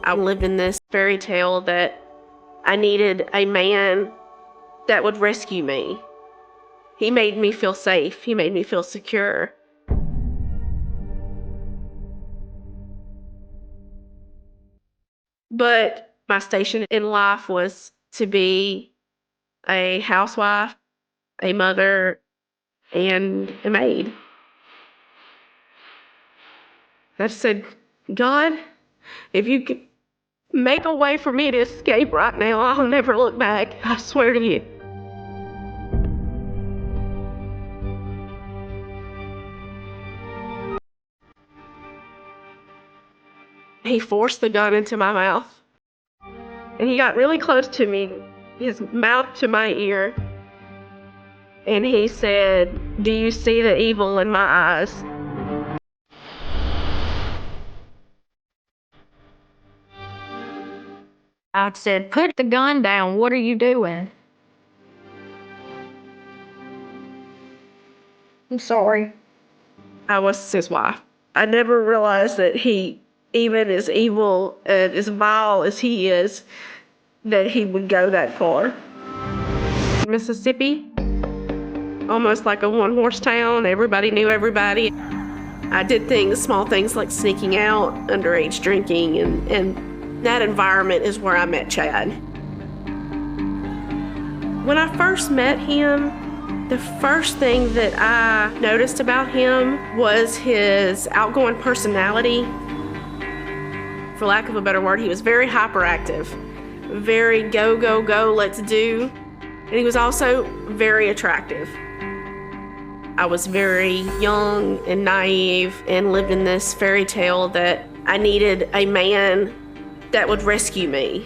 I lived in this fairy tale that I needed a man that would rescue me. He made me feel safe. He made me feel secure. But my station in life was to be a housewife, a mother, and a maid. I said, God, if you could make a way for me to escape right now, I'll never look back. I swear to you. He forced the gun into my mouth. And he got really close to me, his mouth to my ear. And he said, do you see the evil in my eyes? I said, put the gun down. What are you doing? I'm sorry. I was his wife. I never realized that he, even as evil and as vile as he is, that he would go that far. Mississippi, almost like a one-horse town. Everybody knew everybody. I did things, small things like sneaking out, underage drinking, and that environment is where I met Chad. When I first met him, the first thing that I noticed about him was his outgoing personality. For lack of a better word, he was very hyperactive, very go, go, go, let's do. And he was also very attractive. I was very young and naive and lived in this fairy tale that I needed a man that would rescue me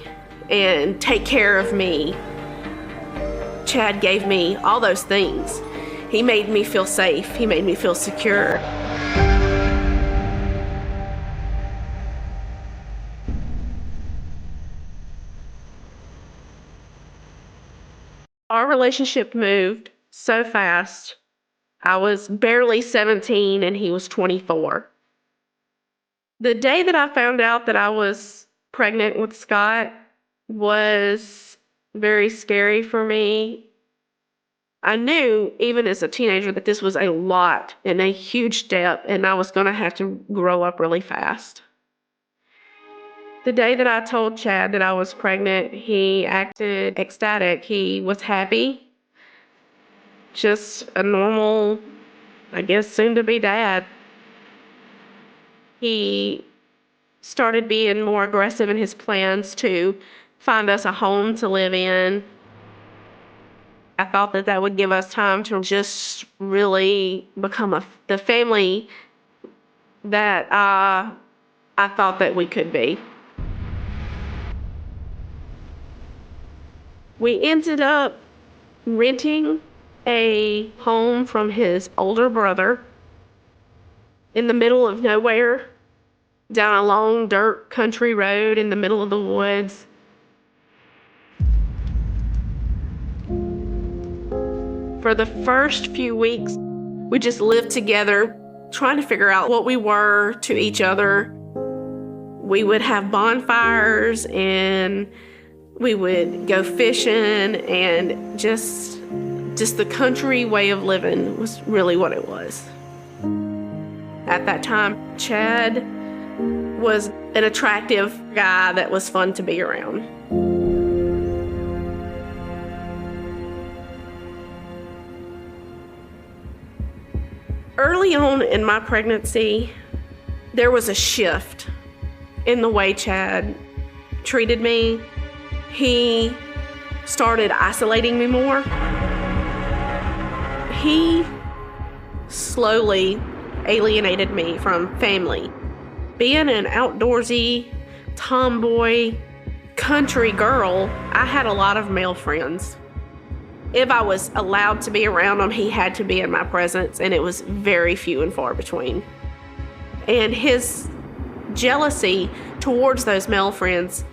and take care of me. Chad gave me all those things. He made me feel safe. He made me feel secure. Our relationship moved so fast. I was barely 17 and he was 24. The day that I found out that I was pregnant with Scott was very scary for me. I knew, even as a teenager, that this was a lot and a huge step, and I was going to have to grow up really fast. The day that I told Chad that I was pregnant, he acted ecstatic. He was happy. Just a normal, I guess, soon-to-be dad. He started being more aggressive in his plans to find us a home to live in. I thought that that would give us time to just really become the family that I thought that we could be. We ended up renting a home from his older brother in the middle of nowhere, down a long dirt country road in the middle of the woods. For the first few weeks, we just lived together, trying to figure out what we were to each other. We would have bonfires and we would go fishing, and just the country way of living was really what it was. At that time, Chad was an attractive guy that was fun to be around. Early on in my pregnancy, there was a shift in the way Chad treated me. He started isolating me more. He slowly alienated me from family. Being an outdoorsy, tomboy, country girl, I had a lot of male friends. If I was allowed to be around him, he had to be in my presence, and it was very few and far between. And his jealousy towards those male friends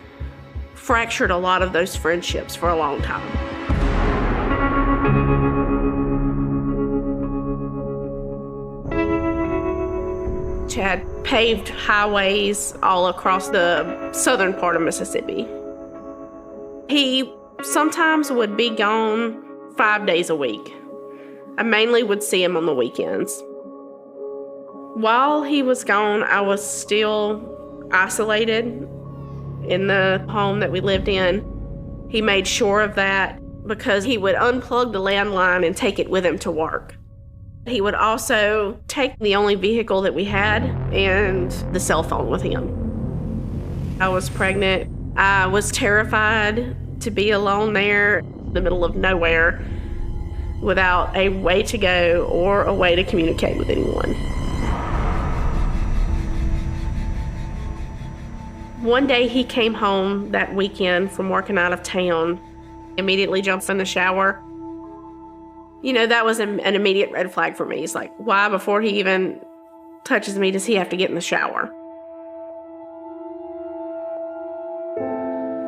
fractured a lot of those friendships for a long time. Chad paved highways all across the southern part of Mississippi. He sometimes would be gone 5 days a week. I mainly would see him on the weekends. While he was gone, I was still isolated in the home that we lived in. He made sure of that because he would unplug the landline and take it with him to work. He would also take the only vehicle that we had and the cell phone with him. I was pregnant. I was terrified to be alone there in the middle of nowhere without a way to go or a way to communicate with anyone. One day he came home that weekend from working out of town, immediately jumps in the shower. You know, that was an immediate red flag for me. It's like, why, before he even touches me, does he have to get in the shower?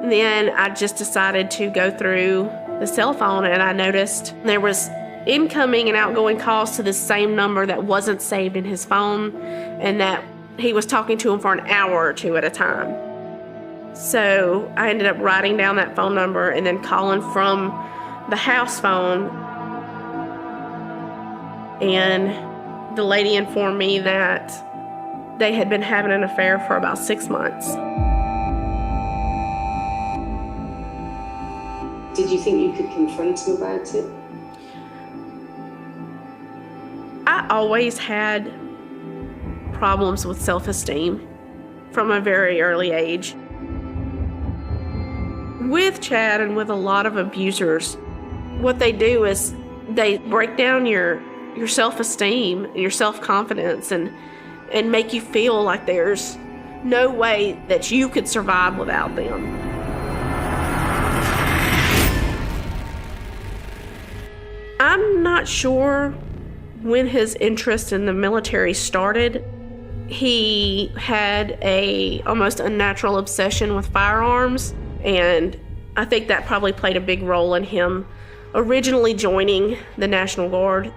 And then I just decided to go through the cell phone, and I noticed there was incoming and outgoing calls to the same number that wasn't saved in his phone, and that he was talking to him for an hour or two at a time. So I ended up writing down that phone number and then calling from the house phone. And the lady informed me that they had been having an affair for about 6 months. Did you think you could confront him about it? I always had problems with self-esteem from a very early age. With Chad and with a lot of abusers, what they do is they break down your self-esteem and your self-confidence and make you feel like there's no way that you could survive without them. I'm not sure when his interest in the military started. He had a almost unnatural obsession with firearms, and I think that probably played a big role in him originally joining the National Guard.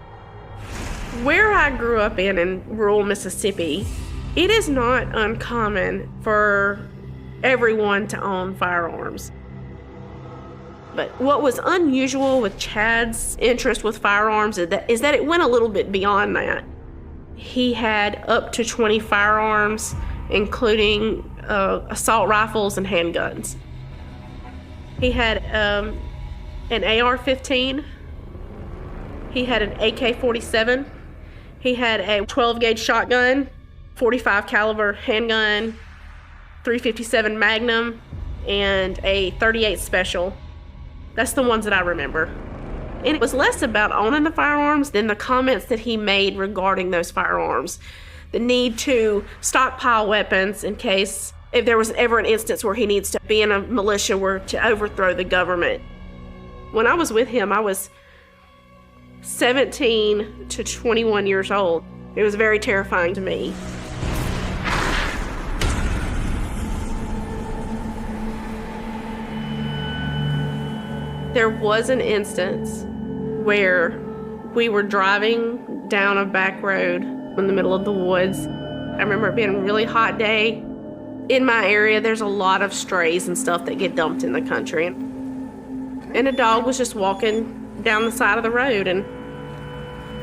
Where I grew up in rural Mississippi, it is not uncommon for everyone to own firearms. But what was unusual with Chad's interest with firearms is that it went a little bit beyond that. He had up to 20 firearms, including assault rifles and handguns. He had an AR-15. He had an AK-47. He had a 12-gauge shotgun, 45 caliber handgun, 357 Magnum, and a 38 Special. That's the ones that I remember. And it was less about owning the firearms than the comments that he made regarding those firearms. The need to stockpile weapons in case if there was ever an instance where he needs to be in a militia or to overthrow the government. When I was with him, I was 17 to 21 years old. It was very terrifying to me. There was an instance where we were driving down a back road in the middle of the woods. I remember it being a really hot day. In my area, there's a lot of strays and stuff that get dumped in the country. And a dog was just walking down the side of the road, and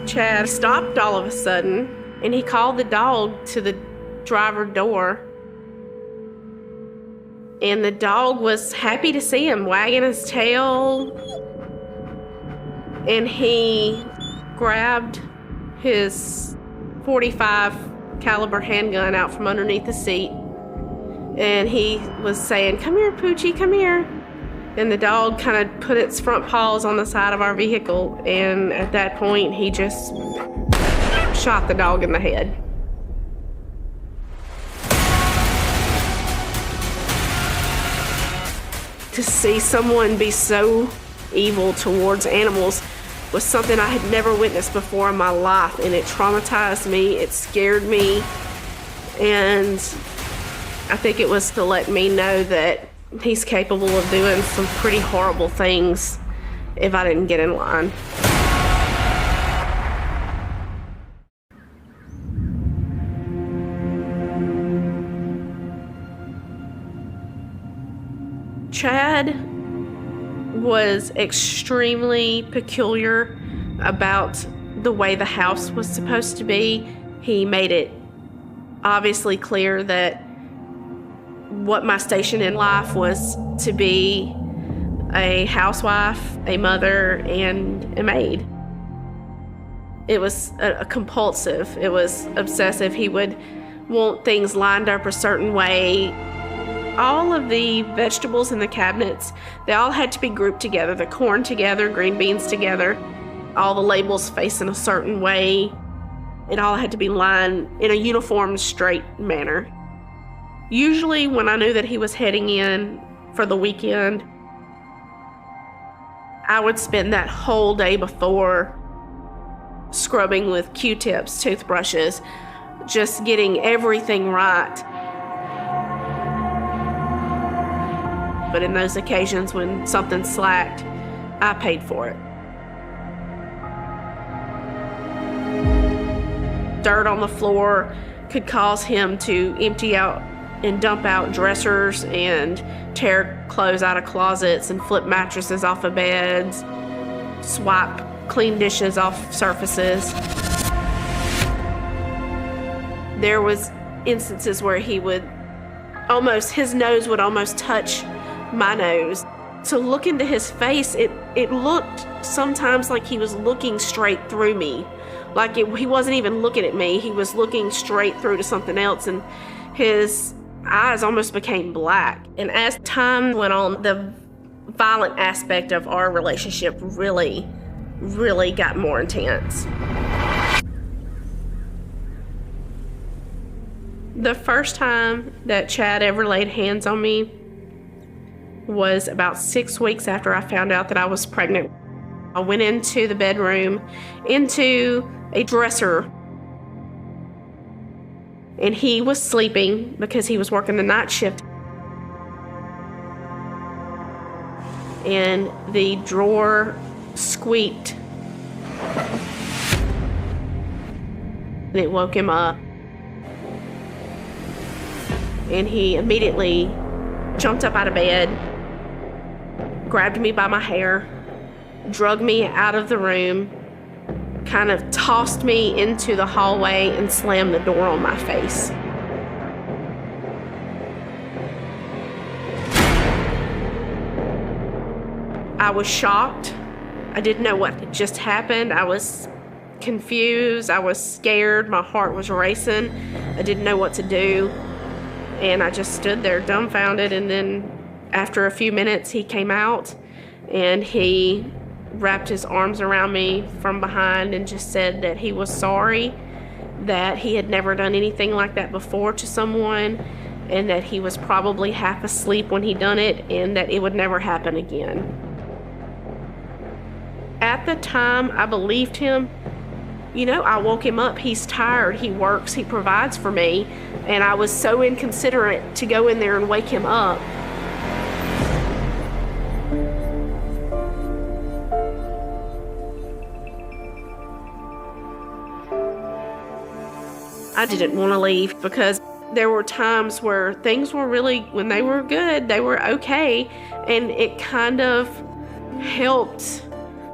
Chad stopped all of a sudden, and he called the dog to the driver door. And the dog was happy to see him, wagging his tail. And he grabbed his 45 caliber handgun out from underneath the seat. And he was saying, "Come here, Poochie, come here." And the dog kind of put its front paws on the side of our vehicle. And at that point, he just shot the dog in the head. To see someone be so evil towards animals was something I had never witnessed before in my life, and it traumatized me, it scared me, and I think it was to let me know that he's capable of doing some pretty horrible things if I didn't get in line. Chad was extremely peculiar about the way the house was supposed to be. He made it obviously clear that what my station in life was to be a housewife, a mother, and a maid. It was a compulsive. It was obsessive. He would want things lined up a certain way. All of the vegetables in the cabinets, they all had to be grouped together. The corn together, green beans together, all the labels facing a certain way. It all had to be lined in a uniform, straight manner. Usually when I knew that he was heading in for the weekend, I would spend that whole day before scrubbing with Q-tips, toothbrushes, just getting everything right. But in those occasions when something slacked, I paid for it. Dirt on the floor could cause him to empty out and dump out dressers and tear clothes out of closets and flip mattresses off of beds, swipe clean dishes off surfaces. There was instances where his nose would almost touch my nose. To look into his face, it looked sometimes like he was looking straight through me. Like he wasn't even looking at me, he was looking straight through to something else, and his eyes almost became black. And as time went on, the violent aspect of our relationship really got more intense. The first time that Chad ever laid hands on me was about 6 weeks after I found out that I was pregnant. I went into the bedroom, into a dresser, and he was sleeping because he was working the night shift. And the drawer squeaked. And it woke him up. And he immediately jumped up out of bed, grabbed me by my hair, dragged me out of the room, kind of tossed me into the hallway and slammed the door on my face. I was shocked. I didn't know what had just happened. I was confused. I was scared. My heart was racing. I didn't know what to do. And I just stood there dumbfounded. And then after a few minutes, he came out and he wrapped his arms around me from behind and just said that he was sorry, that he had never done anything like that before to someone, and that he was probably half asleep when he done it, and that it would never happen again. At the time, I believed him. You know, I woke him up. He's tired. He works. He provides for me. And I was so inconsiderate to go in there and wake him up. I didn't want to leave because there were times where things were really, when they were good, they were okay. And it kind of helped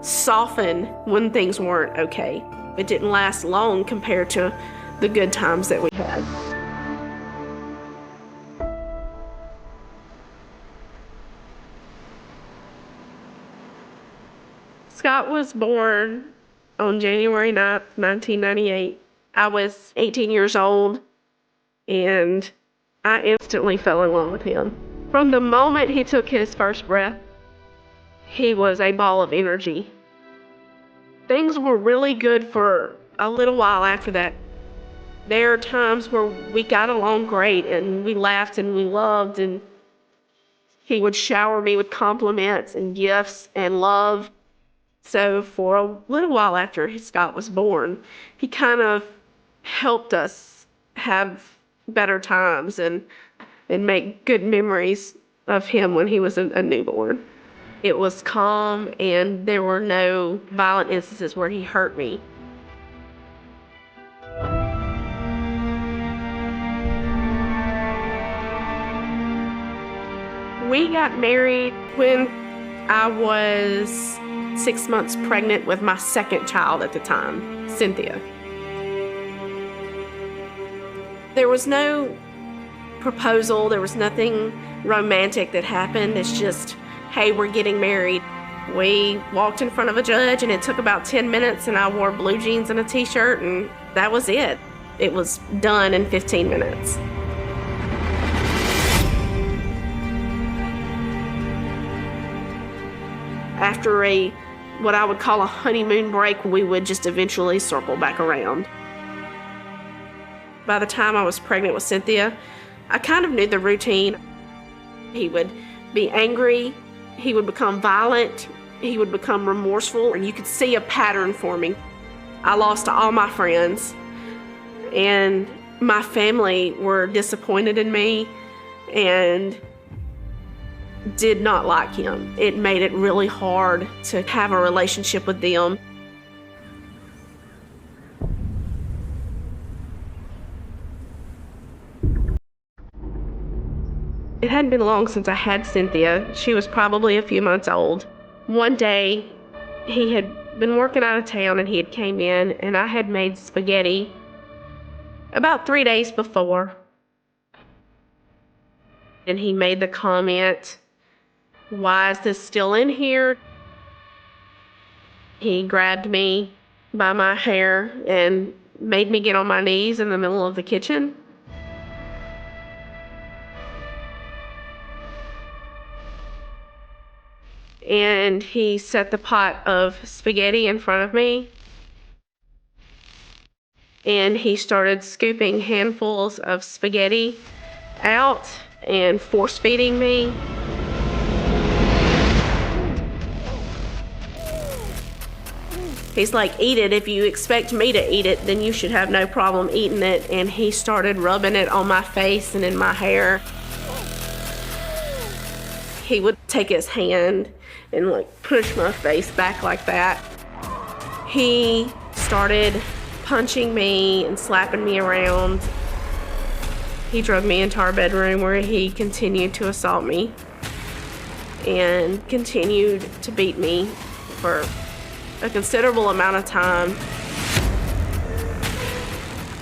soften when things weren't okay. It didn't last long compared to the good times that we had. Scott was born on January 9th, 1998. I was 18 years old, and I instantly fell in love with him. From the moment he took his first breath, he was a ball of energy. Things were really good for a little while after that. There are times where we got along great, and we laughed and we loved, and he would shower me with compliments and gifts and love. So for a little while after Scott was born, he kind of helped us have better times and make good memories of him when he was a newborn. It was calm, and there were no violent instances where he hurt me. We got married when I was 6 months pregnant with my second child at the time, Cynthia. There was no proposal, there was nothing romantic that happened. It's just, hey, we're getting married. We walked in front of a judge and it took about 10 minutes and I wore blue jeans and a t-shirt and that was it. It was done in 15 minutes. After what I would call a honeymoon break, we would just eventually circle back around. By the time I was pregnant with Cynthia, I kind of knew the routine. He would be angry, he would become violent, he would become remorseful, and you could see a pattern forming. I lost all my friends, and my family were disappointed in me and did not like him. It made it really hard to have a relationship with them. It hadn't been long since I had Cynthia. She was probably a few months old. One day, he had been working out of town and he had came in and I had made spaghetti about 3 days before. And he made the comment, "Why is this still in here?" He grabbed me by my hair and made me get on my knees in the middle of the kitchen. And he set the pot of spaghetti in front of me. And he started scooping handfuls of spaghetti out and force feeding me. He's like, "Eat it. If you expect me to eat it, then you should have no problem eating it." And he started rubbing it on my face and in my hair. He would take his hand and like push my face back like that. He started punching me and slapping me around. He drug me into our bedroom where he continued to assault me and continued to beat me for a considerable amount of time.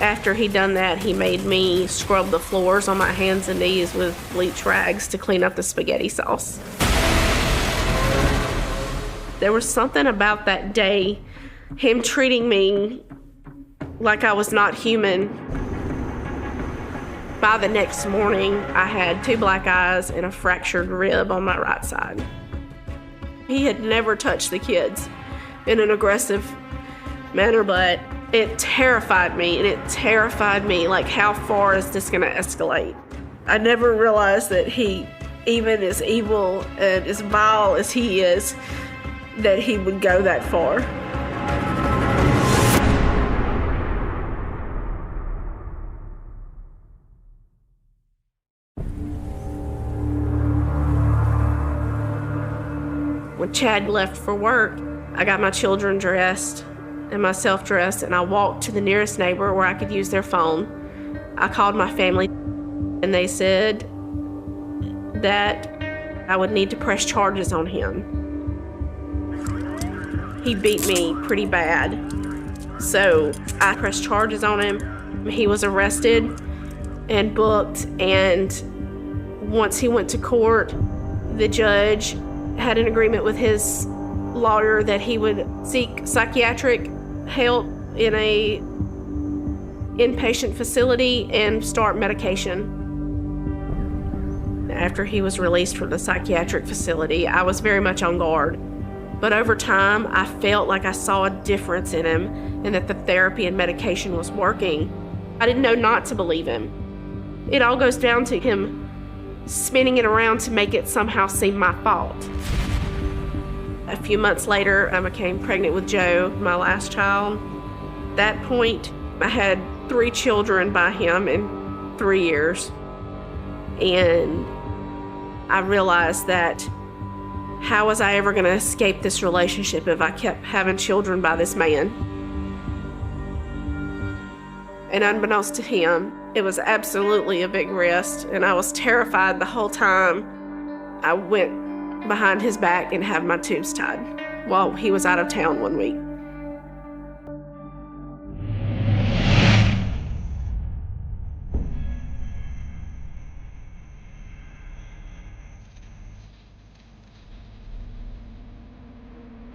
After he'd done that, he made me scrub the floors on my hands and knees with bleach rags to clean up the spaghetti sauce. There was something about that day, him treating me like I was not human. By the next morning, I had 2 black eyes and a fractured rib on my right side. He had never touched the kids in an aggressive manner, but it terrified me, and it terrified me, like, how far is this gonna escalate? I never realized that he, even as evil and as vile as he is, that he would go that far. When Chad left for work, I got my children dressed and myself dressed, and I walked to the nearest neighbor where I could use their phone. I called my family, and they said that I would need to press charges on him. He beat me pretty bad, so I pressed charges on him. He was arrested and booked, and once he went to court, the judge had an agreement with his lawyer that he would seek psychiatric help in a inpatient facility and start medication. After he was released from the psychiatric facility, I was very much on guard. But over time, I felt like I saw a difference in him and that the therapy and medication was working. I didn't know not to believe him. It all goes down to him spinning it around to make it somehow seem my fault. A few months later, I became pregnant with Joe, my last child. At that point, I had 3 children by him in 3 years. And I realized that how was I ever going to escape this relationship if I kept having children by this man? And unbeknownst to him, it was absolutely a big risk, and I was terrified the whole time. I went behind his back and had my tubes tied while he was out of town one week.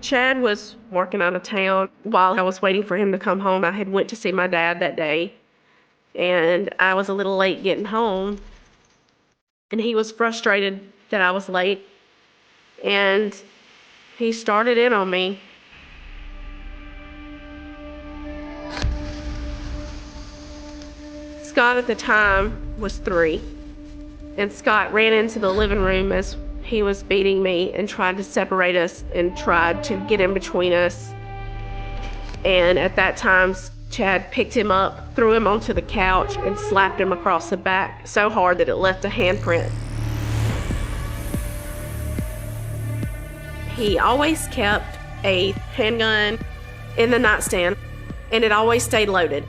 Chad was working out of town. While I was waiting for him to come home, I had went to see my dad that day, and I was a little late getting home, and he was frustrated that I was late, and he started in on me. Scott at the time was 3, and Scott ran into the living room as he was beating me and tried to separate us and tried to get in between us. And at that time, Chad picked him up, threw him onto the couch, and slapped him across the back so hard that it left a handprint. He always kept a handgun in the nightstand, and it always stayed loaded.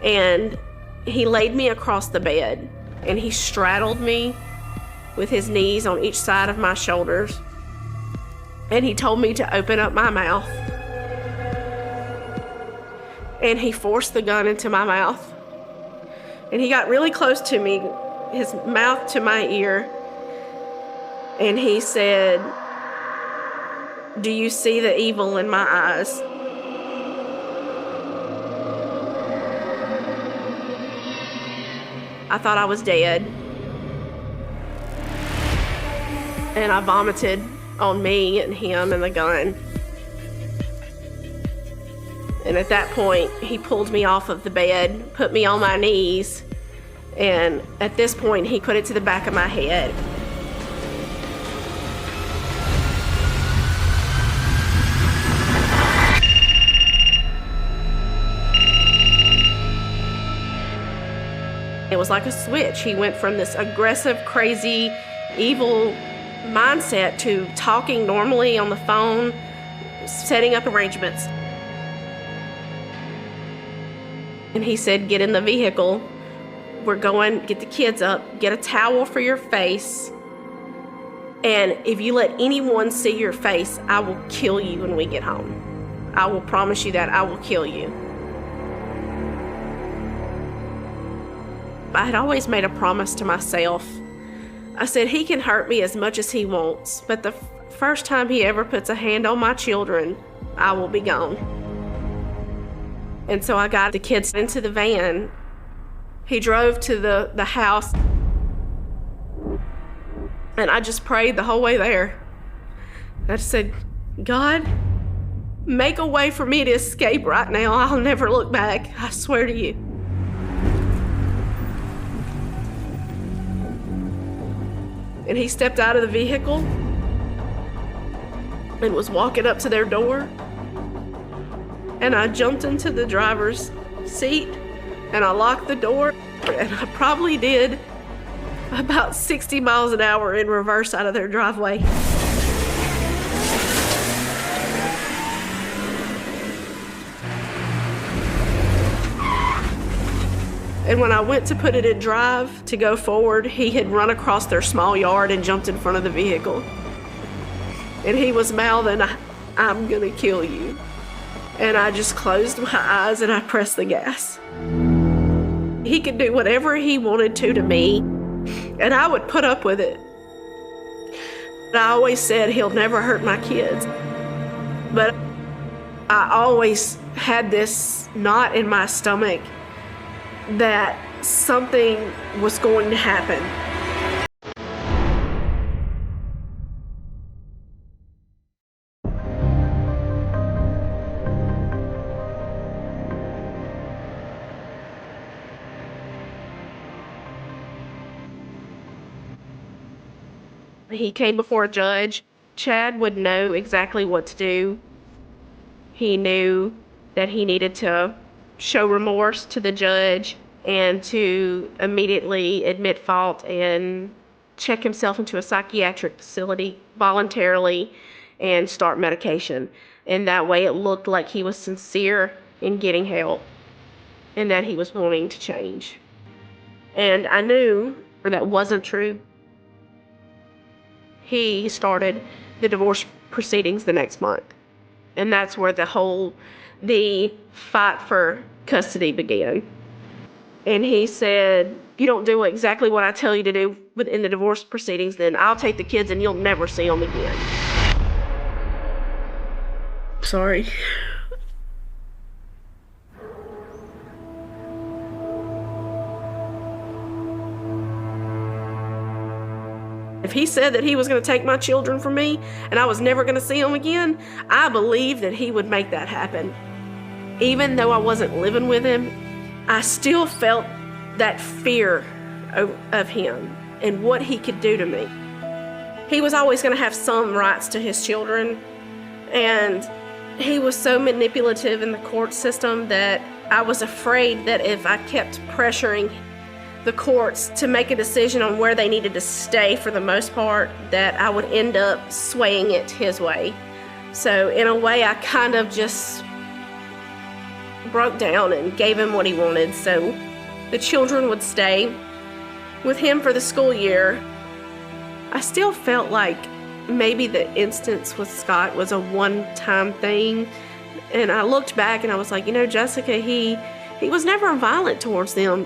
And he laid me across the bed, and he straddled me with his knees on each side of my shoulders, and he told me to open up my mouth. And he forced the gun into my mouth. And he got really close to me, his mouth to my ear, and he said, "Do you see the evil in my eyes?" I thought I was dead. And I vomited on me and him and the gun. And at that point, he pulled me off of the bed, put me on my knees, and at this point, he put it to the back of my head. It was like a switch. He went from this aggressive, crazy, evil mindset to talking normally on the phone, setting up arrangements. And he said, "Get in the vehicle. We're going, get the kids up, get a towel for your face. And if you let anyone see your face, I will kill you when we get home. I will promise you that I will kill you." I had always made a promise to myself. I said, he can hurt me as much as he wants, but the first time he ever puts a hand on my children, I will be gone. And so I got the kids into the van. He drove to the house, and I just prayed the whole way there. I just said, "God, make a way for me to escape right now. I'll never look back. I swear to you." And he stepped out of the vehicle and was walking up to their door. And I jumped into the driver's seat and I locked the door. And I probably did about 60 miles an hour in reverse out of their driveway. And when I went to put it in drive to go forward, he had run across their small yard and jumped in front of the vehicle. And he was mouthing, "I'm gonna kill you." And I just closed my eyes and I pressed the gas. He could do whatever he wanted to me, and I would put up with it. I always said he'll never hurt my kids. But I always had this knot in my stomach that something was going to happen. He came before a judge. Chad would know exactly what to do. He knew that he needed to show remorse to the judge and to immediately admit fault and check himself into a psychiatric facility voluntarily and start medication. And that way it looked like he was sincere in getting help and that he was wanting to change. And I knew that wasn't true. he started the divorce proceedings the next month. And that's where the fight for custody began. And he said, if you don't do exactly what I tell you to do within the divorce proceedings, then I'll take the kids and you'll never see them again. Sorry. If he said that he was going to take my children from me and I was never going to see them again, I believe that he would make that happen. Even though I wasn't living with him, I still felt that fear of him and what he could do to me. He was always going to have some rights to his children, and he was so manipulative in the court system that I was afraid that if I kept pressuring the courts to make a decision on where they needed to stay for the most part, that I would end up swaying it his way. So in a way, I kind of just broke down and gave him what he wanted, so the children would stay with him for the school year. I still felt like maybe the instance with Scott was a one-time thing, and I looked back and I was like, Jessica, he was never violent towards them.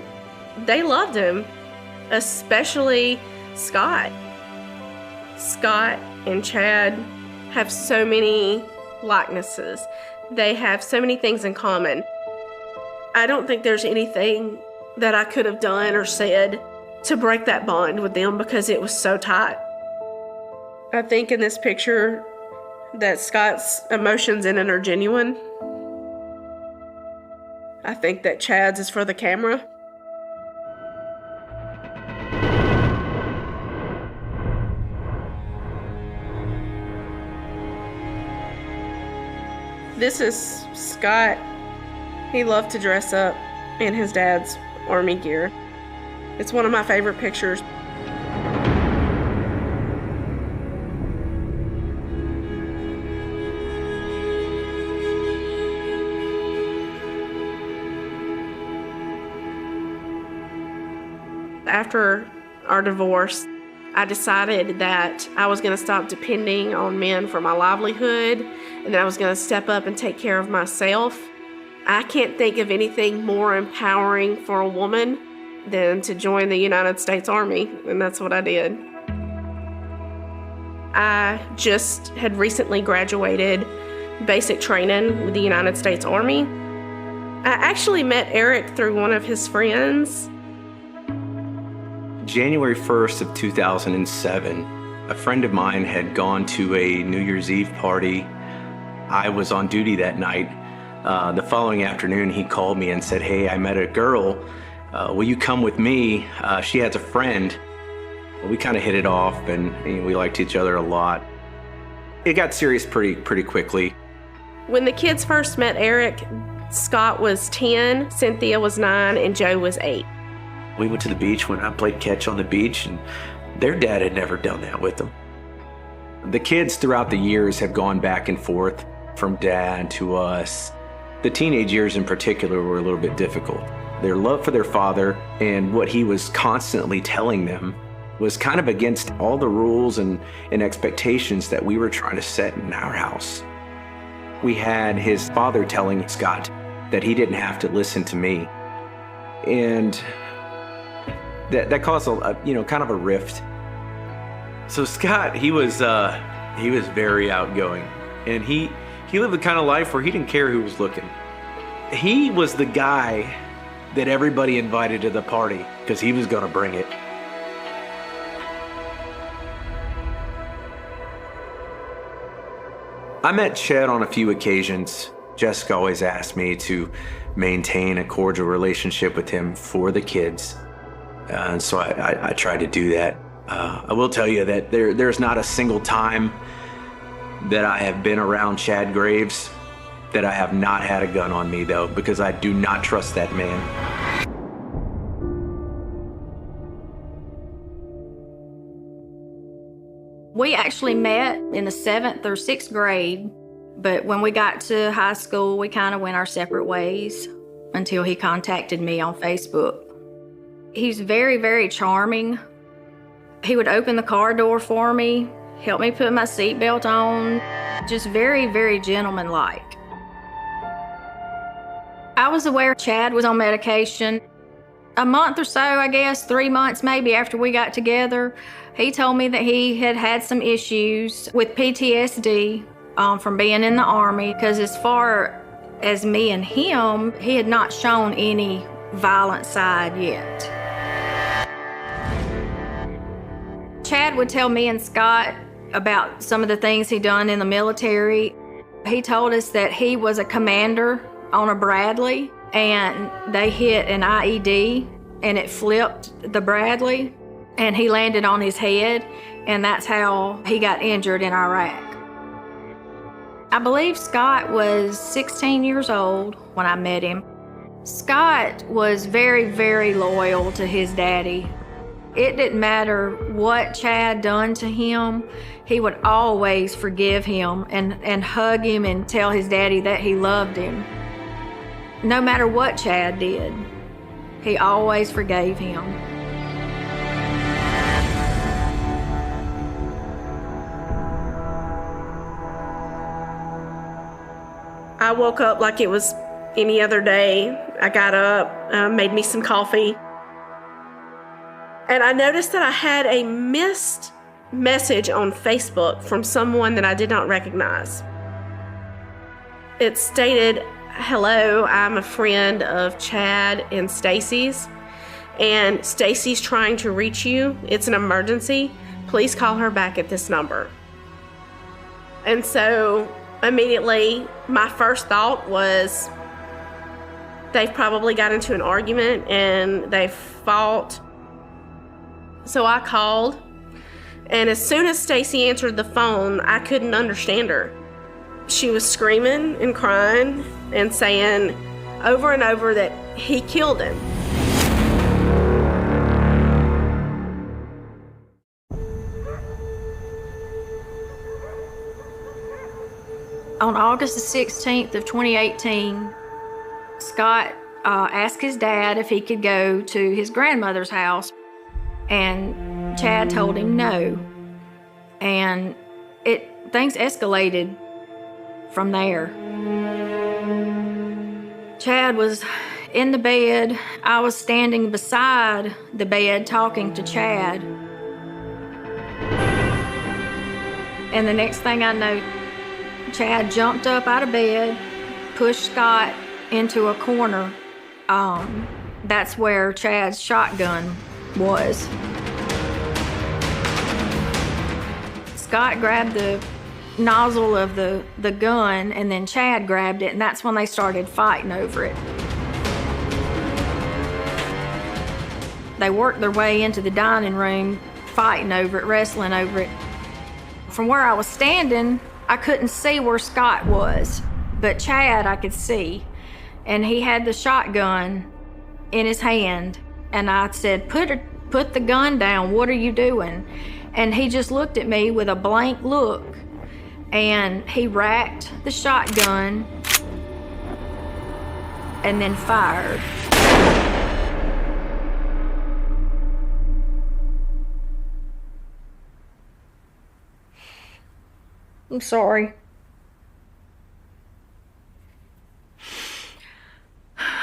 They loved him, especially Scott. Scott and Chad have so many likenesses. They have so many things in common. I don't think there's anything that I could have done or said to break that bond with them because it was so tight. I think in this picture that Scott's emotions in it are genuine. I think that Chad's is for the camera. This is Scott. He loved to dress up in his dad's Army gear. It's one of my favorite pictures. After our divorce, I decided that I was going to stop depending on men for my livelihood and that I was going to step up and take care of myself. I can't think of anything more empowering for a woman than to join the United States Army, and that's what I did. I just had recently graduated basic training with the United States Army. I actually met Eric through one of his friends. January 1st of 2007, a friend of mine had gone to a New Year's Eve party. I was on duty that night. The following afternoon, he called me and said, "Hey, I met a girl. Will you come with me? She has a friend." We kind of hit it off, and we liked each other a lot. It got serious pretty quickly. When the kids first met Eric, Scott was 10, Cynthia was 9, and Joe was 8. We went to the beach when I played catch on the beach, and their dad had never done that with them. The kids throughout the years have gone back and forth from dad to us. The teenage years in particular were a little bit difficult. Their love for their father and what he was constantly telling them was kind of against all the rules and expectations that we were trying to set in our house. We had his father telling Scott that he didn't have to listen to me. And that caused kind of a rift. So Scott, he was very outgoing, and he lived the kind of life where he didn't care who was looking. He was the guy that everybody invited to the party because he was going to bring it. I met Chet on a few occasions. Jessica always asked me to maintain a cordial relationship with him for the kids. And so I tried to do that. I will tell you that there's not a single time that I have been around Chad Graves that I have not had a gun on me, though, because I do not trust that man. We actually met in the 7th or 6th grade, but when we got to high school, we kind of went our separate ways until he contacted me on Facebook. He's very, very charming. He would open the car door for me. helped me put my seatbelt on, just very, very gentlemanlike. I was aware Chad was on medication. A month or so, I guess, 3 months maybe after we got together, he told me that he had had some issues with PTSD from being in the Army, because as far as me and him, he had not shown any violent side yet. Chad would tell me and Scott about some of the things he'd done in the military. He told us that he was a commander on a Bradley, and they hit an IED and it flipped the Bradley and he landed on his head, and that's how he got injured in Iraq. I believe Scott was 16 years old when I met him. Scott was very, very loyal to his daddy. It didn't matter what Chad done to him, he would always forgive him and hug him and tell his daddy that he loved him. No matter what Chad did, he always forgave him. I woke up like it was any other day. I got up, made me some coffee, and I noticed that I had a missed message on Facebook from someone that I did not recognize. It stated, "Hello, I'm a friend of Chad and Stacy's, and Stacy's trying to reach you. It's an emergency. Please call her back at this number." And so immediately my first thought was, they've probably got into an argument and they fought. So I called, and as soon as Stacy answered the phone, I couldn't understand her. She was screaming and crying and saying over and over that he killed him. On August the 16th of 2018, Scott asked his dad if he could go to his grandmother's house, and Chad told him no. And things escalated from there. Chad was in the bed. I was standing beside the bed talking to Chad. And the next thing I know, Chad jumped up out of bed, pushed Scott into a corner. That's where Chad's shotgun was. Scott grabbed the nozzle of the gun, and then Chad grabbed it, and that's when they started fighting over it. They worked their way into the dining room, fighting over it, wrestling over it. From where I was standing, I couldn't see where Scott was, but Chad I could see, and he had the shotgun in his hand, and I said, put the gun down, what are you doing? And he just looked at me with a blank look, and he racked the shotgun and then fired. I'm sorry.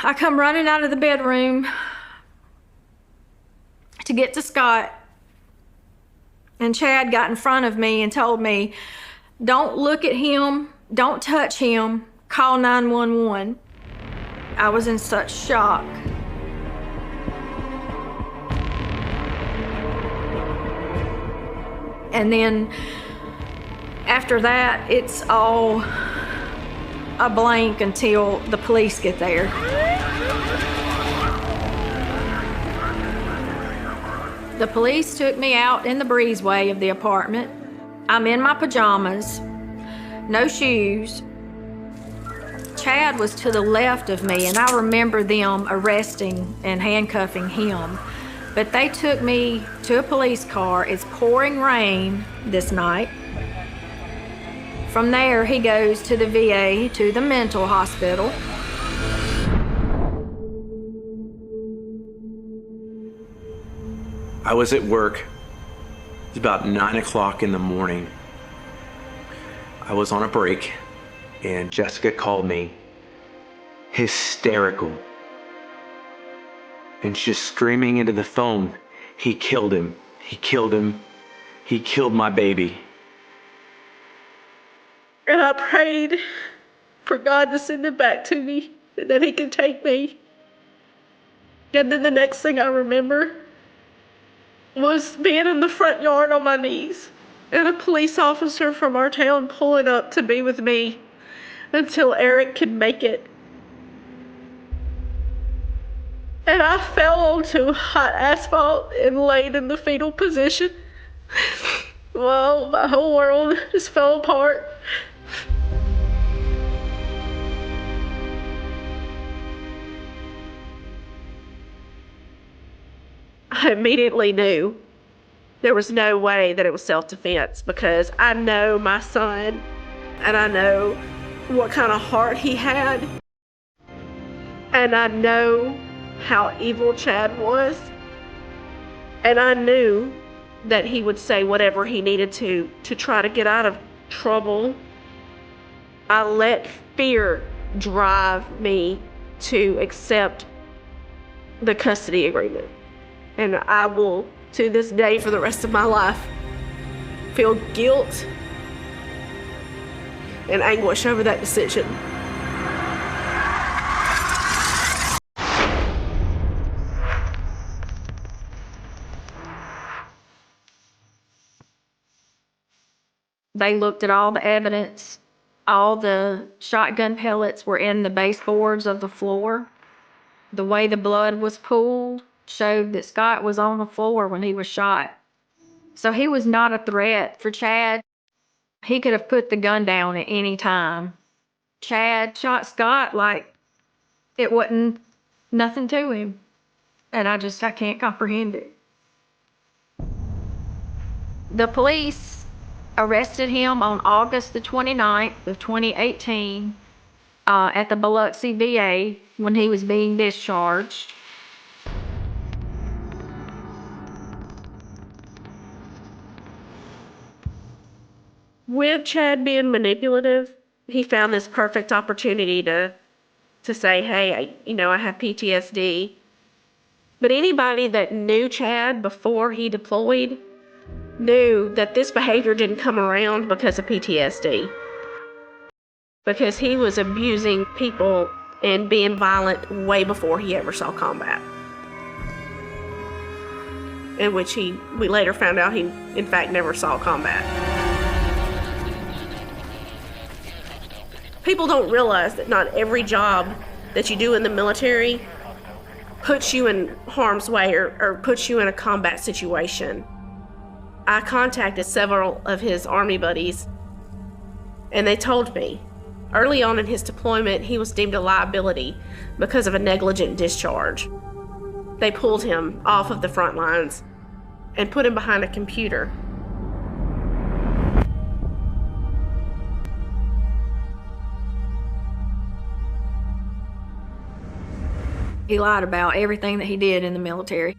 I come running out of the bedroom to get to Scott, and Chad got in front of me and told me, "Don't look at him, don't touch him, call 911. I was in such shock. And then after that, it's all a blank until the police get there. The police took me out in the breezeway of the apartment. I'm in my pajamas, no shoes. Chad was to the left of me, and I remember them arresting and handcuffing him. But they took me to a police car. It's pouring rain this night. From there, he goes to the VA, to the mental hospital. I was at work It's about 9 o'clock in the morning. I was on a break and Jessica called me, hysterical. And she's screaming into the phone, "He killed him. He killed him. He killed my baby." And I prayed for God to send him back to me and that he could take me. And then the next thing I remember was being in the front yard on my knees and a police officer from our town pulling up to be with me until Eric could make it. And I fell onto hot asphalt and laid in the fetal position. Well, my whole world just fell apart. I immediately knew there was no way that it was self-defense because I know my son and I know what kind of heart he had. And I know how evil Chad was. And I knew that he would say whatever he needed to try to get out of trouble. I let fear drive me to accept the custody agreement. And I will, to this day, for the rest of my life, feel guilt and anguish over that decision. They looked at all the evidence. All the shotgun pellets were in the baseboards of the floor. The way the blood was pooled showed that Scott was on the floor when he was shot. So he was not a threat for Chad. He could have put the gun down at any time. Chad shot Scott like it wasn't nothing to him. And I can't comprehend it. The police arrested him on August the 29th of 2018 at the Biloxi VA when he was being discharged. With Chad being manipulative, he found this perfect opportunity to say, hey, I have PTSD. But anybody that knew Chad before he deployed knew that this behavior didn't come around because of PTSD. Because he was abusing people and being violent way before he ever saw combat. In which we later found out he, in fact, never saw combat. People don't realize that not every job that you do in the military puts you in harm's way or puts you in a combat situation. I contacted several of his Army buddies, and they told me early on in his deployment, he was deemed a liability because of a negligent discharge. They pulled him off of the front lines and put him behind a computer. He lied about everything that he did in the military.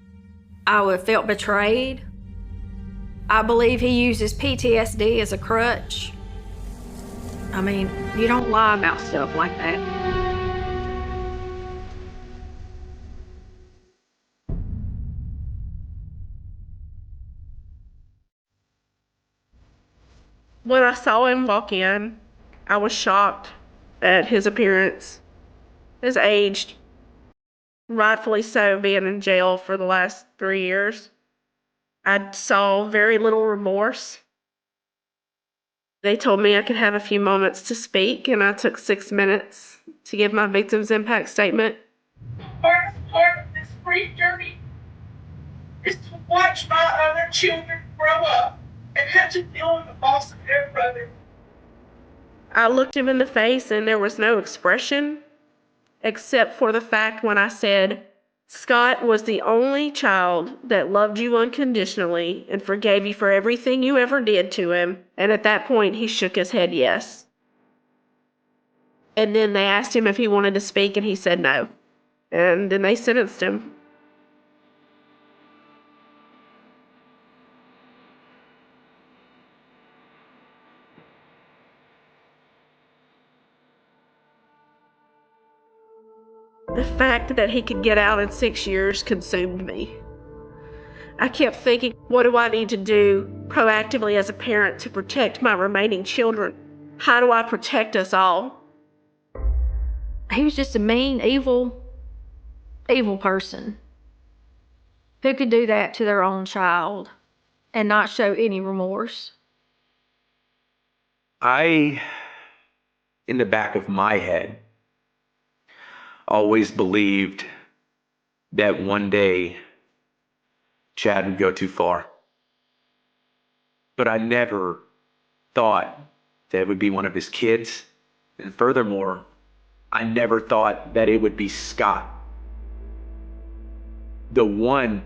I would have felt betrayed. I believe he uses PTSD as a crutch. I mean, you don't lie about stuff like that. When I saw him walk in, I was shocked at his appearance, his age, rightfully so, being in jail for the last 3 years. I saw very little remorse. They told me I could have a few moments to speak, and I took 6 minutes to give my victim's impact statement. Part of this grief journey is to watch my other children grow up and have to deal with the loss of their brother. I looked him in the face, and there was no expression, except for the fact when I said, Scott was the only child that loved you unconditionally and forgave you for everything you ever did to him. And at that point, he shook his head yes. And then they asked him if he wanted to speak, and he said no. And then they sentenced him. The fact that he could get out in 6 years consumed me. I kept thinking, what do I need to do proactively as a parent to protect my remaining children? How do I protect us all? He was just a mean, evil person who could do that to their own child and not show any remorse. I, in the back of my head, always believed that one day Chad would go too far. But I never thought that it would be one of his kids. And furthermore, I never thought that it would be Scott. The one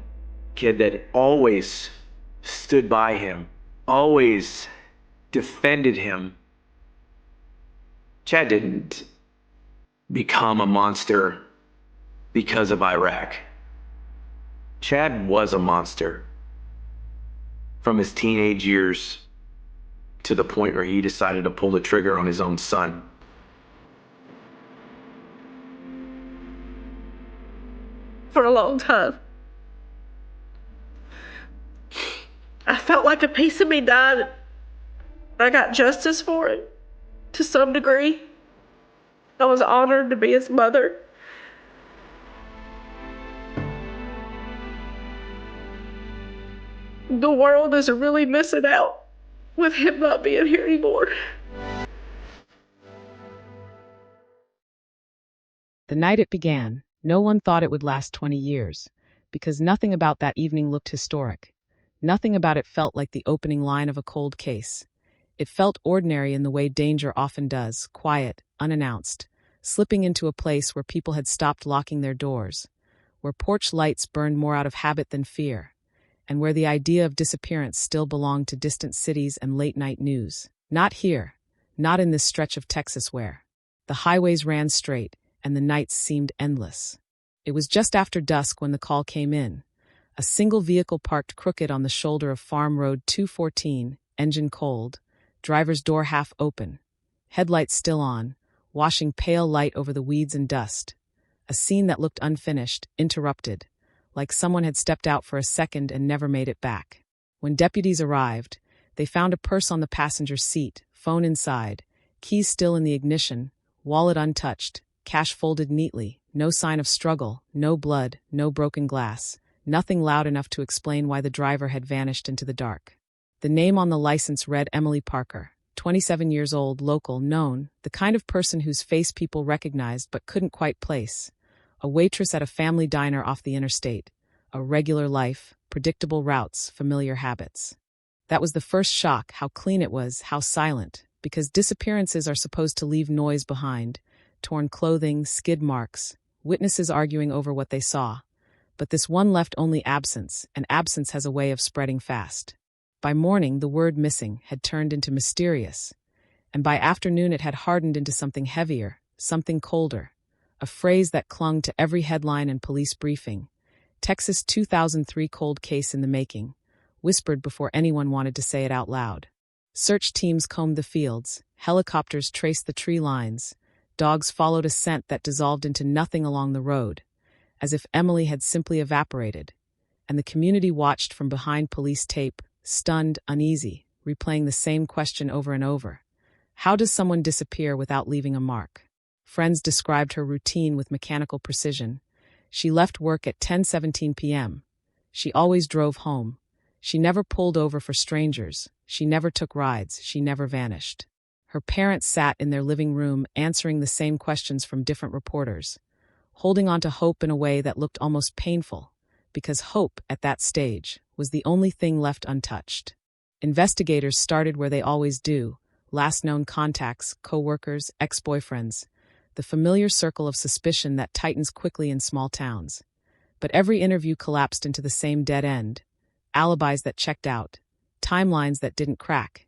kid that always stood by him, always defended him. Chad didn't become a monster because of Iraq. Chad was a monster from his teenage years to the point where he decided to pull the trigger on his own son. For a long time, I felt like a piece of me died. I got justice for it to some degree. I was honored to be his mother. The world is really missing out with him not being here anymore. The night it began, no one thought it would last 20 years, because nothing about that evening looked historic. Nothing about it felt like the opening line of a cold case. It felt ordinary in the way danger often does, quiet, unannounced, slipping into a place where people had stopped locking their doors, where porch lights burned more out of habit than fear, and where the idea of disappearance still belonged to distant cities and late-night news. Not here, not in this stretch of Texas where the highways ran straight and the nights seemed endless. It was just after dusk when the call came in. A single vehicle parked crooked on the shoulder of Farm Road 214, engine cold, driver's door half open, headlights still on, washing pale light over the weeds and dust. A scene that looked unfinished, interrupted, like someone had stepped out for a second and never made it back. When deputies arrived, they found a purse on the passenger seat, phone inside, keys still in the ignition, wallet untouched, cash folded neatly, no sign of struggle, no blood, no broken glass, nothing loud enough to explain why the driver had vanished into the dark. The name on the license read Emily Parker, 27 years old, local, known, the kind of person whose face people recognized but couldn't quite place. A waitress at a family diner off the interstate. A regular life, predictable routes, familiar habits. That was the first shock, how clean it was, how silent, because disappearances are supposed to leave noise behind. Torn clothing, skid marks, witnesses arguing over what they saw. But this one left only absence, and absence has a way of spreading fast. By morning, the word missing had turned into mysterious, and by afternoon it had hardened into something heavier, something colder, a phrase that clung to every headline and police briefing. Texas 2003 cold case in the making, whispered before anyone wanted to say it out loud. Search teams combed the fields, helicopters traced the tree lines, dogs followed a scent that dissolved into nothing along the road, as if Emily had simply evaporated, and the community watched from behind police tape, stunned, uneasy, replaying the same question over and over. How does someone disappear without leaving a mark? Friends described her routine with mechanical precision. She left work at 10:17 p.m. She always drove home. She never pulled over for strangers. She never took rides. She never vanished. Her parents sat in their living room answering the same questions from different reporters, holding on to hope in a way that looked almost painful, because hope, at that stage, was the only thing left untouched. Investigators started where they always do, last known contacts, co-workers, ex-boyfriends, the familiar circle of suspicion that tightens quickly in small towns. But every interview collapsed into the same dead end, alibis that checked out, timelines that didn't crack,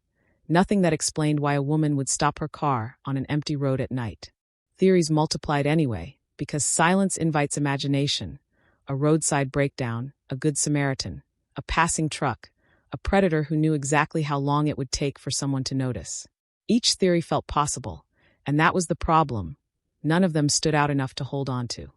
nothing that explained why a woman would stop her car on an empty road at night. Theories multiplied anyway, because silence invites imagination. A roadside breakdown, a good Samaritan, a passing truck, a predator who knew exactly how long it would take for someone to notice. Each theory felt possible, and that was the problem. None of them stood out enough to hold on to.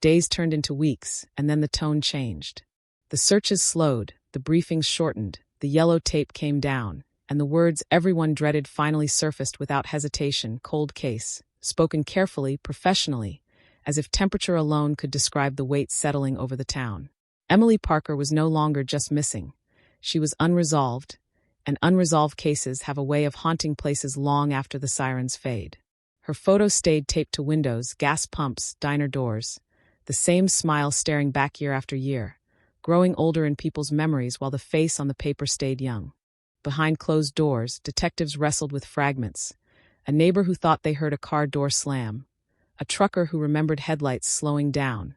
Days turned into weeks, and then the tone changed. The searches slowed, the briefings shortened, the yellow tape came down, and the words everyone dreaded finally surfaced without hesitation: cold case, spoken carefully, professionally, as if temperature alone could describe the weight settling over the town. Emily Parker was no longer just missing. She was unresolved, and unresolved cases have a way of haunting places long after the sirens fade. Her photo stayed taped to windows, gas pumps, diner doors, the same smile staring back year after year, growing older in people's memories while the face on the paper stayed young. Behind closed doors, detectives wrestled with fragments: a neighbor who thought they heard a car door slam, a trucker who remembered headlights slowing down,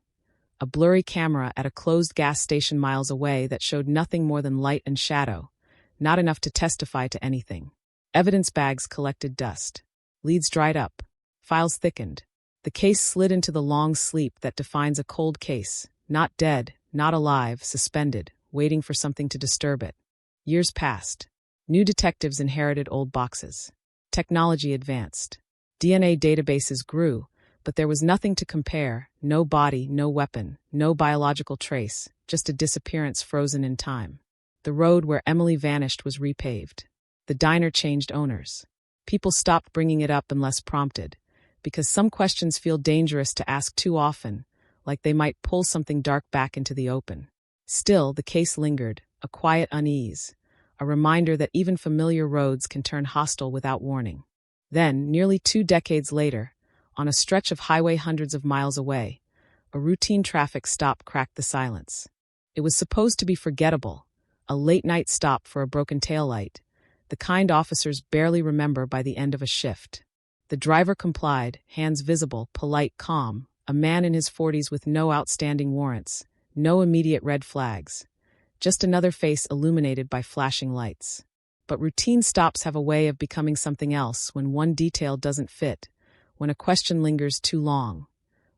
a blurry camera at a closed gas station miles away that showed nothing more than light and shadow, not enough to testify to anything. Evidence bags collected dust. Leads dried up. Files thickened. The case slid into the long sleep that defines a cold case, not dead, not alive, suspended, waiting for something to disturb it. Years passed. New detectives inherited old boxes. Technology advanced. DNA databases grew, but there was nothing to compare: no body, no weapon, no biological trace, just a disappearance frozen in time. The road where Emily vanished was repaved. The diner changed owners. People stopped bringing it up unless prompted, because some questions feel dangerous to ask too often, like they might pull something dark back into the open. Still, the case lingered, a quiet unease, a reminder that even familiar roads can turn hostile without warning. Then, nearly 2 decades later, on a stretch of highway hundreds of miles away, a routine traffic stop cracked the silence. It was supposed to be forgettable, a late-night stop for a broken taillight, the kind officers barely remember by the end of a shift. The driver complied, hands visible, polite, calm, a man in his 40s with no outstanding warrants, no immediate red flags, just another face illuminated by flashing lights. But routine stops have a way of becoming something else when one detail doesn't fit, when a question lingers too long,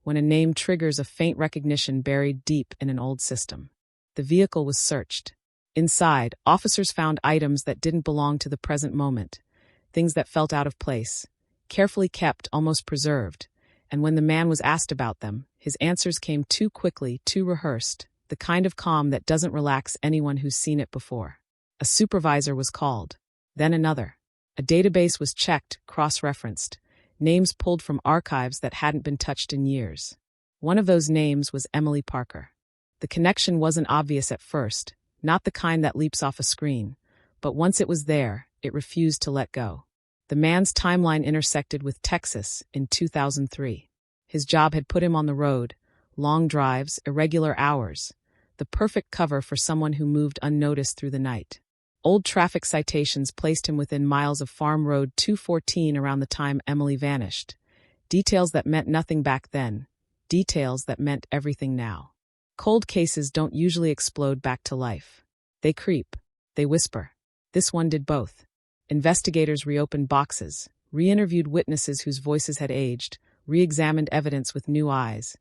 when a name triggers a faint recognition buried deep in an old system. The vehicle was searched. Inside, officers found items that didn't belong to the present moment, things that felt out of place, carefully kept, almost preserved, and when the man was asked about them, his answers came too quickly, too rehearsed, the kind of calm that doesn't relax anyone who's seen it before. A supervisor was called, then another. A database was checked, cross-referenced, names pulled from archives that hadn't been touched in years. One of those names was Emily Parker. The connection wasn't obvious at first, not the kind that leaps off a screen, but once it was there, it refused to let go. The man's timeline intersected with Texas in 2003. His job had put him on the road, long drives, irregular hours, the perfect cover for someone who moved unnoticed through the night. Old traffic citations placed him within miles of Farm Road 214 around the time Emily vanished. Details that meant nothing back then, details that meant everything now. Cold cases don't usually explode back to life. They creep. They whisper. This one did both. Investigators reopened boxes, re-interviewed witnesses whose voices had aged, re-examined evidence with new eyes,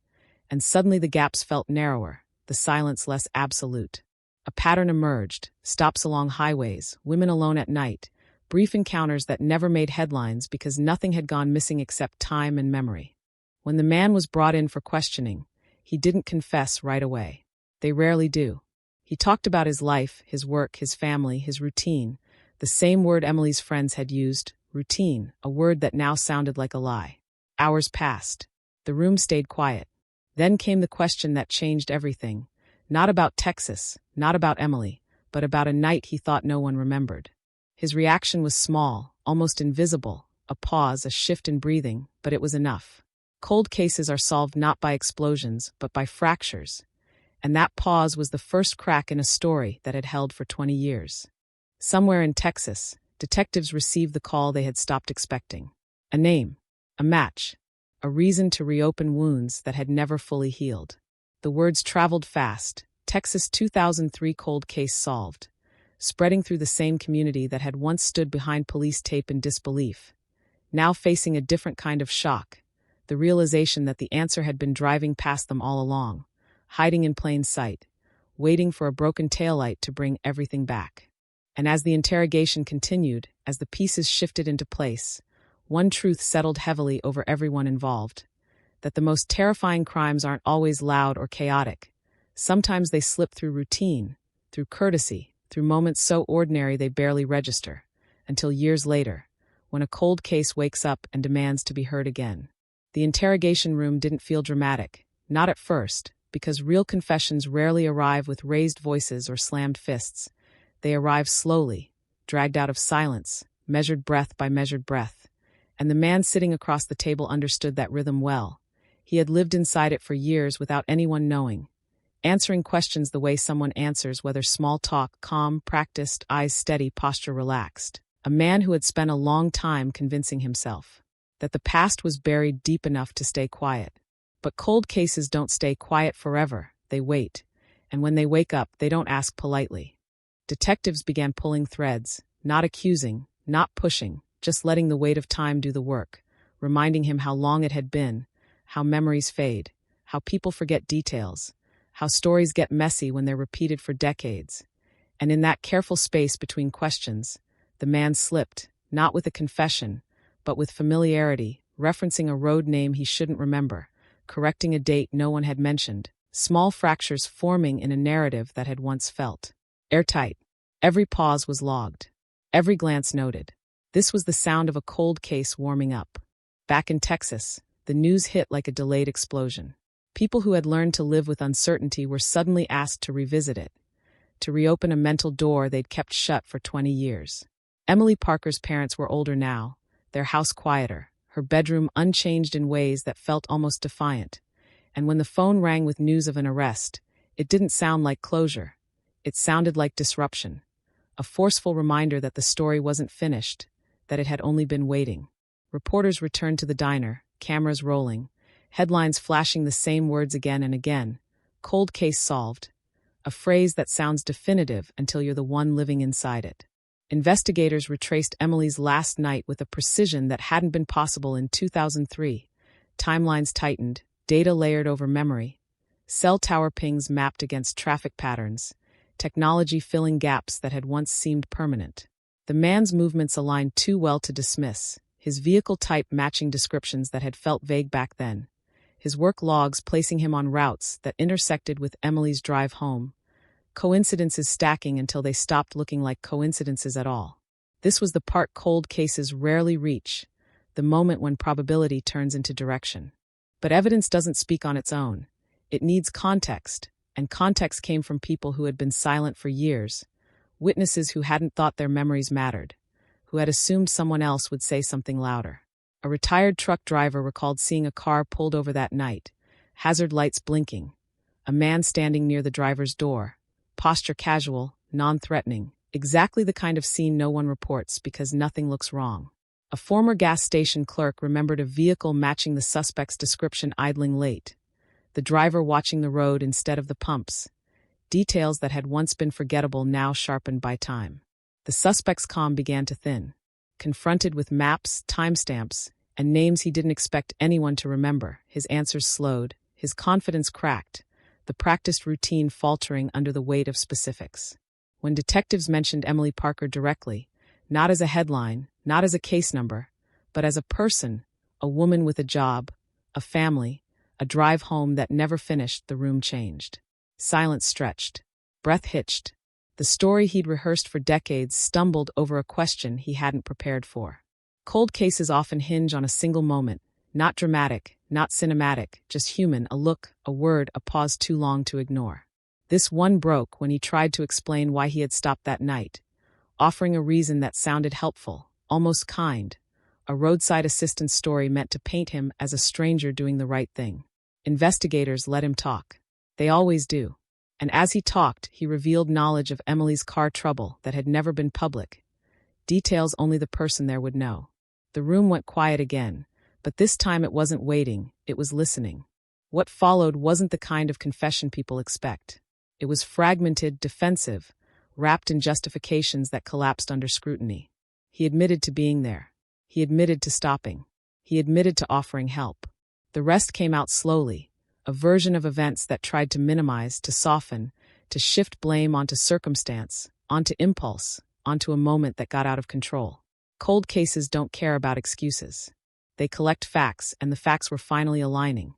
and suddenly the gaps felt narrower, the silence less absolute. A pattern emerged: stops along highways, women alone at night, brief encounters that never made headlines because nothing had gone missing except time and memory. When the man was brought in for questioning, he didn't confess right away. They rarely do. He talked about his life, his work, his family, his routine, the same word Emily's friends had used, routine, a word that now sounded like a lie. Hours passed. The room stayed quiet. Then came the question that changed everything. Not about Texas, not about Emily, but about a night he thought no one remembered. His reaction was small, almost invisible, a pause, a shift in breathing, but it was enough. Cold cases are solved not by explosions, but by fractures. And that pause was the first crack in a story that had held for 20 years. Somewhere in Texas, detectives received the call they had stopped expecting. A name, a match, a reason to reopen wounds that had never fully healed. The words traveled fast: Texas 2003 cold case solved, spreading through the same community that had once stood behind police tape in disbelief, now facing a different kind of shock, the realization that the answer had been driving past them all along, hiding in plain sight, waiting for a broken taillight to bring everything back. And as the interrogation continued, as the pieces shifted into place, one truth settled heavily over everyone involved. that the most terrifying crimes aren't always loud or chaotic. Sometimes they slip through routine, through courtesy, through moments so ordinary they barely register, until years later, when a cold case wakes up and demands to be heard again. The interrogation room didn't feel dramatic, not at first, because real confessions rarely arrive with raised voices or slammed fists. They arrive slowly, dragged out of silence, measured breath by measured breath. And the man sitting across the table understood that rhythm well. He had lived inside it for years without anyone knowing, answering questions the way someone answers, whether small talk, calm, practiced, eyes steady, posture relaxed. A man who had spent a long time convincing himself that the past was buried deep enough to stay quiet. But cold cases don't stay quiet forever, they wait. And when they wake up, they don't ask politely. Detectives began pulling threads, not accusing, not pushing, just letting the weight of time do the work, reminding him how long it had been, how memories fade, how people forget details, how stories get messy when they're repeated for decades. And in that careful space between questions, the man slipped, not with a confession, but with familiarity, referencing a road name he shouldn't remember, correcting a date no one had mentioned, small fractures forming in a narrative that had once felt airtight. Every pause was logged, every glance noted. This was the sound of a cold case warming up. Back in Texas, the news hit like a delayed explosion. People who had learned to live with uncertainty were suddenly asked to revisit it, to reopen a mental door they'd kept shut for 20 years. Emily Parker's parents were older now, their house quieter, her bedroom unchanged in ways that felt almost defiant. And when the phone rang with news of an arrest, it didn't sound like closure. It sounded like disruption, a forceful reminder that the story wasn't finished, that it had only been waiting. Reporters returned to the diner, cameras rolling, headlines flashing the same words again and again. Cold case solved. A phrase that sounds definitive until you're the one living inside it. Investigators retraced Emily's last night with a precision that hadn't been possible in 2003. Timelines tightened, data layered over memory, cell tower pings mapped against traffic patterns, technology filling gaps that had once seemed permanent. The man's movements aligned too well to dismiss, his vehicle type matching descriptions that had felt vague back then, his work logs placing him on routes that intersected with Emily's drive home, coincidences stacking until they stopped looking like coincidences at all. This was the part cold cases rarely reach, the moment when probability turns into direction. But evidence doesn't speak on its own. It needs context, and context came from people who had been silent for years, witnesses who hadn't thought their memories mattered, who had assumed someone else would say something louder. A retired truck driver recalled seeing a car pulled over that night, hazard lights blinking, a man standing near the driver's door, posture casual, non-threatening, exactly the kind of scene no one reports because nothing looks wrong. A former gas station clerk remembered a vehicle matching the suspect's description idling late, the driver watching the road instead of the pumps, details that had once been forgettable now sharpened by time. The suspect's calm began to thin. Confronted with maps, timestamps, and names he didn't expect anyone to remember, his answers slowed, his confidence cracked, the practiced routine faltering under the weight of specifics. When detectives mentioned Emily Parker directly, not as a headline, not as a case number, but as a person, a woman with a job, a family, a drive home that never finished, the room changed. Silence stretched. Breath hitched. The story he'd rehearsed for decades stumbled over a question he hadn't prepared for. Cold cases often hinge on a single moment, not dramatic, not cinematic, just human, a look, a word, a pause too long to ignore. This one broke when he tried to explain why he had stopped that night, offering a reason that sounded helpful, almost kind, a roadside assistance story meant to paint him as a stranger doing the right thing. Investigators let him talk. They always do. And as he talked, he revealed knowledge of Emily's car trouble that had never been public, details only the person there would know. The room went quiet again, but this time it wasn't waiting, it was listening. What followed wasn't the kind of confession people expect. It was fragmented, defensive, wrapped in justifications that collapsed under scrutiny. He admitted to being there. He admitted to stopping. He admitted to offering help. The rest came out slowly, a version of events that tried to minimize, to soften, to shift blame onto circumstance, onto impulse, onto a moment that got out of control. Cold cases don't care about excuses. They collect facts, and the facts were finally aligning.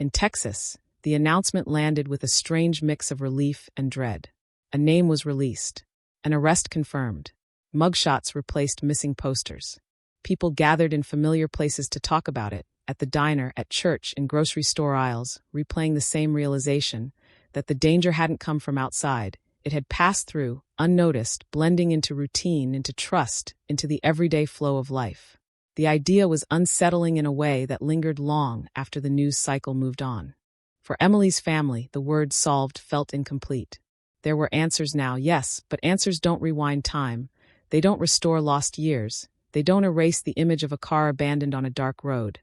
In Texas, the announcement landed with a strange mix of relief and dread. A name was released. An arrest confirmed. Mugshots replaced missing posters. People gathered in familiar places to talk about it, at the diner, at church, in grocery store aisles, replaying the same realization that the danger hadn't come from outside. It had passed through, unnoticed, blending into routine, into trust, into the everyday flow of life. The idea was unsettling in a way that lingered long after the news cycle moved on. For Emily's family, the word solved felt incomplete. There were answers now, yes, but answers don't rewind time. They don't restore lost years. They don't erase the image of a car abandoned on a dark road.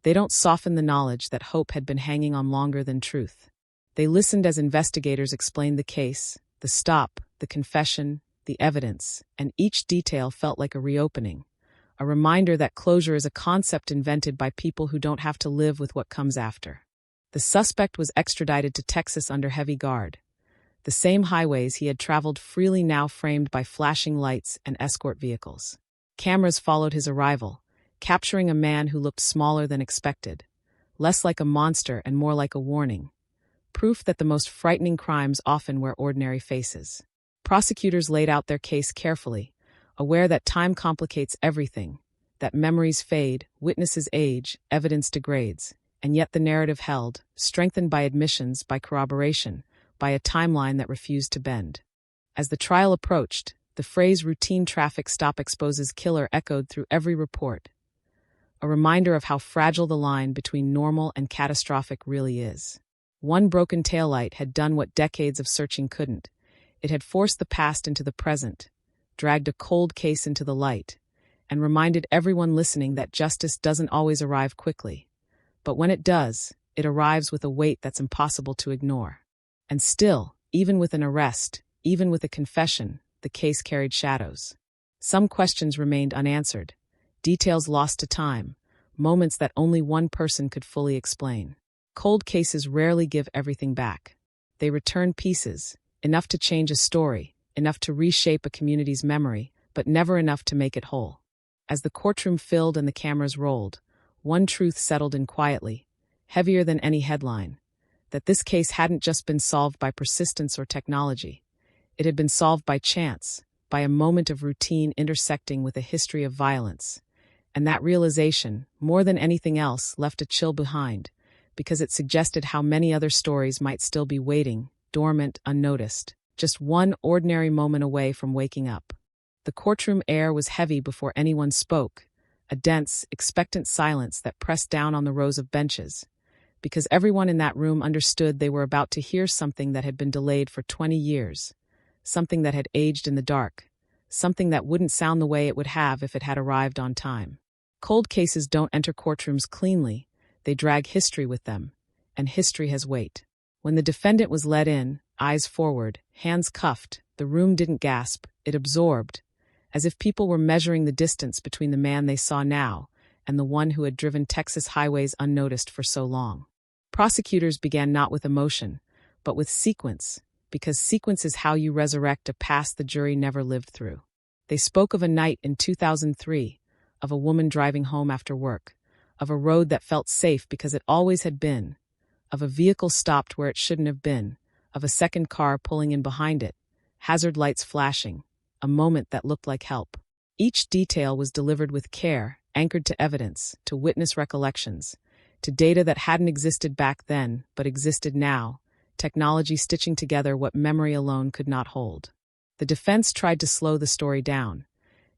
They don't soften the knowledge that hope had been hanging on longer than truth. They listened as investigators explained the case, the stop, the confession, the evidence, and each detail felt like a reopening, a reminder that closure is a concept invented by people who don't have to live with what comes after. The suspect was extradited to Texas under heavy guard. The same highways he had traveled freely now framed by flashing lights and escort vehicles. Cameras followed his arrival, capturing a man who looked smaller than expected, less like a monster and more like a warning. Proof that the most frightening crimes often wear ordinary faces. Prosecutors laid out their case carefully, aware that time complicates everything, that memories fade, witnesses age, evidence degrades, and yet the narrative held, strengthened by admissions, by corroboration, by a timeline that refused to bend. As the trial approached, the phrase routine traffic stop exposes killer echoed through every report, a reminder of how fragile the line between normal and catastrophic really is. One broken taillight had done what decades of searching couldn't. It had forced the past into the present, dragged a cold case into the light, and reminded everyone listening that justice doesn't always arrive quickly. But when it does, it arrives with a weight that's impossible to ignore. And still, even with an arrest, even with a confession, the case carried shadows. Some questions remained unanswered, details lost to time, moments that only one person could fully explain. Cold cases rarely give everything back. They return pieces, enough to change a story, enough to reshape a community's memory, but never enough to make it whole. As the courtroom filled and the cameras rolled, one truth settled in quietly, heavier than any headline, that this case hadn't just been solved by persistence or technology. It had been solved by chance, by a moment of routine intersecting with a history of violence. And that realization, more than anything else, left a chill behind, because it suggested how many other stories might still be waiting, dormant, unnoticed, just one ordinary moment away from waking up. The courtroom air was heavy before anyone spoke, a dense, expectant silence that pressed down on the rows of benches, because everyone in that room understood they were about to hear something that had been delayed for 20 years, something that had aged in the dark, something that wouldn't sound the way it would have if it had arrived on time. Cold cases don't enter courtrooms cleanly. They drag history with them, and history has weight. When the defendant was led in, eyes forward, hands cuffed, the room didn't gasp, it absorbed, as if people were measuring the distance between the man they saw now and the one who had driven Texas highways unnoticed for so long. Prosecutors began not with emotion, but with sequence, because sequence is how you resurrect a past the jury never lived through. They spoke of a night in 2003, of a woman driving home after work, of a road that felt safe because it always had been, of a vehicle stopped where it shouldn't have been, of a second car pulling in behind it, hazard lights flashing, a moment that looked like help. Each detail was delivered with care, anchored to evidence, to witness recollections, to data that hadn't existed back then but existed now, technology stitching together what memory alone could not hold. The defense tried to slow the story down,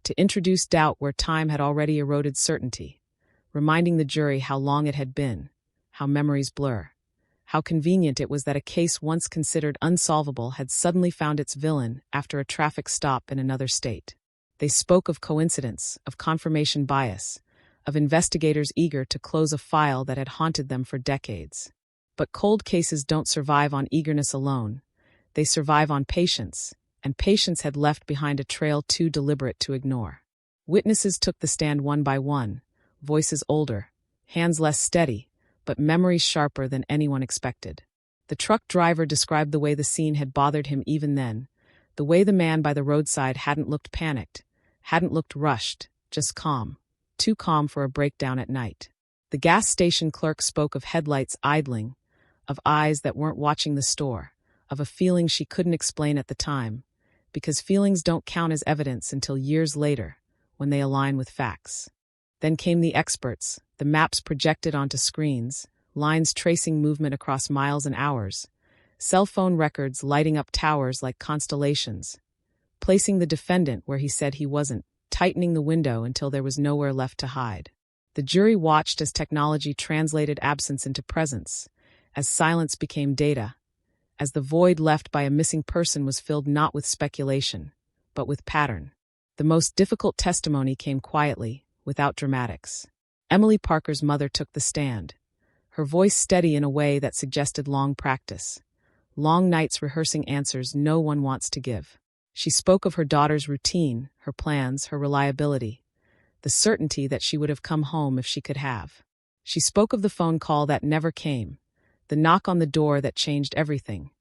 to introduce doubt where time had already eroded certainty, reminding the jury how long it had been, how memories blur, how convenient it was that a case once considered unsolvable had suddenly found its villain after a traffic stop in another state. They spoke of coincidence, of confirmation bias, of investigators eager to close a file that had haunted them for decades. But cold cases don't survive on eagerness alone. They survive on patience, and patience had left behind a trail too deliberate to ignore. Witnesses took the stand one by one, voices older, hands less steady, but memories sharper than anyone expected. The truck driver described the way the scene had bothered him even then, the way the man by the roadside hadn't looked panicked, hadn't looked rushed, just calm. too calm for a breakdown at night. The gas station clerk spoke of headlights idling, of eyes that weren't watching the store, of a feeling she couldn't explain at the time, because feelings don't count as evidence until years later, when they align with facts. Then came the experts, the maps projected onto screens, lines tracing movement across miles and hours, cell phone records lighting up towers like constellations, placing the defendant where he said he wasn't, tightening the window until there was nowhere left to hide. The jury watched as technology translated absence into presence, as silence became data, as the void left by a missing person was filled not with speculation, but with pattern. The most difficult testimony came quietly, without dramatics. Emily Parker's mother took the stand, her voice steady in a way that suggested long practice, long nights rehearsing answers no one wants to give. She spoke of her daughter's routine, her plans, her reliability, the certainty that she would have come home if she could have. She spoke of the phone call that never came, the knock on the door that changed everything,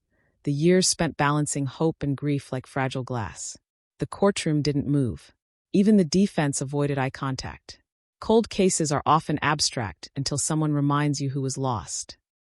the years spent balancing hope and grief like fragile glass. The courtroom didn't move. Even the defense avoided eye contact. Cold cases are often abstract until someone reminds you who was lost.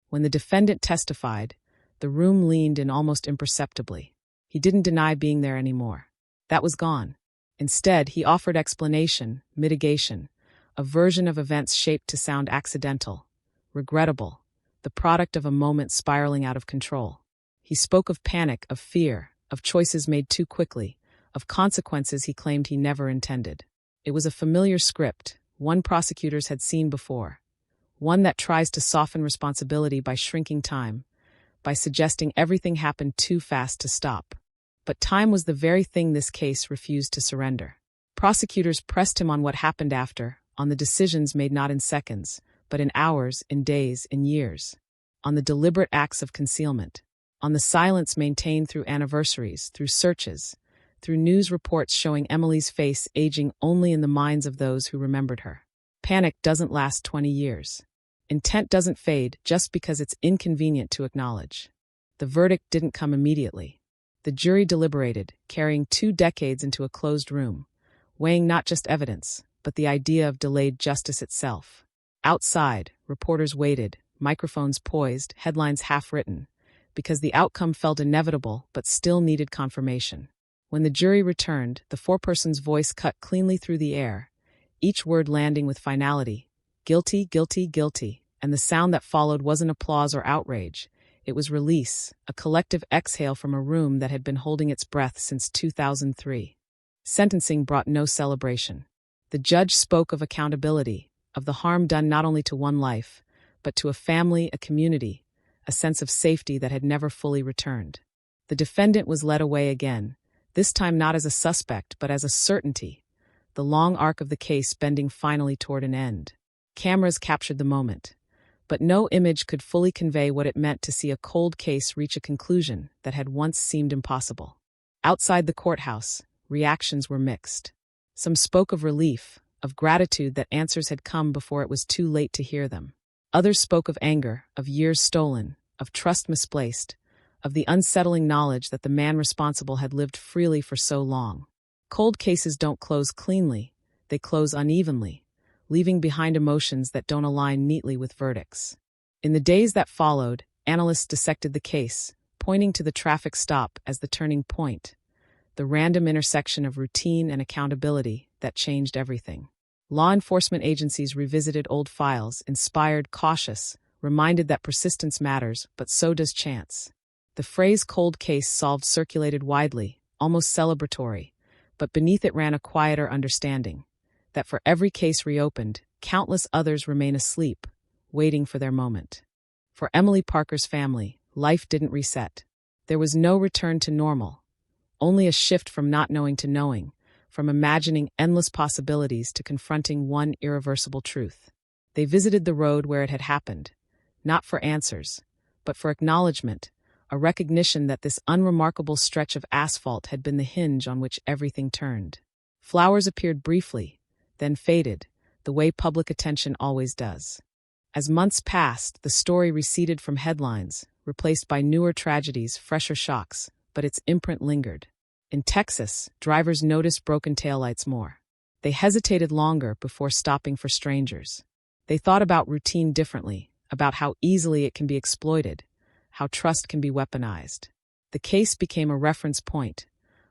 When the defendant testified, the room leaned in almost imperceptibly. He didn't deny being there anymore. That was gone. Instead, he offered explanation, mitigation, a version of events shaped to sound accidental, regrettable, the product of a moment spiraling out of control. He spoke of panic, of fear, of choices made too quickly, of consequences he claimed he never intended. It was a familiar script, one prosecutors had seen before, one that tries to soften responsibility by shrinking time, by suggesting everything happened too fast to stop. But time was the very thing this case refused to surrender. Prosecutors pressed him on what happened after, on the decisions made not in seconds, but in hours, in days, in years, on the deliberate acts of concealment, on the silence maintained through anniversaries, through searches, through news reports showing Emily's face aging only in the minds of those who remembered her. Panic doesn't last 20 years. Intent doesn't fade just because it's inconvenient to acknowledge. The verdict didn't come immediately. The jury deliberated, carrying 2 decades into a closed room, weighing not just evidence, but the idea of delayed justice itself. Outside, reporters waited, microphones poised, headlines half-written, because the outcome felt inevitable but still needed confirmation. When the jury returned, the foreperson's voice cut cleanly through the air, each word landing with finality. Guilty, guilty, guilty. And the sound that followed wasn't applause or outrage. It was release, a collective exhale from a room that had been holding its breath since 2003. Sentencing brought no celebration. The judge spoke of accountability, of the harm done not only to one life, but to a family, a community, a sense of safety that had never fully returned. The defendant was led away again, this time not as a suspect but as a certainty, the long arc of the case bending finally toward an end. Cameras captured the moment, but no image could fully convey what it meant to see a cold case reach a conclusion that had once seemed impossible. Outside the courthouse, reactions were mixed. Some spoke of relief, of gratitude that answers had come before it was too late to hear them. Others spoke of anger, of years stolen, of trust misplaced, of the unsettling knowledge that the man responsible had lived freely for so long. Cold cases don't close cleanly, they close unevenly, leaving behind emotions that don't align neatly with verdicts. In the days that followed, analysts dissected the case, pointing to the traffic stop as the turning point, the random intersection of routine and accountability that changed everything. Law enforcement agencies revisited old files, inspired, cautious, reminded that persistence matters, but so does chance. The phrase cold case solved circulated widely, almost celebratory, but beneath it ran a quieter understanding, that for every case reopened, countless others remain asleep, waiting for their moment. For Emily Parker's family, life didn't reset. There was no return to normal, only a shift from not knowing to knowing, from imagining endless possibilities to confronting one irreversible truth. They visited the road where it had happened, not for answers, but for acknowledgement, a recognition that this unremarkable stretch of asphalt had been the hinge on which everything turned. Flowers appeared briefly, then faded, the way public attention always does. As months passed, the story receded from headlines, replaced by newer tragedies, fresher shocks, but its imprint lingered. In Texas, drivers noticed broken taillights more. They hesitated longer before stopping for strangers. They thought about routine differently, about how easily it can be exploited, how trust can be weaponized. The case became a reference point,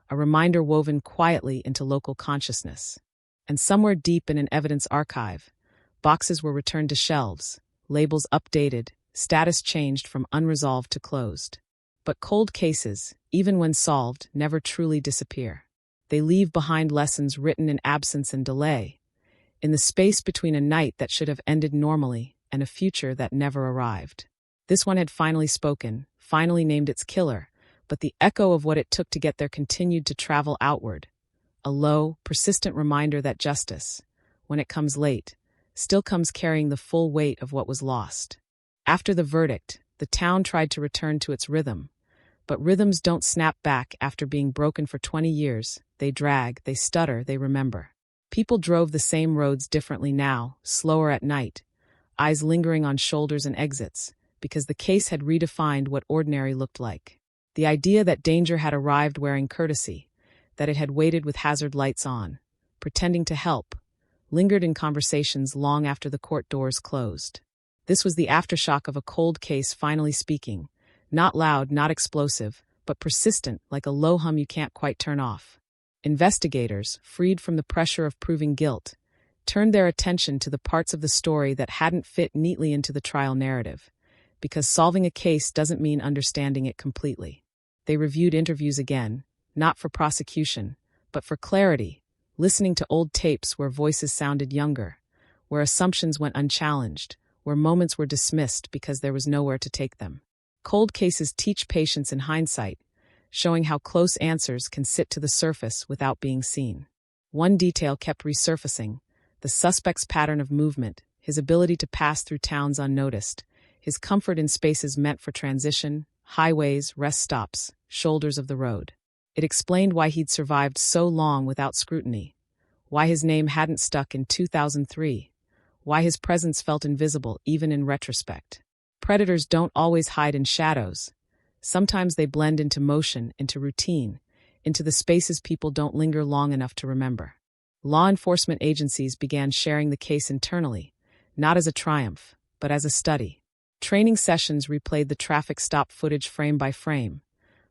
a reminder woven quietly into local consciousness. And somewhere deep in an evidence archive, boxes were returned to shelves, labels updated, status changed from unresolved to closed. But cold cases, even when solved, never truly disappear. They leave behind lessons written in absence and delay, in the space between a night that should have ended normally and a future that never arrived. This one had finally spoken, finally named its killer, but the echo of what it took to get there continued to travel outward. A low, persistent reminder that justice, when it comes late, still comes carrying the full weight of what was lost. After the verdict, the town tried to return to its rhythm. But rhythms don't snap back after being broken for 20 years. They drag, they stutter, they remember. People drove the same roads differently now, slower at night, eyes lingering on shoulders and exits, because the case had redefined what ordinary looked like. The idea that danger had arrived wearing courtesy, that it had waited with hazard lights on, pretending to help, lingered in conversations long after the court doors closed. This was the aftershock of a cold case finally speaking, not loud, not explosive, but persistent, like a low hum you can't quite turn off. Investigators, freed from the pressure of proving guilt, turned their attention to the parts of the story that hadn't fit neatly into the trial narrative, because solving a case doesn't mean understanding it completely. They reviewed interviews again, not for prosecution, but for clarity, listening to old tapes where voices sounded younger, where assumptions went unchallenged, where moments were dismissed because there was nowhere to take them. Cold cases teach patience in hindsight, showing how close answers can sit to the surface without being seen. One detail kept resurfacing: the suspect's pattern of movement, his ability to pass through towns unnoticed, his comfort in spaces meant for transition, highways, rest stops, shoulders of the road. It explained why he'd survived so long without scrutiny, why his name hadn't stuck in 2003, why his presence felt invisible even in retrospect. Predators don't always hide in shadows. Sometimes they blend into motion, into routine, into the spaces people don't linger long enough to remember. Law enforcement agencies began sharing the case internally, not as a triumph, but as a study. Training sessions replayed the traffic stop footage frame by frame,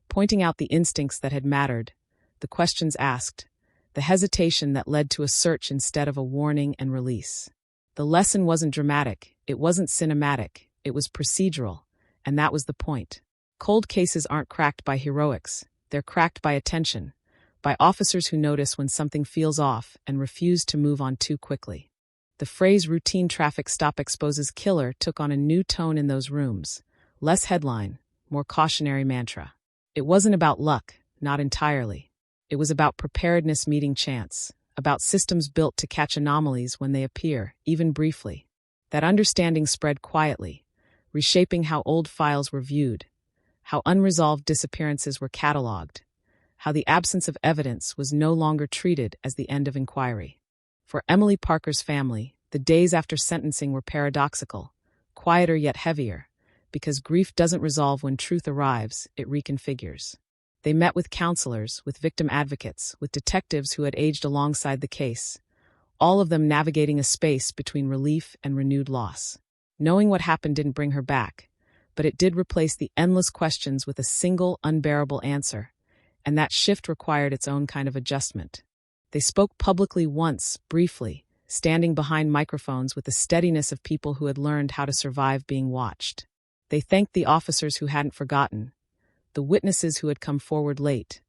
pointing out the instincts that had mattered, the questions asked, the hesitation that led to a search instead of a warning and release. The lesson wasn't dramatic, it wasn't cinematic, it was procedural, and that was the point. Cold cases aren't cracked by heroics, they're cracked by attention, by officers who notice when something feels off and refuse to move on too quickly. The phrase routine traffic stop exposes killer took on a new tone in those rooms, less headline, more cautionary mantra. It wasn't about luck, not entirely. It was about preparedness meeting chance, about systems built to catch anomalies when they appear, even briefly. That understanding spread quietly, reshaping how old files were viewed, how unresolved disappearances were cataloged, how the absence of evidence was no longer treated as the end of inquiry. For Emily Parker's family, the days after sentencing were paradoxical, quieter yet heavier, because grief doesn't resolve when truth arrives, it reconfigures. They met with counselors, with victim advocates, with detectives who had aged alongside the case, all of them navigating a space between relief and renewed loss. Knowing what happened didn't bring her back, but it did replace the endless questions with a single, unbearable answer, and that shift required its own kind of adjustment. They spoke publicly once, briefly, standing behind microphones with the steadiness of people who had learned how to survive being watched. They thanked the officers who hadn't forgotten, the witnesses who had come forward late,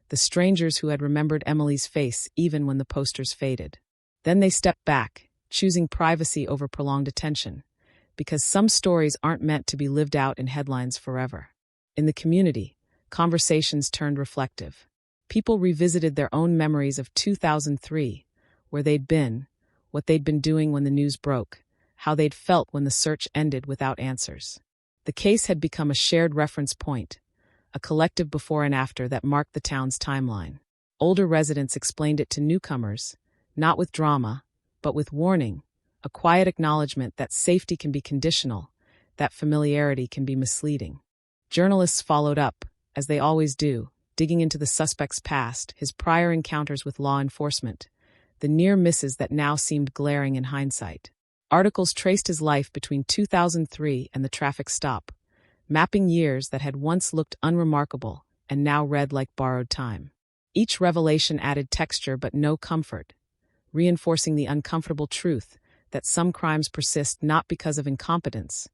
the strangers who had remembered Emily's face even when the posters faded. Then they stepped back, choosing privacy over prolonged attention, because some stories aren't meant to be lived out in headlines forever. In the community, conversations turned reflective. People revisited their own memories of 2003, where they'd been, what they'd been doing when the news broke, how they'd felt when the search ended without answers. The case had become a shared reference point, a collective before and after that marked the town's timeline. Older residents explained it to newcomers, not with drama, but with warning, a quiet acknowledgement that safety can be conditional, that familiarity can be misleading. Journalists followed up, as they always do, digging into the suspect's past, his prior encounters with law enforcement, the near misses that now seemed glaring in hindsight. Articles traced his life between 2003 and the traffic stop, mapping years that had once looked unremarkable and now read like borrowed time. Each revelation added texture but no comfort, reinforcing the uncomfortable truth that some crimes persist not because of incompetence,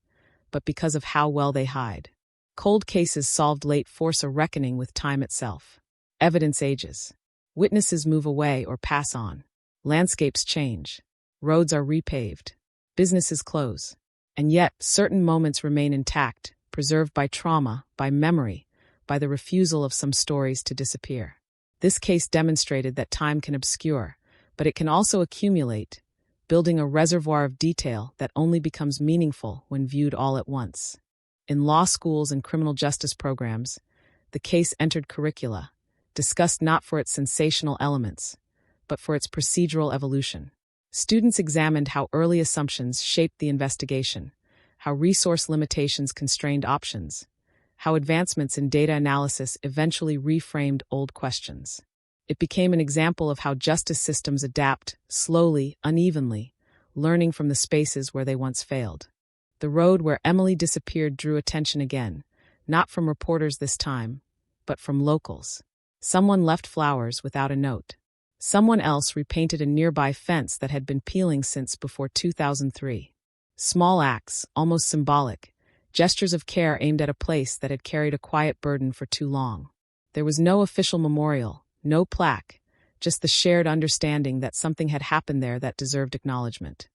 but because of how well they hide. Cold cases solved late force a reckoning with time itself. Evidence ages. Witnesses move away or pass on. Landscapes change. Roads are repaved. Businesses close. And yet, certain moments remain intact, preserved by trauma, by memory, by the refusal of some stories to disappear. This case demonstrated that time can obscure, but it can also accumulate, building a reservoir of detail that only becomes meaningful when viewed all at once. In law schools and criminal justice programs, the case entered curricula, discussed not for its sensational elements, but for its procedural evolution. Students examined how early assumptions shaped the investigation, how resource limitations constrained options, how advancements in data analysis eventually reframed old questions. It became an example of how justice systems adapt, slowly, unevenly, learning from the spaces where they once failed. The road where Emily disappeared drew attention again, not from reporters this time, but from locals. Someone left flowers without a note. Someone else repainted a nearby fence that had been peeling since before 2003. Small acts, almost symbolic, gestures of care aimed at a place that had carried a quiet burden for too long. There was no official memorial, no plaque, just the shared understanding that something had happened there that deserved acknowledgement.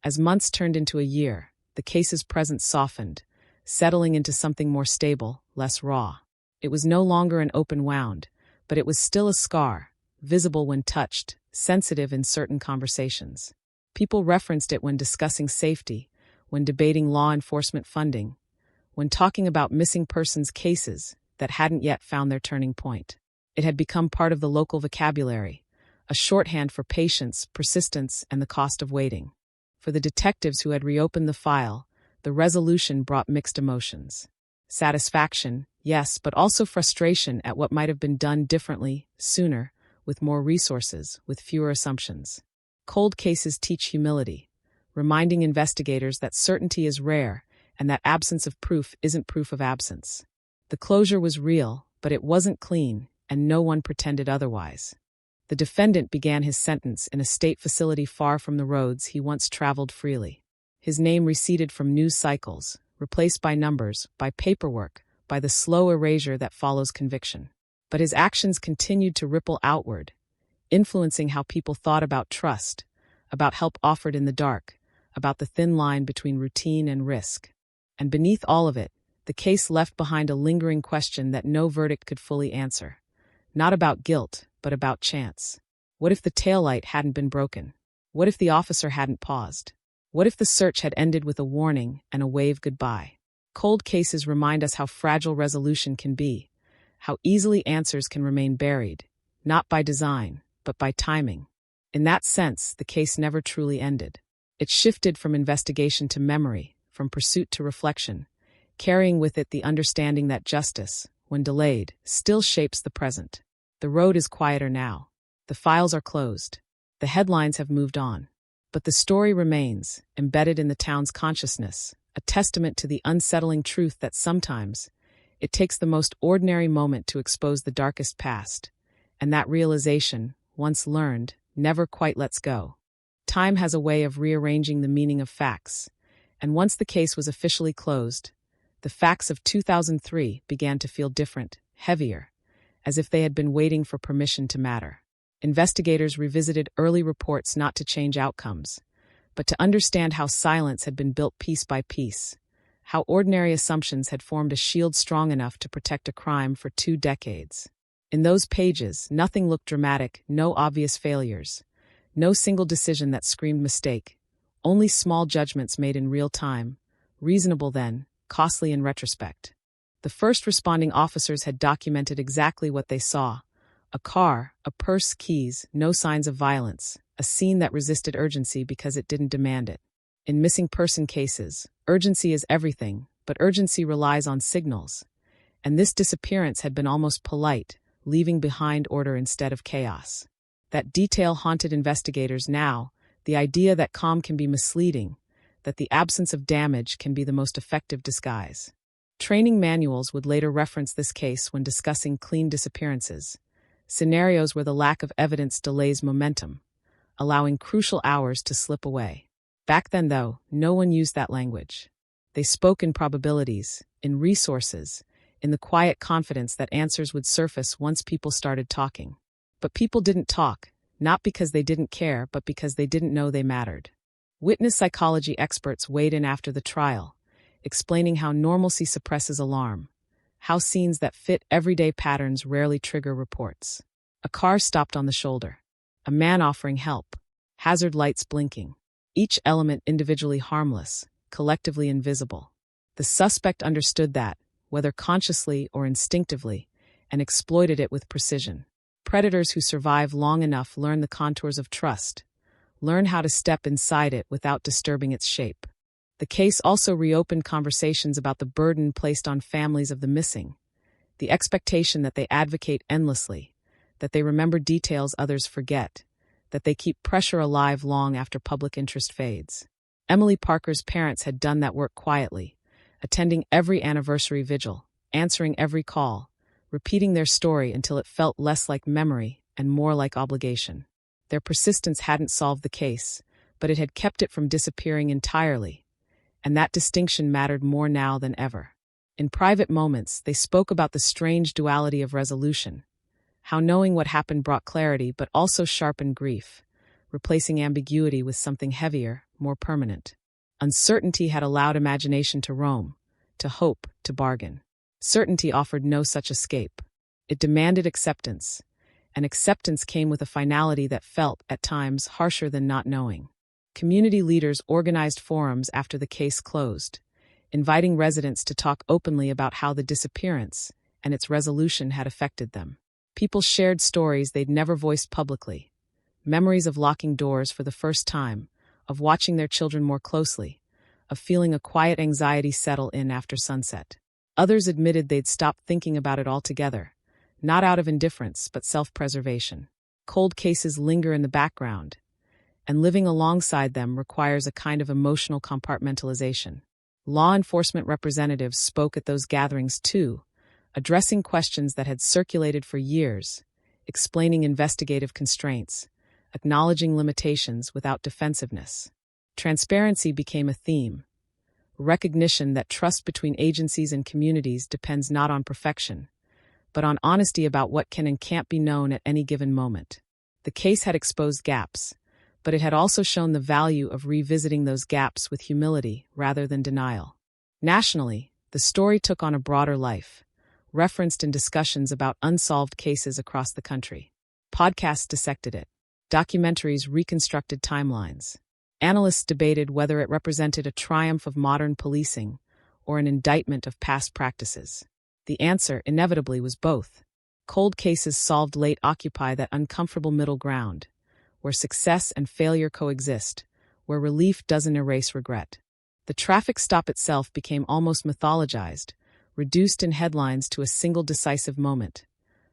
As months turned into a year, the case's presence softened, settling into something more stable, less raw. It was no longer an open wound, but it was still a scar, visible when touched, sensitive in certain conversations. People referenced it when discussing safety, when debating law enforcement funding, when talking about missing persons cases that hadn't yet found their turning point. It had become part of the local vocabulary, a shorthand for patience, persistence, and the cost of waiting. For the detectives who had reopened the file, the resolution brought mixed emotions. Satisfaction, yes, but also frustration at what might have been done differently, sooner, with more resources, with fewer assumptions. Cold cases teach humility, reminding investigators that certainty is rare and that absence of proof isn't proof of absence. The closure was real, but it wasn't clean, and no one pretended otherwise. The defendant began his sentence in a state facility far from the roads he once traveled freely. His name receded from news cycles, replaced by numbers, by paperwork, by the slow erasure that follows conviction. But his actions continued to ripple outward, influencing how people thought about trust, about help offered in the dark, about the thin line between routine and risk. And beneath all of it, the case left behind a lingering question that no verdict could fully answer. Not about guilt, but about chance. What if the taillight hadn't been broken? What if the officer hadn't paused? What if the search had ended with a warning and a wave goodbye? Cold cases remind us how fragile resolution can be, how easily answers can remain buried, not by design, but by timing. In that sense, the case never truly ended. It shifted from investigation to memory, from pursuit to reflection, carrying with it the understanding that justice, when delayed, still shapes the present. The road is quieter now. The files are closed. The headlines have moved on. But the story remains, embedded in the town's consciousness, a testament to the unsettling truth that sometimes it takes the most ordinary moment to expose the darkest past, and that realization, once learned, never quite lets go. Time has a way of rearranging the meaning of facts, and once the case was officially closed, the facts of 2003 began to feel different, heavier, as if they had been waiting for permission to matter. Investigators revisited early reports not to change outcomes, but to understand how silence had been built piece by piece, how ordinary assumptions had formed a shield strong enough to protect a crime for 2 decades. In those pages, nothing looked dramatic, no obvious failures, no single decision that screamed mistake, only small judgments made in real time, reasonable then, costly in retrospect. The first responding officers had documented exactly what they saw: a car, a purse, keys, no signs of violence, a scene that resisted urgency because it didn't demand it. In missing person cases, urgency is everything, but urgency relies on signals. And this disappearance had been almost polite, leaving behind order instead of chaos. That detail haunted investigators now, the idea that calm can be misleading, that the absence of damage can be the most effective disguise. Training manuals would later reference this case when discussing clean disappearances, scenarios where the lack of evidence delays momentum, allowing crucial hours to slip away. Back then, though, no one used that language. They spoke in probabilities, in resources, in the quiet confidence that answers would surface once people started talking. But people didn't talk, not because they didn't care, but because they didn't know they mattered. Witness psychology experts weighed in after the trial, explaining how normalcy suppresses alarm, how scenes that fit everyday patterns rarely trigger reports. A car stopped on the shoulder, a man offering help, hazard lights blinking, each element individually harmless, collectively invisible. The suspect understood that, whether consciously or instinctively, and exploited it with precision. Predators who survive long enough learn the contours of trust, learn how to step inside it without disturbing its shape. The case also reopened conversations about the burden placed on families of the missing, the expectation that they advocate endlessly, that they remember details others forget, that they keep pressure alive long after public interest fades. Emily Parker's parents had done that work quietly, attending every anniversary vigil, answering every call, repeating their story until it felt less like memory and more like obligation. Their persistence hadn't solved the case, but it had kept it from disappearing entirely, and that distinction mattered more now than ever. In private moments, they spoke about the strange duality of resolution, how knowing what happened brought clarity but also sharpened grief, replacing ambiguity with something heavier, more permanent. Uncertainty had allowed imagination to roam, to hope, to bargain. Certainty offered no such escape. It demanded acceptance, and acceptance came with a finality that felt, at times, harsher than not knowing. Community leaders organized forums after the case closed, inviting residents to talk openly about how the disappearance and its resolution had affected them. People shared stories they'd never voiced publicly, memories of locking doors for the first time, of watching their children more closely, of feeling a quiet anxiety settle in after sunset. Others admitted they'd stopped thinking about it altogether, not out of indifference but self-preservation. Cold cases linger in the background, and living alongside them requires a kind of emotional compartmentalization. Law enforcement representatives spoke at those gatherings too, addressing questions that had circulated for years, explaining investigative constraints, acknowledging limitations without defensiveness. Transparency became a theme, recognition that trust between agencies and communities depends not on perfection, but on honesty about what can and can't be known at any given moment. The case had exposed gaps, but it had also shown the value of revisiting those gaps with humility rather than denial. Nationally, the story took on a broader life, referenced in discussions about unsolved cases across the country. Podcasts dissected it. Documentaries reconstructed timelines. Analysts debated whether it represented a triumph of modern policing or an indictment of past practices. The answer, inevitably, was both. Cold cases solved late occupy that uncomfortable middle ground, where success and failure coexist, where relief doesn't erase regret. The traffic stop itself became almost mythologized, reduced in headlines to a single decisive moment,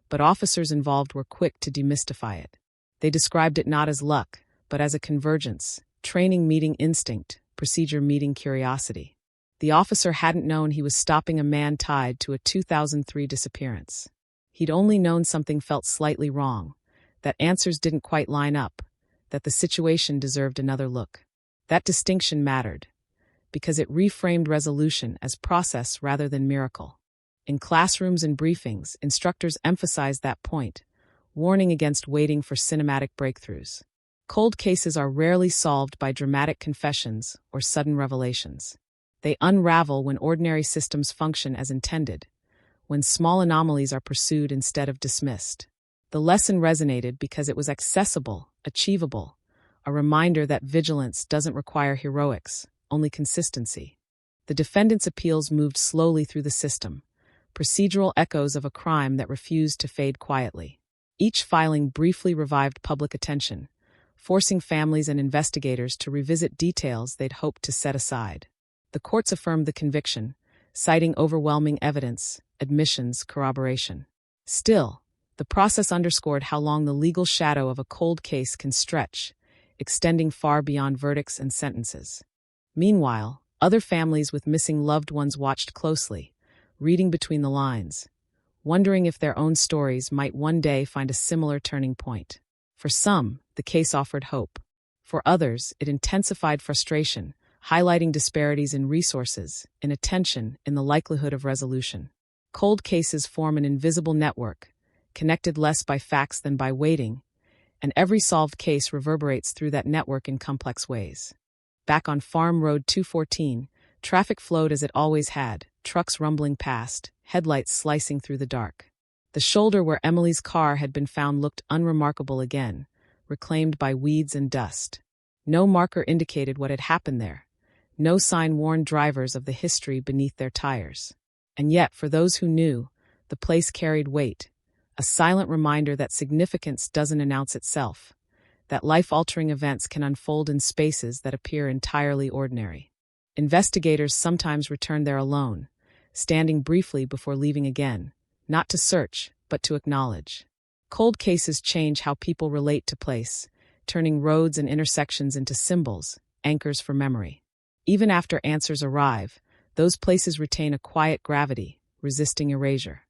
but officers involved were quick to demystify it. They described it not as luck, but as a convergence, training meeting instinct, procedure meeting curiosity. The officer hadn't known he was stopping a man tied to a 2003 disappearance. He'd only known something felt slightly wrong, that answers didn't quite line up, that the situation deserved another look. That distinction mattered, because it reframed resolution as process rather than miracle. In classrooms and briefings, instructors emphasized that point, warning against waiting for cinematic breakthroughs. Cold cases are rarely solved by dramatic confessions or sudden revelations. They unravel when ordinary systems function as intended, when small anomalies are pursued instead of dismissed. The lesson resonated because it was accessible, achievable, a reminder that vigilance doesn't require heroics, only consistency. The defendant's appeals moved slowly through the system, procedural echoes of a crime that refused to fade quietly. Each filing briefly revived public attention, forcing families and investigators to revisit details they'd hoped to set aside. The courts affirmed the conviction, citing overwhelming evidence, admissions, corroboration. Still, The process underscored how long the legal shadow of a cold case can stretch, extending far beyond verdicts and sentences. Meanwhile, other families with missing loved ones watched closely, reading between the lines, wondering if their own stories might one day find a similar turning point. For some, the case offered hope. For others, it intensified frustration, highlighting disparities in resources, in attention, in the likelihood of resolution. Cold cases form an invisible network, connected less by facts than by waiting, and every solved case reverberates through that network in complex ways. Back on Farm Road 214, traffic flowed as it always had, trucks rumbling past, headlights slicing through the dark. The shoulder where Emily's car had been found looked unremarkable again, reclaimed by weeds and dust. No marker indicated what had happened there. No sign warned drivers of the history beneath their tires. And yet, for those who knew, the place carried weight, a silent reminder that significance doesn't announce itself, that life-altering events can unfold in spaces that appear entirely ordinary. Investigators sometimes returned there alone, standing briefly before leaving again, not to search, but to acknowledge. Cold cases change how people relate to place, turning roads and intersections into symbols, anchors for memory. Even after answers arrive, those places retain a quiet gravity, resisting erasure.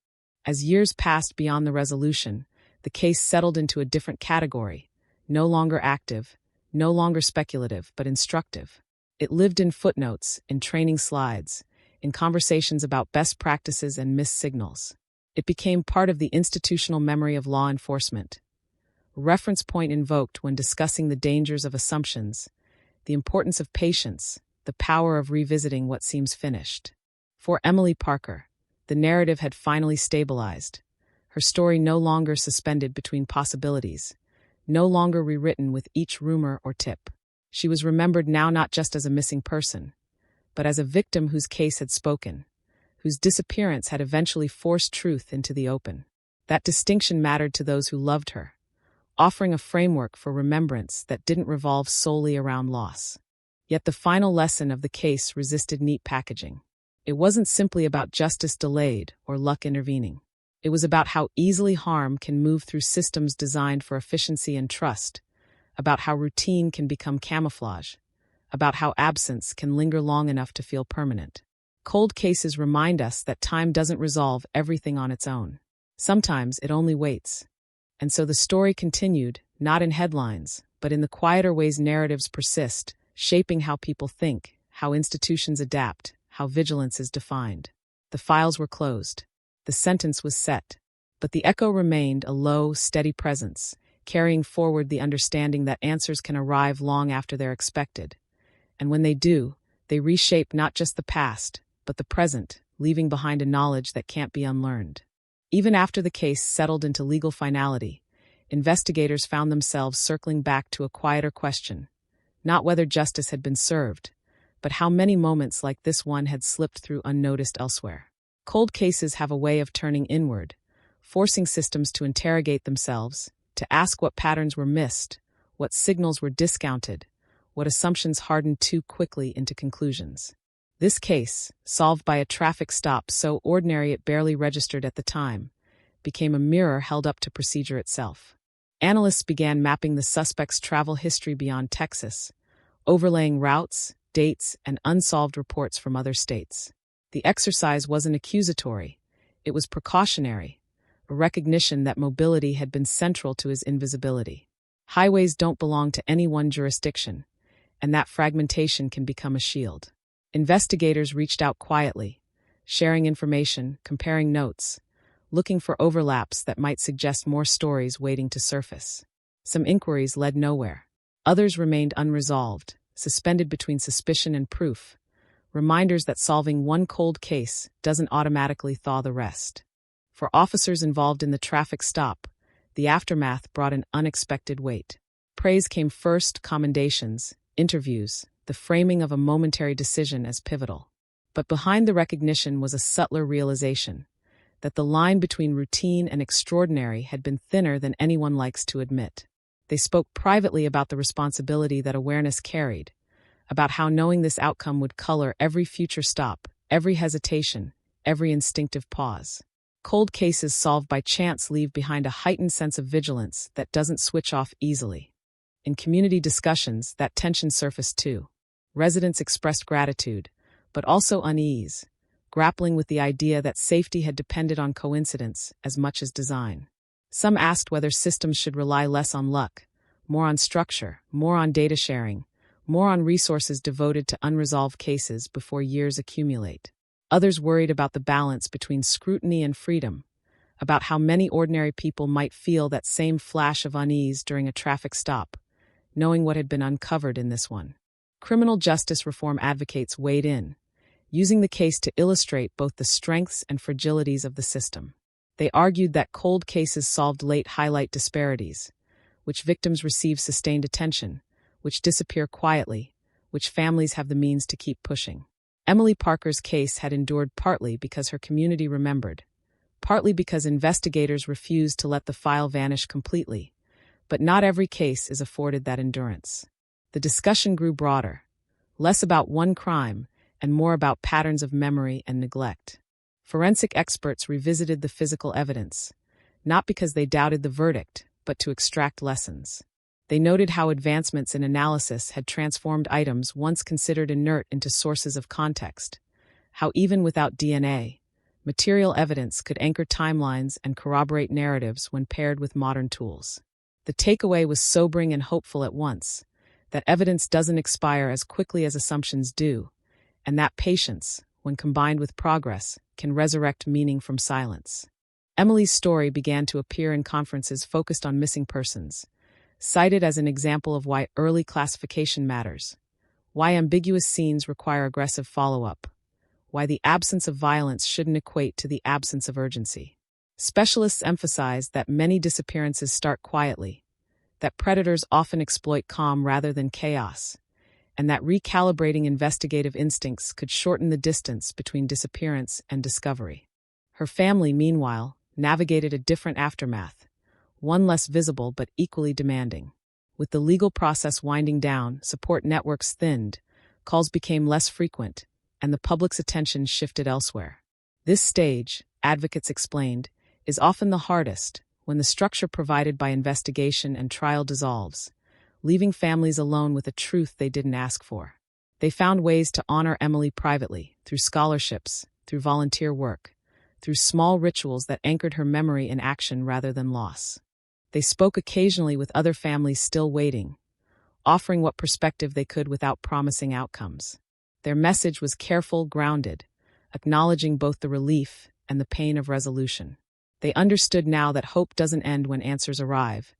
As years passed beyond the resolution, the case settled into a different category, no longer active, no longer speculative, but instructive. It lived in footnotes, in training slides, in conversations about best practices and missed signals. It became part of the institutional memory of law enforcement. A reference point invoked when discussing the dangers of assumptions, the importance of patience, the power of revisiting what seems finished. For Emily Parker, the narrative had finally stabilized, her story no longer suspended between possibilities, no longer rewritten with each rumor or tip. She was remembered now not just as a missing person, but as a victim whose case had spoken, whose disappearance had eventually forced truth into the open. That distinction mattered to those who loved her, offering a framework for remembrance that didn't revolve solely around loss. Yet the final lesson of the case resisted neat packaging. It wasn't simply about justice delayed or luck intervening. It was about how easily harm can move through systems designed for efficiency and trust, about how routine can become camouflage, about how absence can linger long enough to feel permanent. Cold cases remind us that time doesn't resolve everything on its own. Sometimes it only waits. And so the story continued, not in headlines, but in the quieter ways narratives persist, shaping how people think, how institutions adapt, how vigilance is defined. The files were closed. The sentence was set. But the echo remained a low, steady presence, carrying forward the understanding that answers can arrive long after they're expected. And when they do, they reshape not just the past, but the present, leaving behind a knowledge that can't be unlearned. Even after the case settled into legal finality, investigators found themselves circling back to a quieter question, not whether justice had been served, but how many moments like this one had slipped through unnoticed elsewhere. Cold cases have a way of turning inward, forcing systems to interrogate themselves, to ask what patterns were missed, what signals were discounted, what assumptions hardened too quickly into conclusions. This case, solved by a traffic stop so ordinary it barely registered at the time, became a mirror held up to procedure itself. Analysts began mapping the suspect's travel history beyond Texas, overlaying routes, dates, and unsolved reports from other states. The exercise wasn't accusatory, it was precautionary, a recognition that mobility had been central to his invisibility. Highways don't belong to any one jurisdiction, and that fragmentation can become a shield. Investigators reached out quietly, sharing information, comparing notes, looking for overlaps that might suggest more stories waiting to surface. Some inquiries led nowhere. Others remained unresolved, suspended between suspicion and proof, reminders that solving one cold case doesn't automatically thaw the rest. For officers involved in the traffic stop, the aftermath brought an unexpected weight. Praise came first, commendations, interviews, the framing of a momentary decision as pivotal. But behind the recognition was a subtler realization that the line between routine and extraordinary had been thinner than anyone likes to admit. They spoke privately about the responsibility that awareness carried, about how knowing this outcome would color every future stop, every hesitation, every instinctive pause. Cold cases solved by chance leave behind a heightened sense of vigilance that doesn't switch off easily. In community discussions, that tension surfaced too. Residents expressed gratitude, but also unease, grappling with the idea that safety had depended on coincidence as much as design. Some asked whether systems should rely less on luck, more on structure, more on data sharing, more on resources devoted to unresolved cases before years accumulate. Others worried about the balance between scrutiny and freedom, about how many ordinary people might feel that same flash of unease during a traffic stop, knowing what had been uncovered in this one. Criminal justice reform advocates weighed in, using the case to illustrate both the strengths and fragilities of the system. They argued that cold cases solved late highlight disparities, which victims receive sustained attention, which disappear quietly, which families have the means to keep pushing. Emily Parker's case had endured partly because her community remembered, partly because investigators refused to let the file vanish completely, but not every case is afforded that endurance. The discussion grew broader, less about one crime and more about patterns of memory and neglect. Forensic experts revisited the physical evidence, not because they doubted the verdict, but to extract lessons. They noted how advancements in analysis had transformed items once considered inert into sources of context, how even without DNA, material evidence could anchor timelines and corroborate narratives when paired with modern tools. The takeaway was sobering and hopeful at once, that evidence doesn't expire as quickly as assumptions do, and that patience, when combined with progress, can resurrect meaning from silence. Emily's story began to appear in conferences focused on missing persons, cited as an example of why early classification matters, why ambiguous scenes require aggressive follow-up, why the absence of violence shouldn't equate to the absence of urgency. Specialists emphasize that many disappearances start quietly, that predators often exploit calm rather than chaos, and that recalibrating investigative instincts could shorten the distance between disappearance and discovery. Her family, meanwhile, navigated a different aftermath, one less visible but equally demanding. With the legal process winding down, support networks thinned, calls became less frequent, and the public's attention shifted elsewhere. This stage, advocates explained, is often the hardest, when the structure provided by investigation and trial dissolves, leaving families alone with a truth they didn't ask for. They found ways to honor Emily privately, through scholarships, through volunteer work, through small rituals that anchored her memory in action rather than loss. They spoke occasionally with other families still waiting, offering what perspective they could without promising outcomes. Their message was careful, grounded, acknowledging both the relief and the pain of resolution. They understood now that hope doesn't end when answers arrive.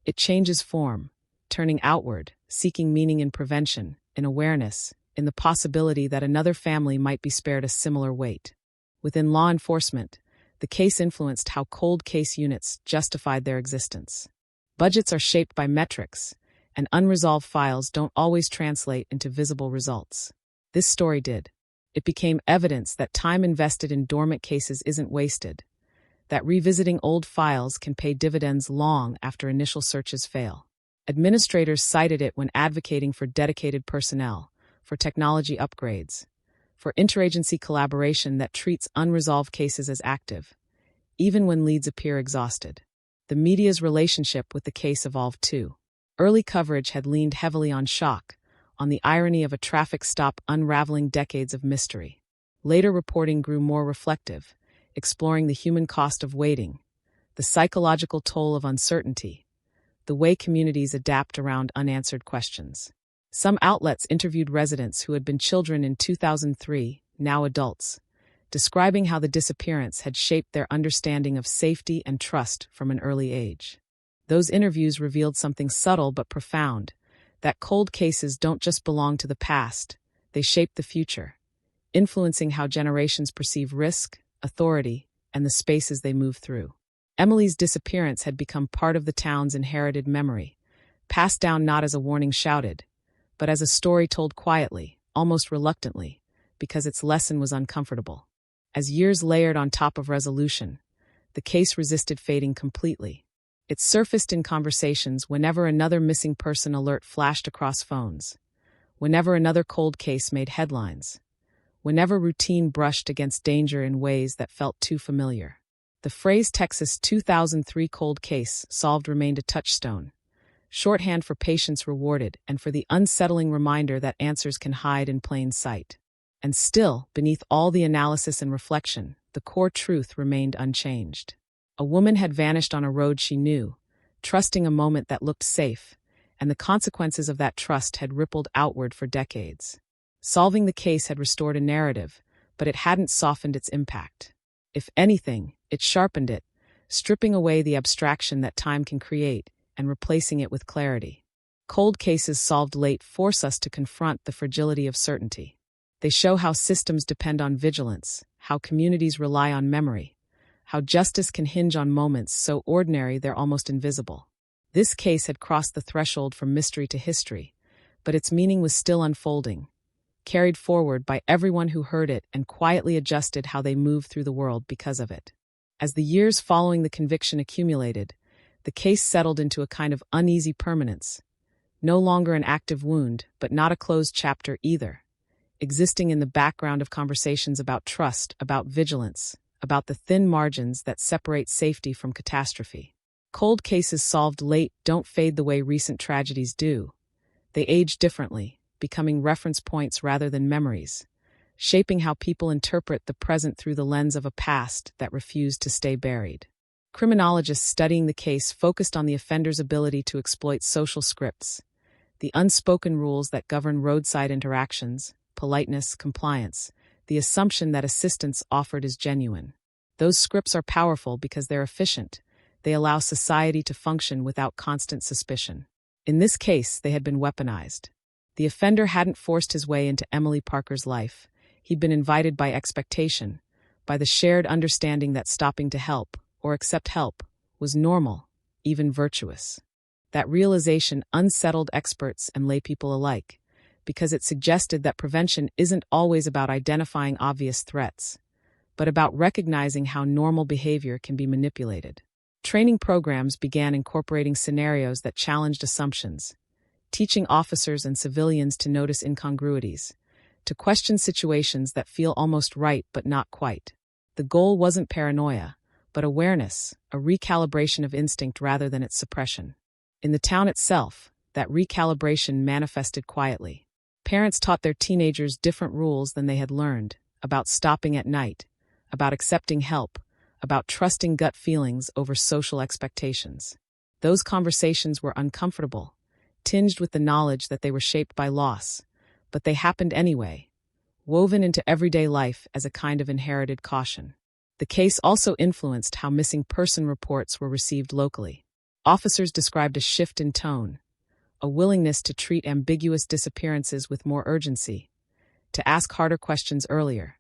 It changes form, turning outward, seeking meaning in prevention, in awareness, in the possibility that another family might be spared a similar weight. Within law enforcement, the case influenced how cold case units justified their existence. Budgets are shaped by metrics, and unresolved files don't always translate into visible results. This story did. It became evidence that time invested in dormant cases isn't wasted, that revisiting old files can pay dividends long after initial searches fail. Administrators cited it when advocating for dedicated personnel, for technology upgrades, for interagency collaboration that treats unresolved cases as active, even when leads appear exhausted. The media's relationship with the case evolved too. Early coverage had leaned heavily on shock, on the irony of a traffic stop unraveling decades of mystery. Later reporting grew more reflective, exploring the human cost of waiting, the psychological toll of uncertainty, the way communities adapt around unanswered questions. Some outlets interviewed residents who had been children in 2003, now adults, describing how the disappearance had shaped their understanding of safety and trust from an early age. Those interviews revealed something subtle but profound, that cold cases don't just belong to the past, they shape the future, influencing how generations perceive risk, authority, and the spaces they move through. Emily's disappearance had become part of the town's inherited memory, passed down not as a warning shouted, but as a story told quietly, almost reluctantly, because its lesson was uncomfortable. As years layered on top of resolution, the case resisted fading completely. It surfaced in conversations whenever another missing person alert flashed across phones, whenever another cold case made headlines, whenever routine brushed against danger in ways that felt too familiar. The phrase Texas 2003 cold case solved remained a touchstone, shorthand for patience rewarded and for the unsettling reminder that answers can hide in plain sight. And still, beneath all the analysis and reflection, the core truth remained unchanged. A woman had vanished on a road she knew, trusting a moment that looked safe, and the consequences of that trust had rippled outward for decades. Solving the case had restored a narrative, but it hadn't softened its impact. If anything, it sharpened it, stripping away the abstraction that time can create and replacing it with clarity. Cold cases solved late force us to confront the fragility of certainty. They show how systems depend on vigilance, how communities rely on memory, how justice can hinge on moments so ordinary they're almost invisible. This case had crossed the threshold from mystery to history, but its meaning was still unfolding, carried forward by everyone who heard it and quietly adjusted how they moved through the world because of it. As the years following the conviction accumulated, the case settled into a kind of uneasy permanence, no longer an active wound, but not a closed chapter either, existing in the background of conversations about trust, about vigilance, about the thin margins that separate safety from catastrophe. Cold cases solved late don't fade the way recent tragedies do. They age differently, becoming reference points rather than memories, shaping how people interpret the present through the lens of a past that refused to stay buried. Criminologists studying the case focused on the offender's ability to exploit social scripts, the unspoken rules that govern roadside interactions, politeness, compliance, the assumption that assistance offered is genuine. Those scripts are powerful because they're efficient. They allow society to function without constant suspicion. In this case, they had been weaponized. The offender hadn't forced his way into Emily Parker's life. He'd been invited by expectation, by the shared understanding that stopping to help, or accept help, was normal, even virtuous. That realization unsettled experts and laypeople alike, because it suggested that prevention isn't always about identifying obvious threats, but about recognizing how normal behavior can be manipulated. Training programs began incorporating scenarios that challenged assumptions, teaching officers and civilians to notice incongruities, to question situations that feel almost right but not quite. The goal wasn't paranoia, but awareness, a recalibration of instinct rather than its suppression. In the town itself, that recalibration manifested quietly. Parents taught their teenagers different rules than they had learned, about stopping at night, about accepting help, about trusting gut feelings over social expectations. Those conversations were uncomfortable, tinged with the knowledge that they were shaped by loss, but they happened anyway, woven into everyday life as a kind of inherited caution. The case also influenced how missing person reports were received locally. Officers described a shift in tone, a willingness to treat ambiguous disappearances with more urgency, to ask harder questions earlier,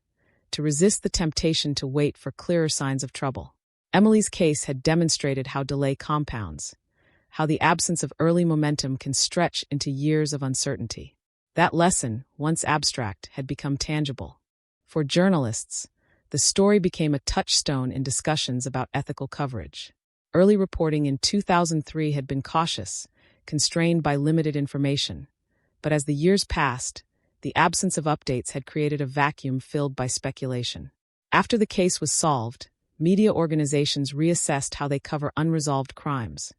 to resist the temptation to wait for clearer signs of trouble. Emily's case had demonstrated how delay compounds, how the absence of early momentum can stretch into years of uncertainty. That lesson, once abstract, had become tangible. For journalists, the story became a touchstone in discussions about ethical coverage. Early reporting in 2003 had been cautious, constrained by limited information, but as the years passed, the absence of updates had created a vacuum filled by speculation. After the case was solved, media organizations reassessed how they cover unresolved crimes,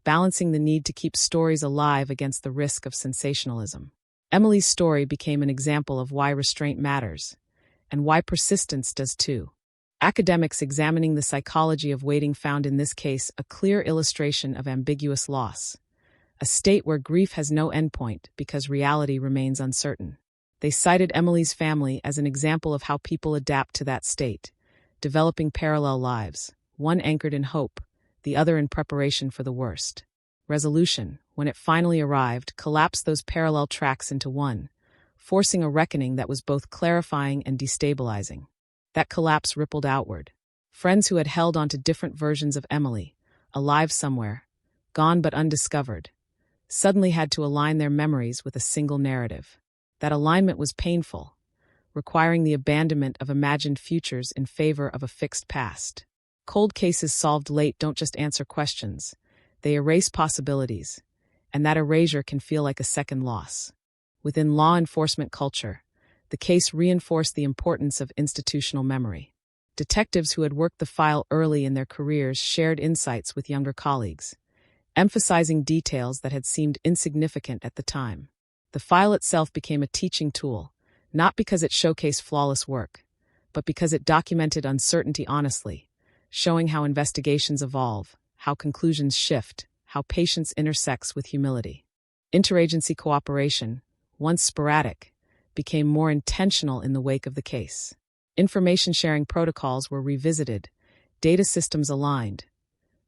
balancing the need to keep stories alive against the risk of sensationalism. Emily's story became an example of why restraint matters, and why persistence does too. Academics examining the psychology of waiting found in this case a clear illustration of ambiguous loss, a state where grief has no endpoint because reality remains uncertain. They cited Emily's family as an example of how people adapt to that state, developing parallel lives, one anchored in hope, the other in preparation for the worst. Resolution, when it finally arrived, collapsed those parallel tracks into one, forcing a reckoning that was both clarifying and destabilizing. That collapse rippled outward. Friends who had held onto different versions of Emily, alive somewhere, gone but undiscovered, suddenly had to align their memories with a single narrative. That alignment was painful, requiring the abandonment of imagined futures in favor of a fixed past. Cold cases solved late don't just answer questions, they erase possibilities, and that erasure can feel like a second loss. Within law enforcement culture, the case reinforced the importance of institutional memory. Detectives who had worked the file early in their careers shared insights with younger colleagues, emphasizing details that had seemed insignificant at the time. The file itself became a teaching tool, not because it showcased flawless work, but because it documented uncertainty honestly, showing how investigations evolve, how conclusions shift, how patience intersects with humility. Interagency cooperation, once sporadic, became more intentional in the wake of the case. Information sharing protocols were revisited, data systems aligned,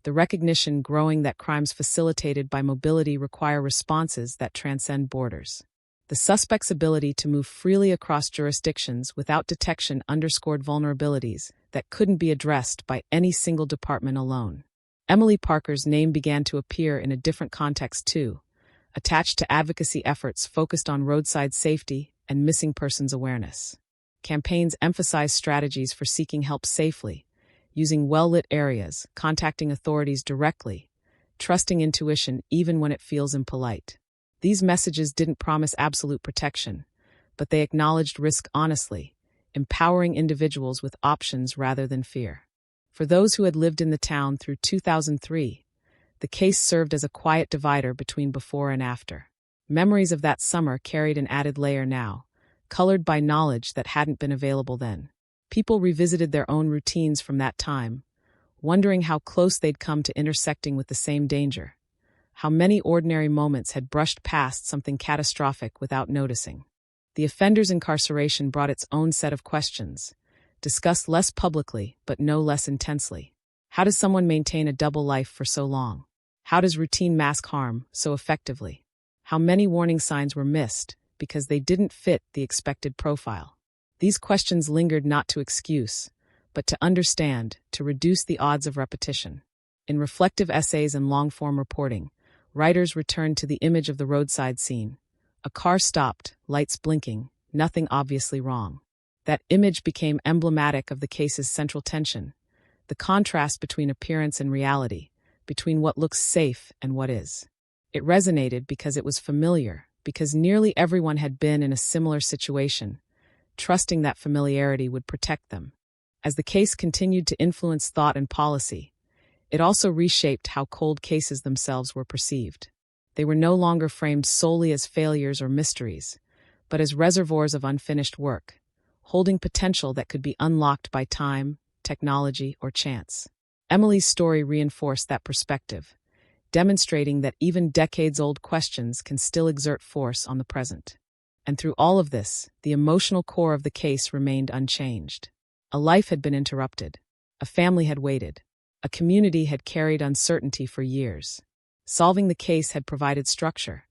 the recognition growing that crimes facilitated by mobility require responses that transcend borders. The suspect's ability to move freely across jurisdictions without detection underscored vulnerabilities that couldn't be addressed by any single department alone. Emily Parker's name began to appear in a different context too, attached to advocacy efforts focused on roadside safety and missing persons awareness. Campaigns emphasized strategies for seeking help safely, using well-lit areas, contacting authorities directly, trusting intuition even when it feels impolite. These messages didn't promise absolute protection, but they acknowledged risk honestly, empowering individuals with options rather than fear. For those who had lived in the town through 2003, the case served as a quiet divider between before and after. Memories of that summer carried an added layer now, colored by knowledge that hadn't been available then. People revisited their own routines from that time, wondering how close they'd come to intersecting with the same danger, how many ordinary moments had brushed past something catastrophic without noticing. The offender's incarceration brought its own set of questions, discussed less publicly but no less intensely. How does someone maintain a double life for so long? How does routine mask harm so effectively? How many warning signs were missed because they didn't fit the expected profile? These questions lingered not to excuse, but to understand, to reduce the odds of repetition. In reflective essays and long-form reporting, writers returned to the image of the roadside scene. A car stopped, lights blinking, nothing obviously wrong. That image became emblematic of the case's central tension, the contrast between appearance and reality, between what looks safe and what is. It resonated because it was familiar, because nearly everyone had been in a similar situation, trusting that familiarity would protect them. As the case continued to influence thought and policy, it also reshaped how cold cases themselves were perceived. They were no longer framed solely as failures or mysteries, but as reservoirs of unfinished work, holding potential that could be unlocked by time, technology, or chance. Emily's story reinforced that perspective, demonstrating that even decades-old questions can still exert force on the present. And through all of this, the emotional core of the case remained unchanged. A life had been interrupted. A family had waited. A community had carried uncertainty for years. Solving the case had provided structure,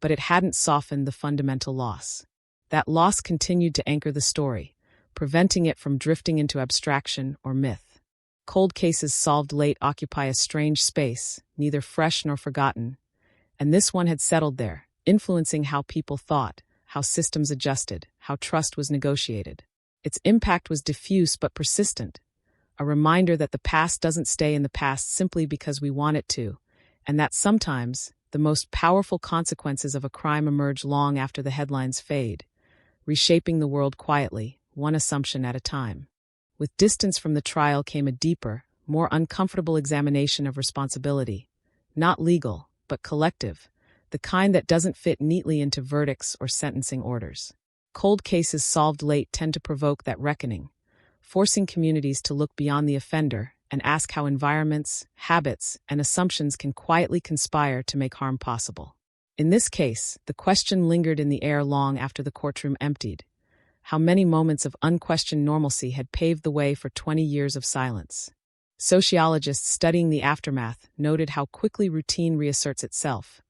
but it hadn't softened the fundamental loss. That loss continued to anchor the story, preventing it from drifting into abstraction or myth. Cold cases solved late occupy a strange space, neither fresh nor forgotten, and this one had settled there, influencing how people thought, how systems adjusted, how trust was negotiated. Its impact was diffuse but persistent, a reminder that the past doesn't stay in the past simply because we want it to, and that sometimes the most powerful consequences of a crime emerge long after the headlines fade, reshaping the world quietly, one assumption at a time. With distance from the trial came a deeper, more uncomfortable examination of responsibility, not legal, but collective, the kind that doesn't fit neatly into verdicts or sentencing orders. Cold cases solved late tend to provoke that reckoning, forcing communities to look beyond the offender and ask how environments, habits, and assumptions can quietly conspire to make harm possible. In this case, the question lingered in the air long after the courtroom emptied. How many moments of unquestioned normalcy had paved the way for 20 years of silence? Sociologists studying the aftermath noted how quickly routine reasserts itself,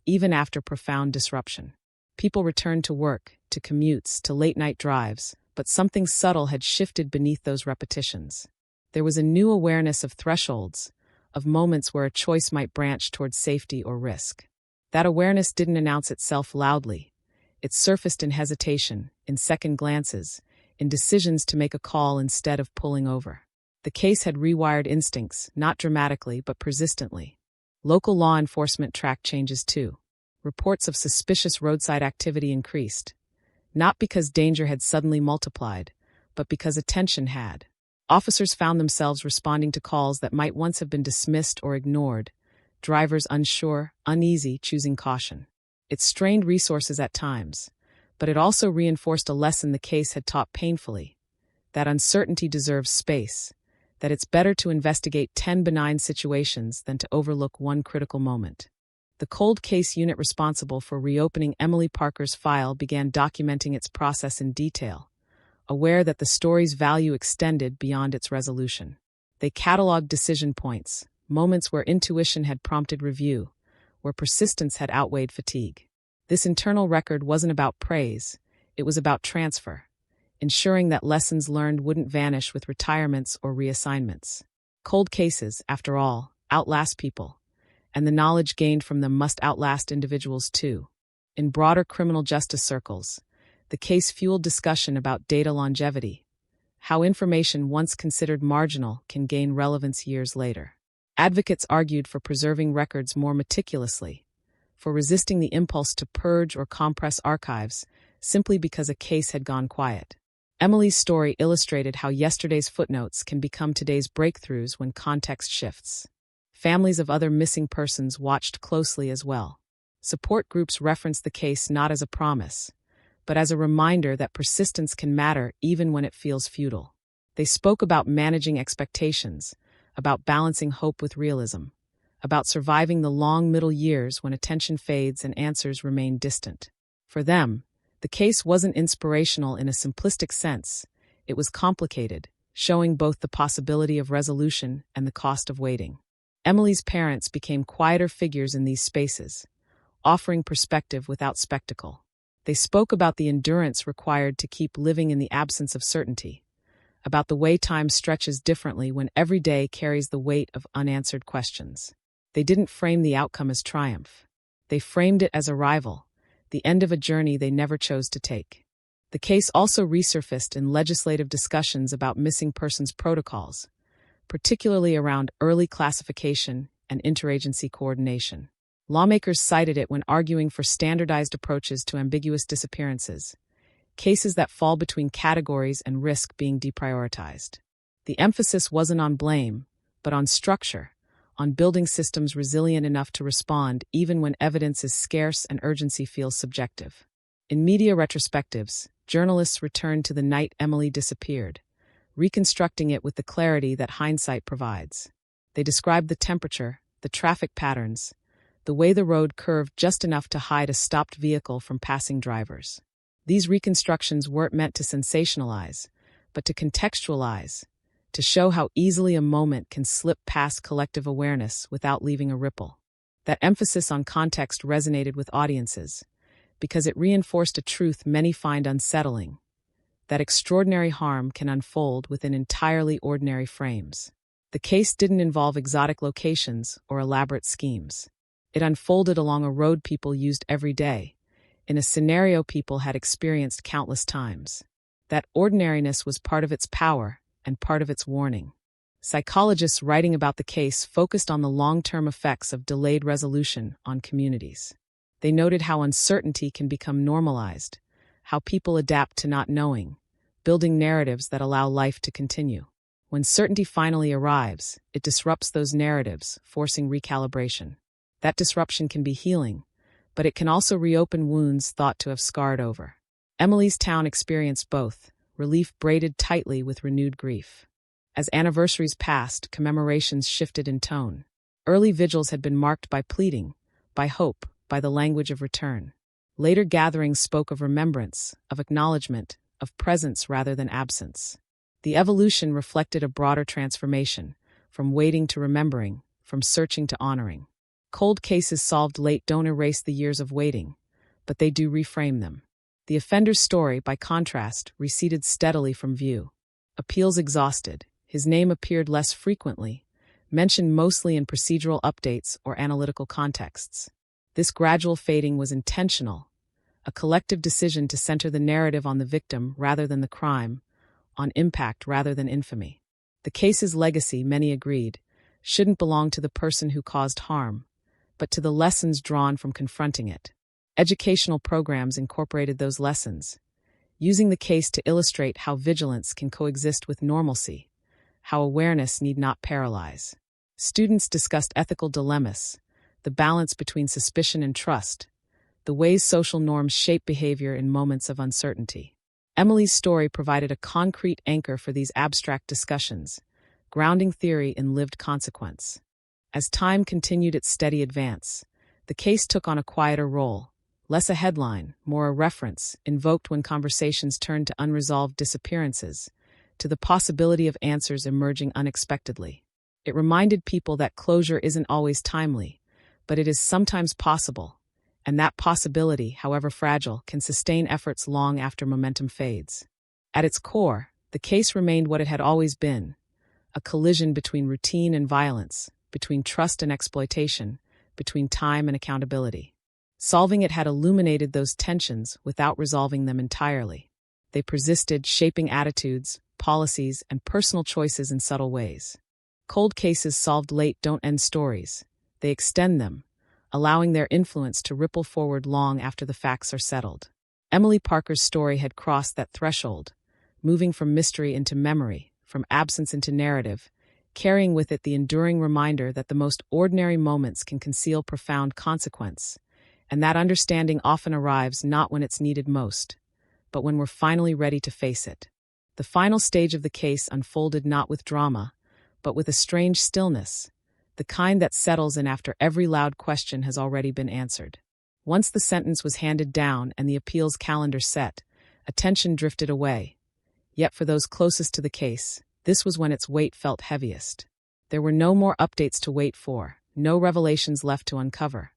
even after profound disruption. People returned to work, to commutes, to late-night drives, but something subtle had shifted beneath those repetitions. There was a new awareness of thresholds, of moments where a choice might branch towards safety or risk. That awareness didn't announce itself loudly. It surfaced in hesitation, in second glances, in decisions to make a call instead of pulling over. The case had rewired instincts, not dramatically but persistently. Local law enforcement tracked changes too. Reports of suspicious roadside activity increased, not because danger had suddenly multiplied, but because attention had. Officers found themselves responding to calls that might once have been dismissed or ignored, drivers unsure, uneasy, choosing caution. It strained resources at times, but it also reinforced a lesson the case had taught painfully: that uncertainty deserves space, that it's better to investigate 10 benign situations than to overlook one critical moment. The cold case unit responsible for reopening Emily Parker's file began documenting its process in detail, aware that the story's value extended beyond its resolution. They cataloged decision points, moments where intuition had prompted review, where persistence had outweighed fatigue. This internal record wasn't about praise, it was about transfer, ensuring that lessons learned wouldn't vanish with retirements or reassignments. Cold cases, after all, outlast people, and the knowledge gained from them must outlast individuals too. In broader criminal justice circles, the case fueled discussion about data longevity, how information once considered marginal can gain relevance years later. Advocates argued for preserving records more meticulously, for resisting the impulse to purge or compress archives simply because a case had gone quiet. Emily's story illustrated how yesterday's footnotes can become today's breakthroughs when context shifts. Families of other missing persons watched closely as well. Support groups referenced the case not as a promise, but as a reminder that persistence can matter even when it feels futile. They spoke about managing expectations, about balancing hope with realism, about surviving the long middle years when attention fades and answers remain distant. For them, the case wasn't inspirational in a simplistic sense, it was complicated, showing both the possibility of resolution and the cost of waiting. Emily's parents became quieter figures in these spaces, offering perspective without spectacle. They spoke about the endurance required to keep living in the absence of certainty, about the way time stretches differently when every day carries the weight of unanswered questions. They didn't frame the outcome as triumph. They framed it as arrival, the end of a journey they never chose to take. The case also resurfaced in legislative discussions about missing persons protocols, particularly around early classification and interagency coordination. Lawmakers cited it when arguing for standardized approaches to ambiguous disappearances, cases that fall between categories and risk being deprioritized. The emphasis wasn't on blame, but on structure, on building systems resilient enough to respond even when evidence is scarce and urgency feels subjective. In media retrospectives, journalists returned to the night Emily disappeared, reconstructing it with the clarity that hindsight provides. They described the temperature, the traffic patterns, the way the road curved just enough to hide a stopped vehicle from passing drivers. These reconstructions weren't meant to sensationalize, but to contextualize, to show how easily a moment can slip past collective awareness without leaving a ripple. That emphasis on context resonated with audiences, because it reinforced a truth many find unsettling: that extraordinary harm can unfold within entirely ordinary frames. The case didn't involve exotic locations or elaborate schemes. It unfolded along a road people used every day, in a scenario people had experienced countless times. That ordinariness was part of its power and part of its warning. Psychologists writing about the case focused on the long-term effects of delayed resolution on communities. They noted how uncertainty can become normalized, how people adapt to not knowing, building narratives that allow life to continue. When certainty finally arrives, it disrupts those narratives, forcing recalibration. That disruption can be healing, but it can also reopen wounds thought to have scarred over. Emily's town experienced both, relief braided tightly with renewed grief. As anniversaries passed, commemorations shifted in tone. Early vigils had been marked by pleading, by hope, by the language of return. Later gatherings spoke of remembrance, of acknowledgement, of presence rather than absence. The evolution reflected a broader transformation, from waiting to remembering, from searching to honoring. Cold cases solved late don't erase the years of waiting, but they do reframe them. The offender's story, by contrast, receded steadily from view. Appeals exhausted, his name appeared less frequently, mentioned mostly in procedural updates or analytical contexts. This gradual fading was intentional, a collective decision to center the narrative on the victim rather than the crime, on impact rather than infamy. The case's legacy, many agreed, shouldn't belong to the person who caused harm, but to the lessons drawn from confronting it. Educational programs incorporated those lessons, using the case to illustrate how vigilance can coexist with normalcy, how awareness need not paralyze. Students discussed ethical dilemmas, the balance between suspicion and trust, the ways social norms shape behavior in moments of uncertainty. Emily's story provided a concrete anchor for these abstract discussions, grounding theory in lived consequence. As time continued its steady advance, the case took on a quieter role, less a headline, more a reference, invoked when conversations turned to unresolved disappearances, to the possibility of answers emerging unexpectedly. It reminded people that closure isn't always timely, but it is sometimes possible, and that possibility, however fragile, can sustain efforts long after momentum fades. At its core, the case remained what it had always been, a collision between routine and violence, between trust and exploitation, between time and accountability. Solving it had illuminated those tensions without resolving them entirely. They persisted, shaping attitudes, policies, and personal choices in subtle ways. Cold cases solved late don't end stories. They extend them, allowing their influence to ripple forward long after the facts are settled. Emily Parker's story had crossed that threshold, moving from mystery into memory, from absence into narrative, carrying with it the enduring reminder that the most ordinary moments can conceal profound consequence, and that understanding often arrives not when it's needed most, but when we're finally ready to face it. The final stage of the case unfolded not with drama, but with a strange stillness, the kind that settles in after every loud question has already been answered. Once the sentence was handed down and the appeals calendar set, attention drifted away. Yet for those closest to the case, this was when its weight felt heaviest. There were no more updates to wait for, no revelations left to uncover,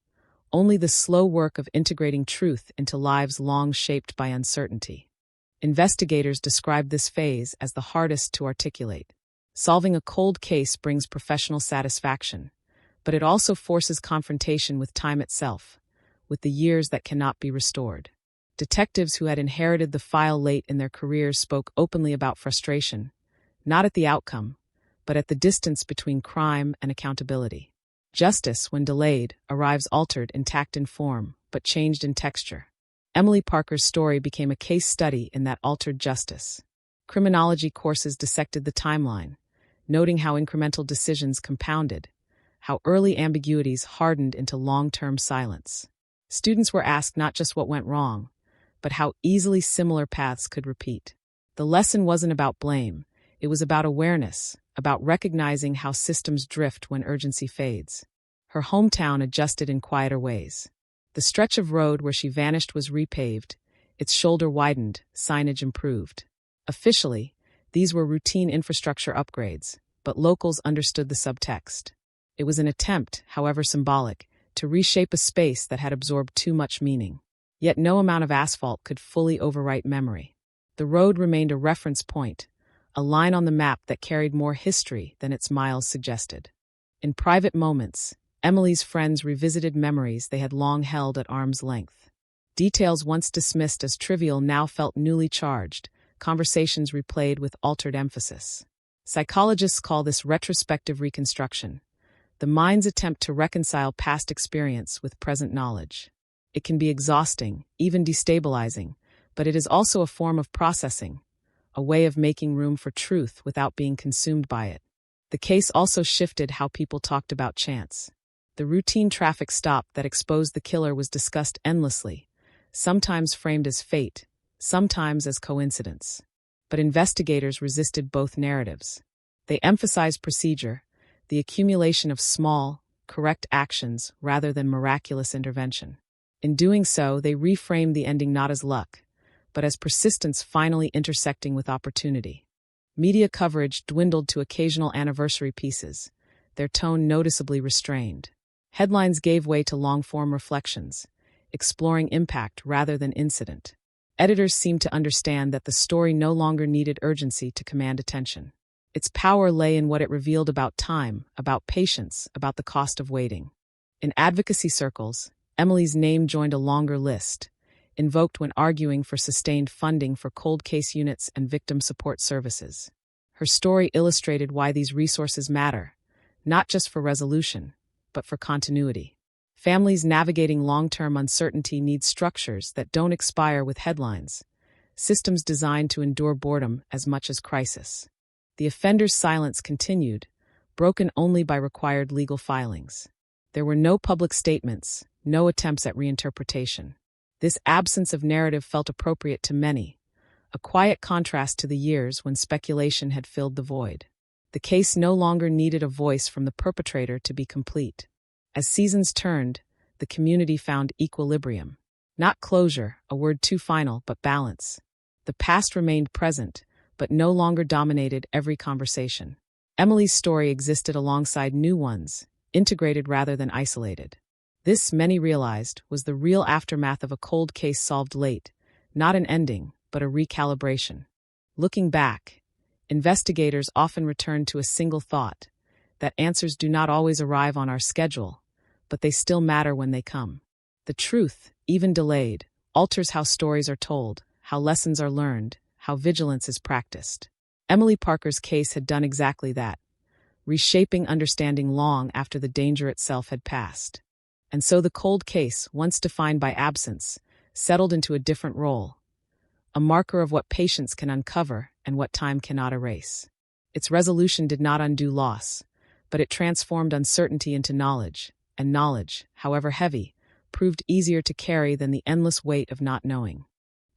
only the slow work of integrating truth into lives long shaped by uncertainty. Investigators described this phase as the hardest to articulate. Solving a cold case brings professional satisfaction, but it also forces confrontation with time itself, with the years that cannot be restored. Detectives who had inherited the file late in their careers spoke openly about frustration, not at the outcome, but at the distance between crime and accountability. Justice, when delayed, arrives altered, intact in form, but changed in texture. Emily Parker's story became a case study in that altered justice. Criminology courses dissected the timeline, noting how incremental decisions compounded, how early ambiguities hardened into long-term silence. Students were asked not just what went wrong, but how easily similar paths could repeat. The lesson wasn't about blame. It was about awareness, about recognizing how systems drift when urgency fades. Her hometown adjusted in quieter ways. The stretch of road where she vanished was repaved, its shoulder widened, signage improved. Officially, these were routine infrastructure upgrades, but locals understood the subtext. It was an attempt, however symbolic, to reshape a space that had absorbed too much meaning. Yet no amount of asphalt could fully overwrite memory. The road remained a reference point, a line on the map that carried more history than its miles suggested. In private moments, Emily's friends revisited memories they had long held at arm's length. Details once dismissed as trivial now felt newly charged, conversations replayed with altered emphasis. Psychologists call this retrospective reconstruction, the mind's attempt to reconcile past experience with present knowledge. It can be exhausting, even destabilizing, but it is also a form of processing, a way of making room for truth without being consumed by it. The case also shifted how people talked about chance. The routine traffic stop that exposed the killer was discussed endlessly, sometimes framed as fate, sometimes as coincidence. But investigators resisted both narratives. They emphasized procedure, the accumulation of small, correct actions rather than miraculous intervention. In doing so, they reframed the ending not as luck, but as persistence finally intersecting with opportunity. Media coverage dwindled to occasional anniversary pieces, their tone noticeably restrained. Headlines gave way to long-form reflections, exploring impact rather than incident. Editors seemed to understand that the story no longer needed urgency to command attention. Its power lay in what it revealed about time, about patience, about the cost of waiting. In advocacy circles, Emily's name joined a longer list, invoked when arguing for sustained funding for cold case units and victim support services. Her story illustrated why these resources matter, not just for resolution, but for continuity. Families navigating long-term uncertainty need structures that don't expire with headlines, systems designed to endure boredom as much as crisis. The offender's silence continued, broken only by required legal filings. There were no public statements, no attempts at reinterpretation. This absence of narrative felt appropriate to many, a quiet contrast to the years when speculation had filled the void. The case no longer needed a voice from the perpetrator to be complete. As seasons turned, the community found equilibrium. Not closure, a word too final, but balance. The past remained present, but no longer dominated every conversation. Emily's story existed alongside new ones, integrated rather than isolated. This, many realized, was the real aftermath of a cold case solved late, not an ending, but a recalibration. Looking back, investigators often return to a single thought, that answers do not always arrive on our schedule, but they still matter when they come. The truth, even delayed, alters how stories are told, how lessons are learned, how vigilance is practiced. Emily Parker's case had done exactly that, reshaping understanding long after the danger itself had passed. And so the cold case, once defined by absence, settled into a different role, a marker of what patience can uncover and what time cannot erase. Its resolution did not undo loss, but it transformed uncertainty into knowledge, and knowledge, however heavy, proved easier to carry than the endless weight of not knowing.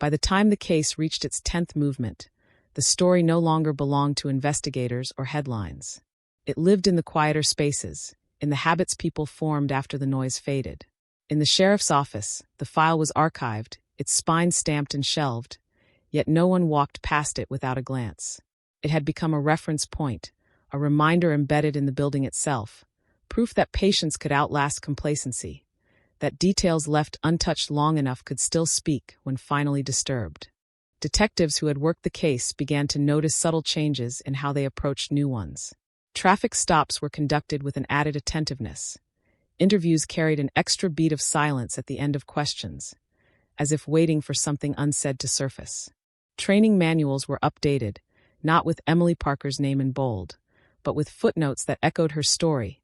By the time the case reached its 10th movement, the story no longer belonged to investigators or headlines. It lived in the quieter spaces, in the habits people formed after the noise faded. In the sheriff's office, the file was archived, its spine stamped and shelved, yet no one walked past it without a glance. It had become a reference point, a reminder embedded in the building itself, proof that patience could outlast complacency, that details left untouched long enough could still speak when finally disturbed. Detectives who had worked the case began to notice subtle changes in how they approached new ones. Traffic stops were conducted with an added attentiveness. Interviews carried an extra beat of silence at the end of questions, as if waiting for something unsaid to surface. Training manuals were updated, not with Emily Parker's name in bold, but with footnotes that echoed her story,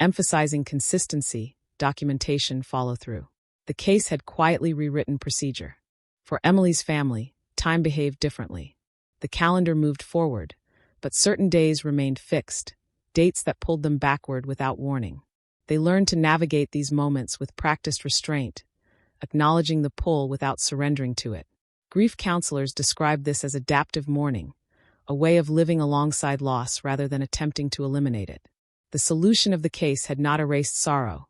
emphasizing consistency, documentation, follow-through. The case had quietly rewritten procedure. For Emily's family, time behaved differently. The calendar moved forward, but certain days remained fixed, dates that pulled them backward without warning. They learned to navigate these moments with practiced restraint, acknowledging the pull without surrendering to it. Grief counselors described this as adaptive mourning, a way of living alongside loss rather than attempting to eliminate it. The solution of the case had not erased sorrow,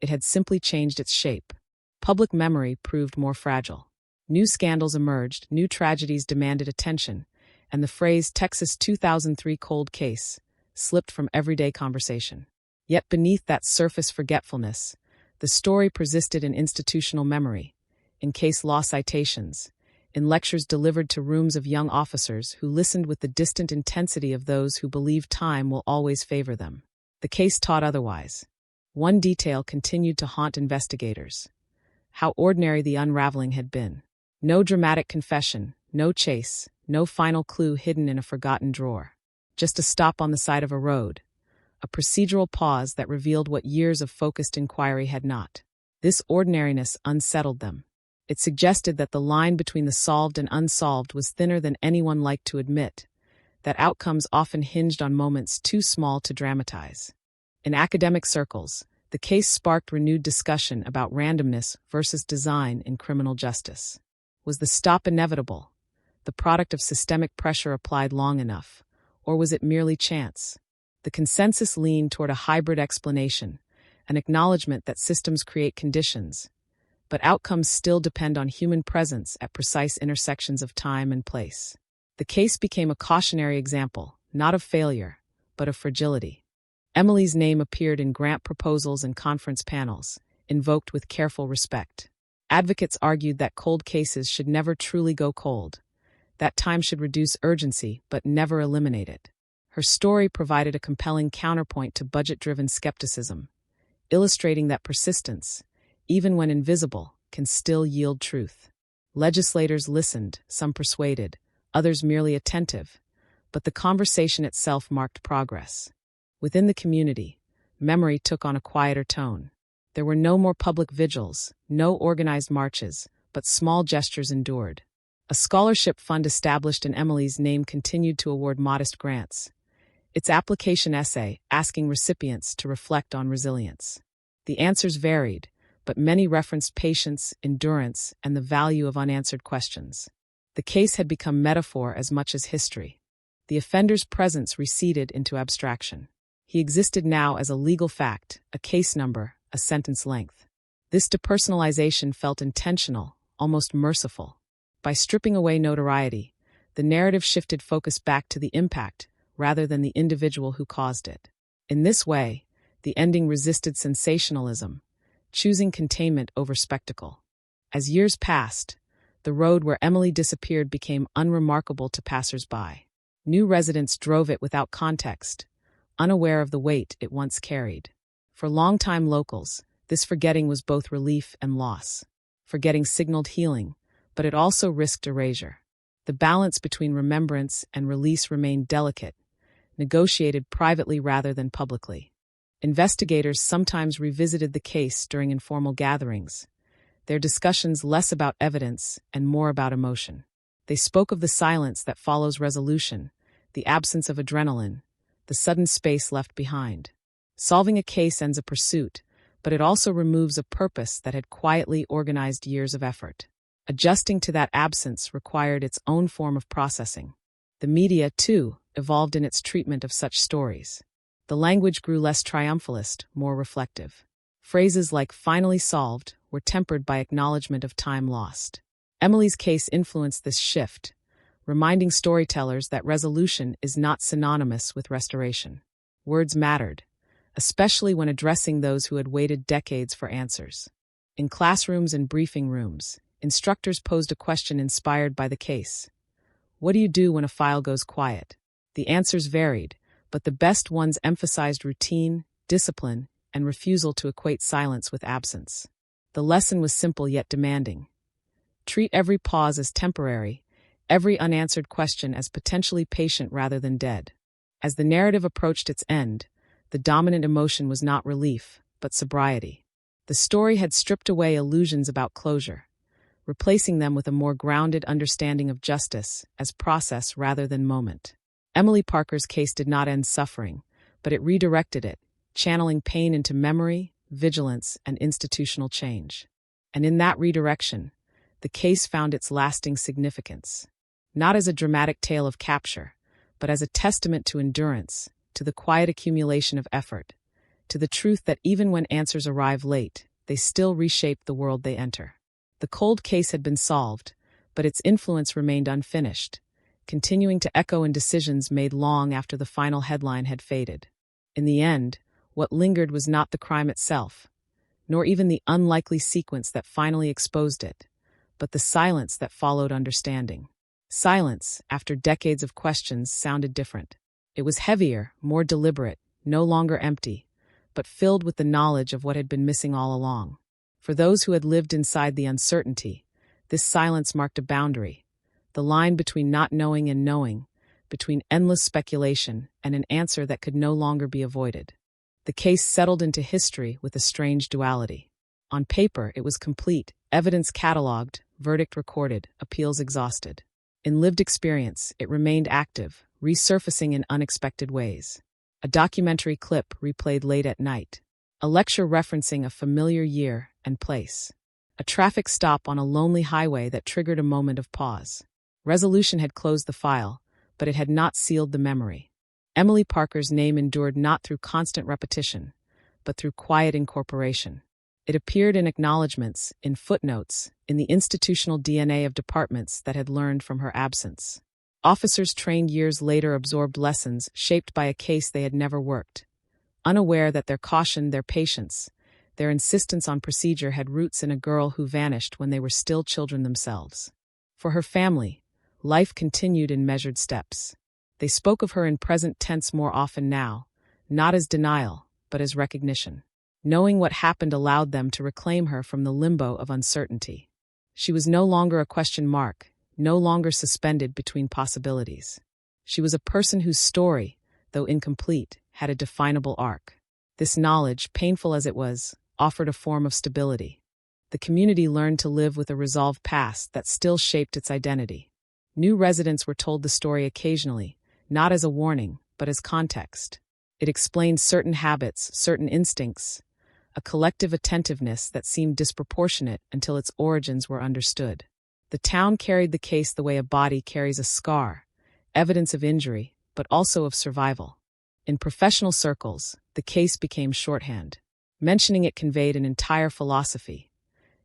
it had simply changed its shape. Public memory proved more fragile. New scandals emerged, new tragedies demanded attention, and the phrase Texas 2003 cold case slipped from everyday conversation. Yet beneath that surface forgetfulness, the story persisted in institutional memory, in case law citations, in lectures delivered to rooms of young officers who listened with the distant intensity of those who believe time will always favor them. The case taught otherwise. One detail continued to haunt investigators: how ordinary the unraveling had been. No dramatic confession, no chase, no final clue hidden in a forgotten drawer. Just a stop on the side of a road, a procedural pause that revealed what years of focused inquiry had not. This ordinariness unsettled them. It suggested that the line between the solved and unsolved was thinner than anyone liked to admit, that outcomes often hinged on moments too small to dramatize. In academic circles, the case sparked renewed discussion about randomness versus design in criminal justice. Was the stop inevitable, the product of systemic pressure applied long enough, or was it merely chance? The consensus leaned toward a hybrid explanation, an acknowledgement that systems create conditions, but outcomes still depend on human presence at precise intersections of time and place. The case became a cautionary example, not of failure, but of fragility. Emily's name appeared in grant proposals and conference panels, invoked with careful respect. Advocates argued that cold cases should never truly go cold, that time should reduce urgency but never eliminate it. Her story provided a compelling counterpoint to budget-driven skepticism, illustrating that persistence, even when invisible, can still yield truth. Legislators listened, some persuaded, others merely attentive, but the conversation itself marked progress. Within the community, memory took on a quieter tone. There were no more public vigils, no organized marches, but small gestures endured. A scholarship fund established in Emily's name continued to award modest grants. Its application essay asking recipients to reflect on resilience. The answers varied, but many referenced patience, endurance, and the value of unanswered questions. The case had become metaphor as much as history. The offender's presence receded into abstraction. He existed now as a legal fact, a case number, a sentence length. This depersonalization felt intentional, almost merciful. By stripping away notoriety, the narrative shifted focus back to the impact rather than the individual who caused it. In this way, the ending resisted sensationalism, choosing containment over spectacle. As years passed, the road where Emily disappeared became unremarkable to passers-by. New residents drove it without context, unaware of the weight it once carried. For longtime locals, this forgetting was both relief and loss. Forgetting signaled healing, but it also risked erasure. The balance between remembrance and release remained delicate, negotiated privately rather than publicly. Investigators sometimes revisited the case during informal gatherings, their discussions less about evidence and more about emotion. They spoke of the silence that follows resolution, the absence of adrenaline, the sudden space left behind. Solving a case ends a pursuit, but it also removes a purpose that had quietly organized years of effort. Adjusting to that absence required its own form of processing. The media, too, evolved in its treatment of such stories. The language grew less triumphalist, more reflective. Phrases like "finally solved" were tempered by acknowledgement of time lost. Emily's case influenced this shift, reminding storytellers that resolution is not synonymous with restoration. Words mattered, especially when addressing those who had waited decades for answers. In classrooms and briefing rooms, instructors posed a question inspired by the case. What do you do when a file goes quiet? The answers varied, but the best ones emphasized routine, discipline, and refusal to equate silence with absence. The lesson was simple yet demanding. Treat every pause as temporary, every unanswered question as potentially patient rather than dead. As the narrative approached its end, the dominant emotion was not relief, but sobriety. The story had stripped away illusions about closure, replacing them with a more grounded understanding of justice as process rather than moment. Emily Parker's case did not end suffering, but it redirected it, channeling pain into memory, vigilance, and institutional change. And in that redirection, the case found its lasting significance. Not as a dramatic tale of capture, but as a testament to endurance, to the quiet accumulation of effort, to the truth that even when answers arrive late, they still reshape the world they enter. The cold case had been solved, but its influence remained unfinished, continuing to echo in decisions made long after the final headline had faded. In the end, what lingered was not the crime itself, nor even the unlikely sequence that finally exposed it, but the silence that followed understanding. Silence, after decades of questions, sounded different. It was heavier, more deliberate, no longer empty, but filled with the knowledge of what had been missing all along. For those who had lived inside the uncertainty, this silence marked a boundary, the line between not knowing and knowing, between endless speculation and an answer that could no longer be avoided. The case settled into history with a strange duality. On paper, it was complete, evidence catalogued, verdict recorded, appeals exhausted. In lived experience, it remained active, resurfacing in unexpected ways. A documentary clip replayed late at night. A lecture referencing a familiar year and place. A traffic stop on a lonely highway that triggered a moment of pause. Resolution had closed the file, but it had not sealed the memory. Emily Parker's name endured not through constant repetition, but through quiet incorporation. It appeared in acknowledgments, in footnotes, in the institutional DNA of departments that had learned from her absence. Officers trained years later absorbed lessons shaped by a case they had never worked, unaware that their caution, their patience, their insistence on procedure had roots in a girl who vanished when they were still children themselves. For her family, life continued in measured steps. They spoke of her in present tense more often now, not as denial, but as recognition. Knowing what happened allowed them to reclaim her from the limbo of uncertainty. She was no longer a question mark, no longer suspended between possibilities. She was a person whose story, though incomplete, had a definable arc. This knowledge, painful as it was, offered a form of stability. The the community learned to live with a resolved past that still shaped its identity. New residents were told the story occasionally, not as a warning, but as context. It explained certain habits, certain instincts, a collective attentiveness that seemed disproportionate until its origins were understood. The town carried the case the way a body carries a scar, evidence of injury, but also of survival. In professional circles, the case became shorthand. Mentioning it conveyed an entire philosophy.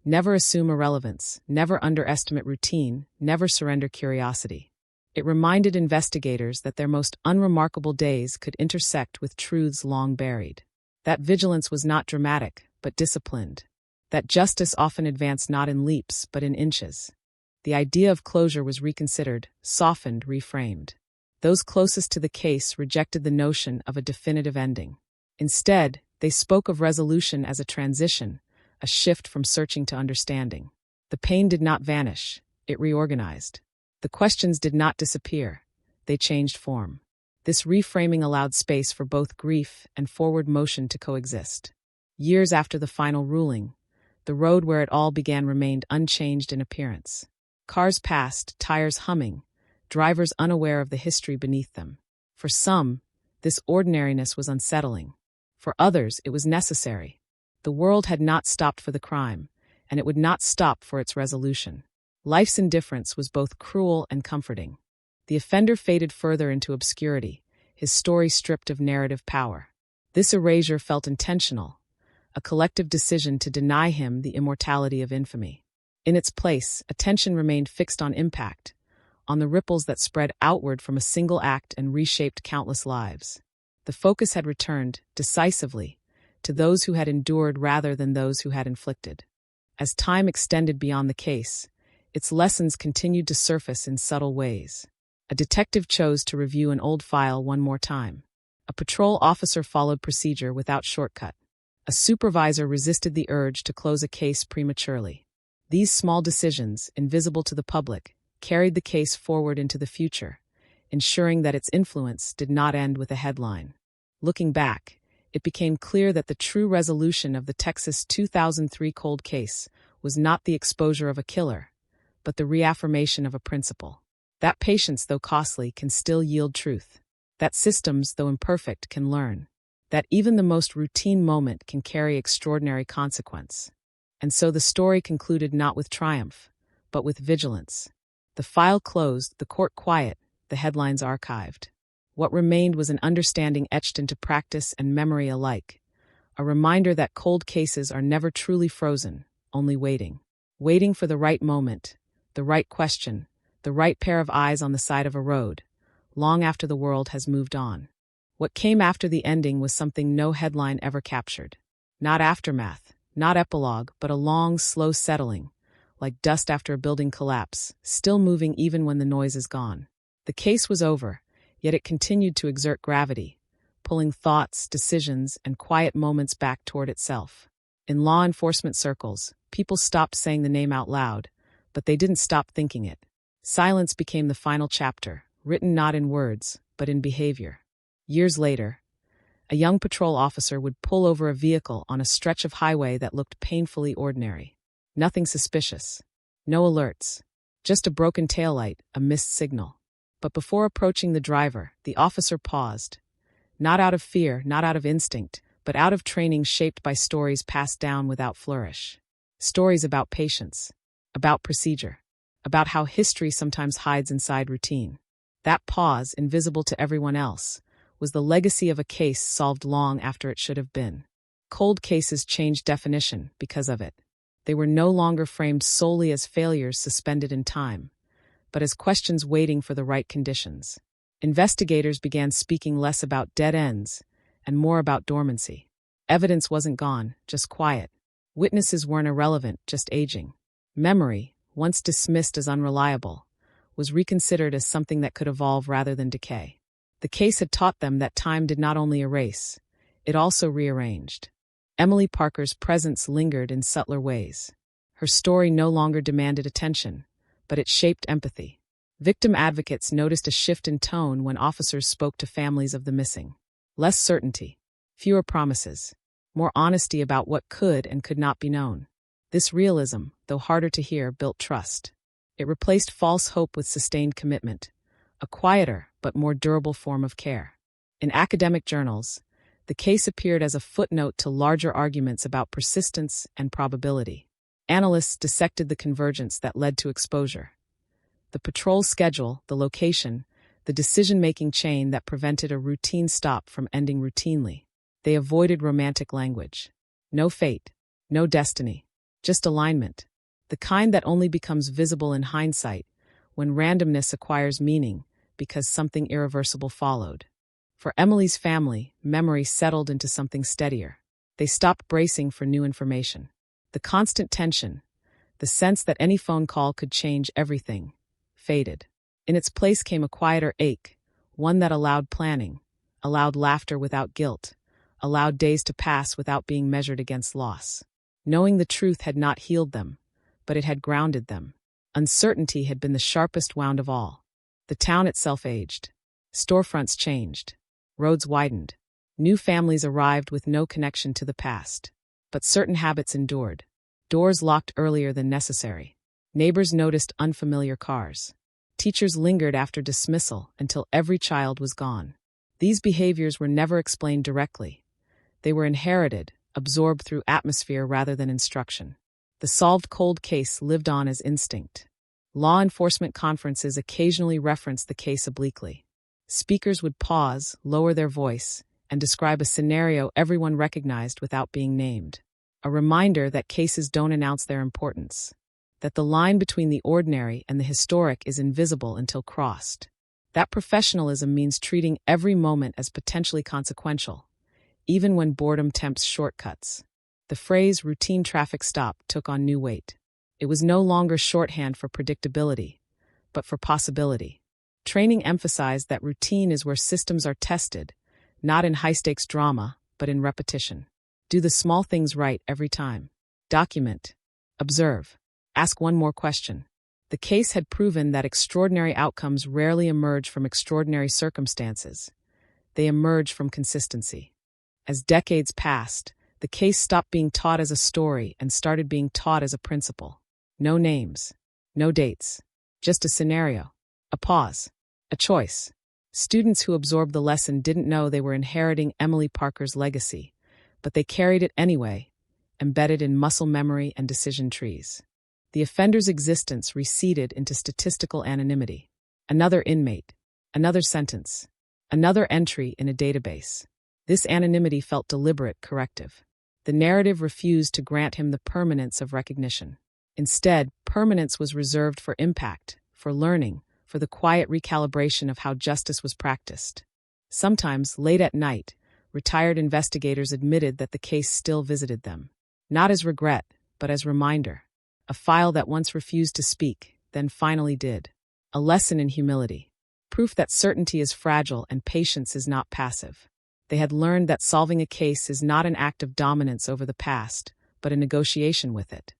Never assume irrelevance, never underestimate routine, never surrender curiosity. It reminded investigators that their most unremarkable days could intersect with truths long buried. That vigilance was not dramatic, but disciplined. That justice often advanced not in leaps, but in inches. The idea of closure was reconsidered, softened, reframed. Those closest to the case rejected the notion of a definitive ending. Instead, they spoke of resolution as a transition, a shift from searching to understanding. The pain did not vanish, it reorganized. The questions did not disappear, they changed form. This reframing allowed space for both grief and forward motion to coexist. Years after the final ruling, the road where it all began remained unchanged in appearance. Cars passed, tires humming, drivers unaware of the history beneath them. For some, this ordinariness was unsettling. For others, it was necessary. The world had not stopped for the crime, and it would not stop for its resolution. Life's indifference was both cruel and comforting. The offender faded further into obscurity, his story stripped of narrative power. This erasure felt intentional, a collective decision to deny him the immortality of infamy. In its place, attention remained fixed on impact, on the ripples that spread outward from a single act and reshaped countless lives. The focus had returned, decisively, to those who had endured rather than those who had inflicted. As time extended beyond the case, its lessons continued to surface in subtle ways. A detective chose to review an old file one more time. A patrol officer followed procedure without shortcut. A supervisor resisted the urge to close a case prematurely. These small decisions, invisible to the public, carried the case forward into the future, ensuring that its influence did not end with a headline. Looking back, it became clear that the true resolution of the Texas 2003 cold case was not the exposure of a killer, but the reaffirmation of a principle. That patience, though costly, can still yield truth. That systems, though imperfect, can learn. That even the most routine moment can carry extraordinary consequence. And so the story concluded not with triumph, but with vigilance. The file closed, the court quiet, the headlines archived. What remained was an understanding etched into practice and memory alike, a reminder that cold cases are never truly frozen, only waiting. Waiting for the right moment, the right question, the right pair of eyes on the side of a road, long after the world has moved on. What came after the ending was something no headline ever captured. Not aftermath, not epilogue, but a long, slow settling, like dust after a building collapse, still moving even when the noise is gone. The case was over, yet it continued to exert gravity, pulling thoughts, decisions, and quiet moments back toward itself. In law enforcement circles, people stopped saying the name out loud, but they didn't stop thinking it. Silence became the final chapter, written not in words, but in behavior. Years later, a young patrol officer would pull over a vehicle on a stretch of highway that looked painfully ordinary. Nothing suspicious. No alerts. Just a broken taillight, a missed signal. But before approaching the driver, the officer paused. Not out of fear, not out of instinct, but out of training shaped by stories passed down without flourish. Stories about patience, about procedure, about how history sometimes hides inside routine. That pause, invisible to everyone else, was the legacy of a case solved long after it should have been. Cold cases changed definition because of it. They were no longer framed solely as failures suspended in time, but as questions waiting for the right conditions. Investigators began speaking less about dead ends and more about dormancy. Evidence wasn't gone, just quiet. Witnesses weren't irrelevant, just aging. Memory, once dismissed as unreliable, was reconsidered as something that could evolve rather than decay. The case had taught them that time did not only erase, it also rearranged. Emily Parker's presence lingered in subtler ways. Her story no longer demanded attention, but it shaped empathy. Victim advocates noticed a shift in tone when officers spoke to families of the missing. Less certainty, fewer promises, more honesty about what could and could not be known. This realism, though harder to hear, built trust. It replaced false hope with sustained commitment, a quieter but more durable form of care. In academic journals, the case appeared as a footnote to larger arguments about persistence and probability. Analysts dissected the convergence that led to exposure. The patrol schedule, the location, the decision-making chain that prevented a routine stop from ending routinely. They avoided romantic language. No fate, no destiny, just alignment. The kind that only becomes visible in hindsight when randomness acquires meaning because something irreversible followed. For Emily's family, memory settled into something steadier. They stopped bracing for new information. The constant tension, the sense that any phone call could change everything, faded. In its place came a quieter ache, one that allowed planning, allowed laughter without guilt, allowed days to pass without being measured against loss. Knowing the truth had not healed them, but it had grounded them. Uncertainty had been the sharpest wound of all. The town itself aged. Storefronts changed. Roads widened. New families arrived with no connection to the past. But certain habits endured. Doors locked earlier than necessary. Neighbors noticed unfamiliar cars. Teachers lingered after dismissal until every child was gone. These behaviors were never explained directly. They were inherited, absorbed through atmosphere rather than instruction. The solved cold case lived on as instinct. Law enforcement conferences occasionally referenced the case obliquely. Speakers would pause, lower their voice, and describe a scenario everyone recognized without being named. A reminder that cases don't announce their importance. That the line between the ordinary and the historic is invisible until crossed. That professionalism means treating every moment as potentially consequential, even when boredom tempts shortcuts. The phrase routine traffic stop took on new weight. It was no longer shorthand for predictability, but for possibility. Training emphasized that routine is where systems are tested, not in high-stakes drama, but in repetition. Do the small things right every time. Document. Observe. Ask one more question. The case had proven that extraordinary outcomes rarely emerge from extraordinary circumstances. They emerge from consistency. As decades passed, the case stopped being taught as a story and started being taught as a principle. No names, no dates, just a scenario, a pause, a choice. Students who absorbed the lesson didn't know they were inheriting Emily Parker's legacy, but they carried it anyway, embedded in muscle memory and decision trees. The offender's existence receded into statistical anonymity. Another inmate, another sentence, another entry in a database. This anonymity felt deliberate, corrective. The narrative refused to grant him the permanence of recognition. Instead, permanence was reserved for impact, for learning, for the quiet recalibration of how justice was practiced. Sometimes, late at night, retired investigators admitted that the case still visited them. Not as regret, but as reminder. A file that once refused to speak, then finally did. A lesson in humility. Proof that certainty is fragile and patience is not passive. They had learned that solving a case is not an act of dominance over the past, but a negotiation with it.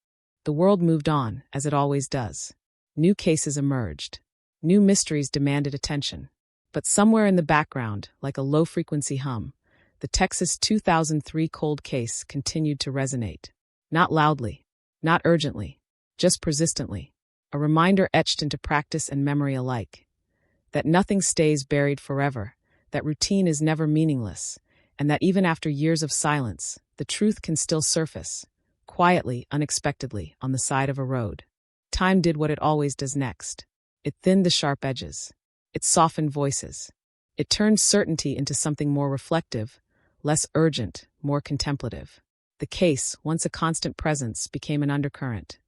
The world moved on, as it always does. New cases emerged. New mysteries demanded attention. But somewhere in the background, like a low-frequency hum, the Texas 2003 cold case continued to resonate. Not loudly, not urgently, just persistently. A reminder etched into practice and memory alike. That nothing stays buried forever, that routine is never meaningless, and that even after years of silence, the truth can still surface, quietly, unexpectedly, on the side of a road. Time did what it always does next. It thinned the sharp edges. It softened voices. It turned certainty into something more reflective, less urgent, more contemplative. The case, once a constant presence, became an undercurrent.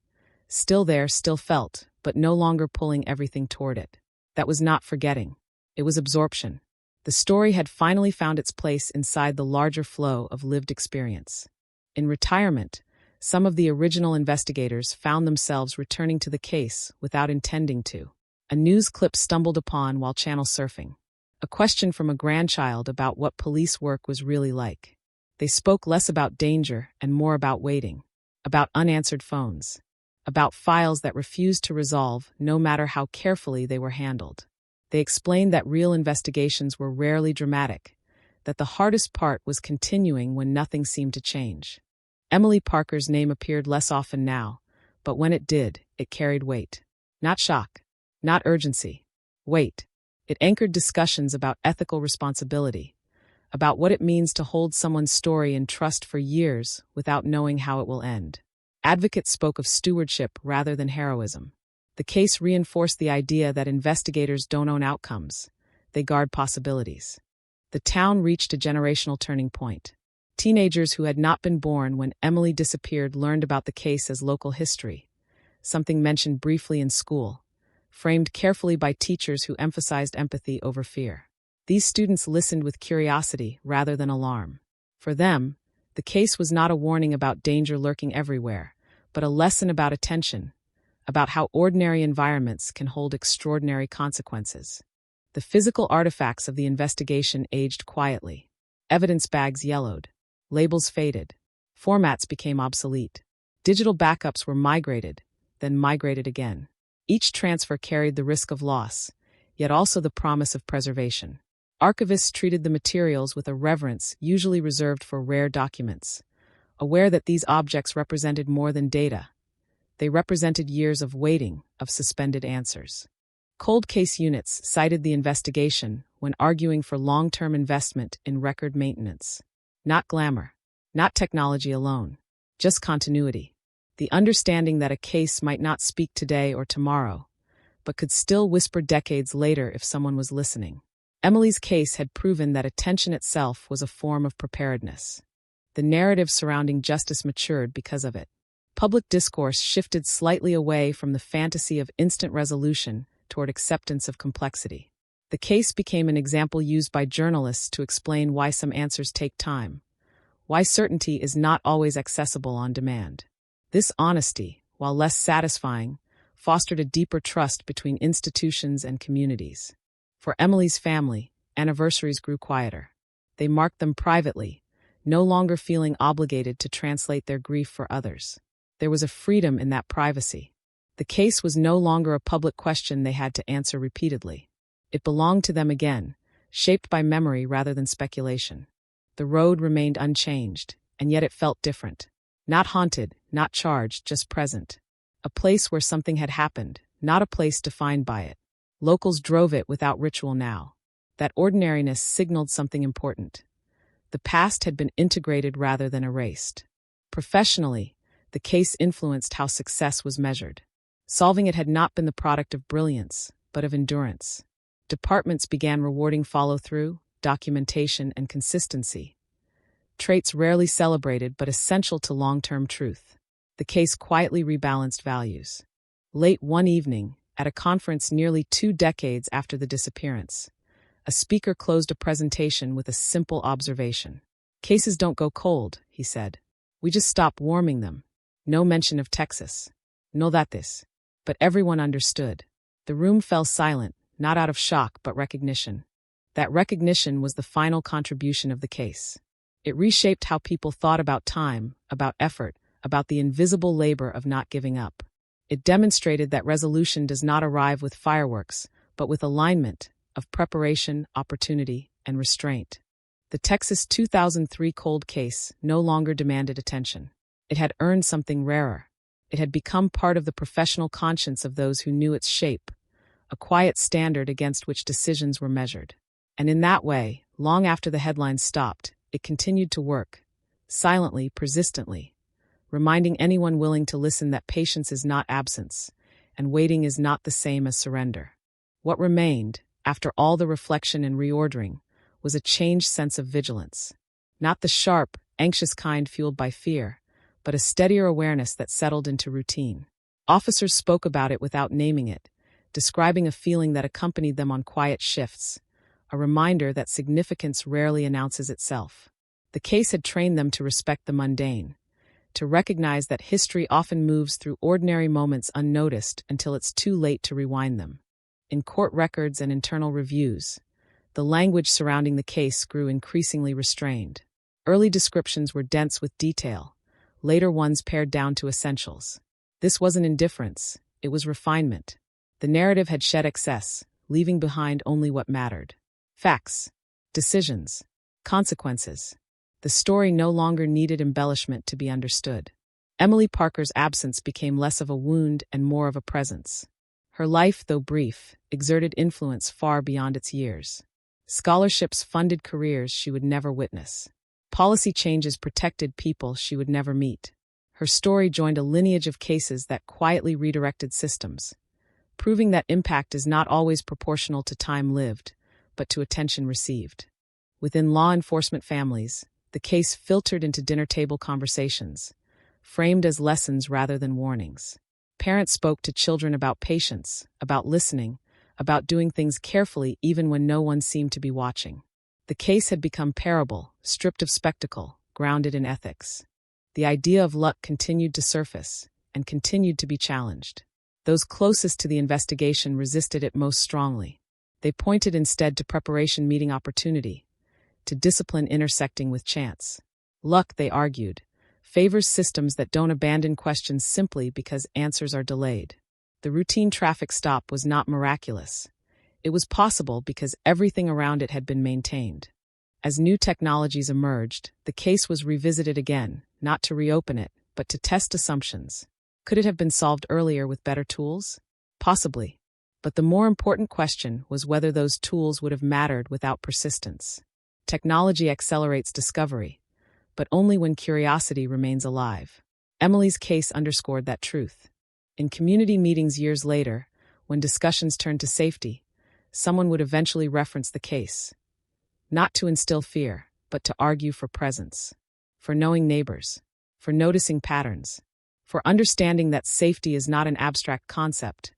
Still there, still felt, but no longer pulling everything toward it. That was not forgetting. It was absorption. The story had finally found its place inside the larger flow of lived experience. In retirement, some of the original investigators found themselves returning to the case without intending to. A news clip stumbled upon while channel surfing. A question from a grandchild about what police work was really like. They spoke less about danger and more about waiting, about unanswered phones, about files that refused to resolve no matter how carefully they were handled. They explained that real investigations were rarely dramatic, that the hardest part was continuing when nothing seemed to change. Emily Parker's name appeared less often now, but when it did, it carried weight. Not shock, not urgency. Weight. It anchored discussions about ethical responsibility, about what it means to hold someone's story in trust for years without knowing how it will end. Advocates spoke of stewardship rather than heroism. The case reinforced the idea that investigators don't own outcomes, they guard possibilities. The town reached a generational turning point. Teenagers who had not been born when Emily disappeared learned about the case as local history, something mentioned briefly in school, framed carefully by teachers who emphasized empathy over fear. These students listened with curiosity rather than alarm. For them, the case was not a warning about danger lurking everywhere, but a lesson about attention, about how ordinary environments can hold extraordinary consequences. The physical artifacts of the investigation aged quietly. Evidence bags yellowed. Labels faded. Formats became obsolete. Digital backups were migrated, then migrated again. Each transfer carried the risk of loss, yet also the promise of preservation. Archivists treated the materials with a reverence usually reserved for rare documents, aware that these objects represented more than data. They represented years of waiting, of suspended answers. Cold case units cited the investigation when arguing for long-term investment in record maintenance. Not glamour, not technology alone, just continuity. The understanding that a case might not speak today or tomorrow, but could still whisper decades later if someone was listening. Emily's case had proven that attention itself was a form of preparedness. The narrative surrounding justice matured because of it. Public discourse shifted slightly away from the fantasy of instant resolution toward acceptance of complexity. The case became an example used by journalists to explain why some answers take time, why certainty is not always accessible on demand. This honesty, while less satisfying, fostered a deeper trust between institutions and communities. For Emily's family, anniversaries grew quieter. They marked them privately, no longer feeling obligated to translate their grief for others. There was a freedom in that privacy. The case was no longer a public question they had to answer repeatedly. It belonged to them again, shaped by memory rather than speculation. The road remained unchanged, and yet it felt different. Not haunted, not charged, just present. A place where something had happened, not a place defined by it. Locals drove it without ritual now. That ordinariness signaled something important. The past had been integrated rather than erased. Professionally, the case influenced how success was measured. Solving it had not been the product of brilliance, but of endurance. Departments began rewarding follow-through, documentation, and consistency. Traits rarely celebrated but essential to long-term truth. The case quietly rebalanced values. Late one evening, at a conference nearly 2 decades after the disappearance, a speaker closed a presentation with a simple observation. "Cases don't go cold," he said. "We just stop warming them." No mention of Texas. No that this. But everyone understood. The room fell silent, not out of shock but recognition. That recognition was the final contribution of the case. It reshaped how people thought about time, about effort, about the invisible labor of not giving up. It demonstrated that resolution does not arrive with fireworks, but with alignment of preparation, opportunity, and restraint. The Texas 2003 cold case no longer demanded attention. It had earned something rarer. It had become part of the professional conscience of those who knew its shape, a quiet standard against which decisions were measured. And in that way, long after the headlines stopped, it continued to work, silently, persistently, reminding anyone willing to listen that patience is not absence, and waiting is not the same as surrender. What remained, after all the reflection and reordering, was a changed sense of vigilance. Not the sharp, anxious kind fueled by fear, but a steadier awareness that settled into routine. Officers spoke about it without naming it, describing a feeling that accompanied them on quiet shifts, a reminder that significance rarely announces itself. The case had trained them to respect the mundane, to recognize that history often moves through ordinary moments unnoticed until it's too late to rewind them. In court records and internal reviews, the language surrounding the case grew increasingly restrained. Early descriptions were dense with detail, later ones pared down to essentials. This wasn't indifference, it was refinement. The narrative had shed excess, leaving behind only what mattered. Facts, decisions, consequences. The story no longer needed embellishment to be understood. Emily Parker's absence became less of a wound and more of a presence. Her life, though brief, exerted influence far beyond its years. Scholarships funded careers she would never witness. Policy changes protected people she would never meet. Her story joined a lineage of cases that quietly redirected systems, proving that impact is not always proportional to time lived, but to attention received. Within law enforcement families, the case filtered into dinner table conversations, framed as lessons rather than warnings. Parents spoke to children about patience, about listening, about doing things carefully even when no one seemed to be watching. The case had become parable, stripped of spectacle, grounded in ethics. The idea of luck continued to surface, and continued to be challenged. Those closest to the investigation resisted it most strongly. They pointed instead to preparation meeting opportunity, to discipline intersecting with chance. Luck, they argued, favors systems that don't abandon questions simply because answers are delayed. The routine traffic stop was not miraculous. It was possible because everything around it had been maintained. As new technologies emerged, the case was revisited again, not to reopen it, but to test assumptions. Could it have been solved earlier with better tools? Possibly. But the more important question was whether those tools would have mattered without persistence. Technology accelerates discovery, but only when curiosity remains alive. Emily's case underscored that truth. In community meetings years later, when discussions turned to safety, someone would eventually reference the case. Not to instill fear, but to argue for presence, for knowing neighbors, for noticing patterns, for understanding that safety is not an abstract concept,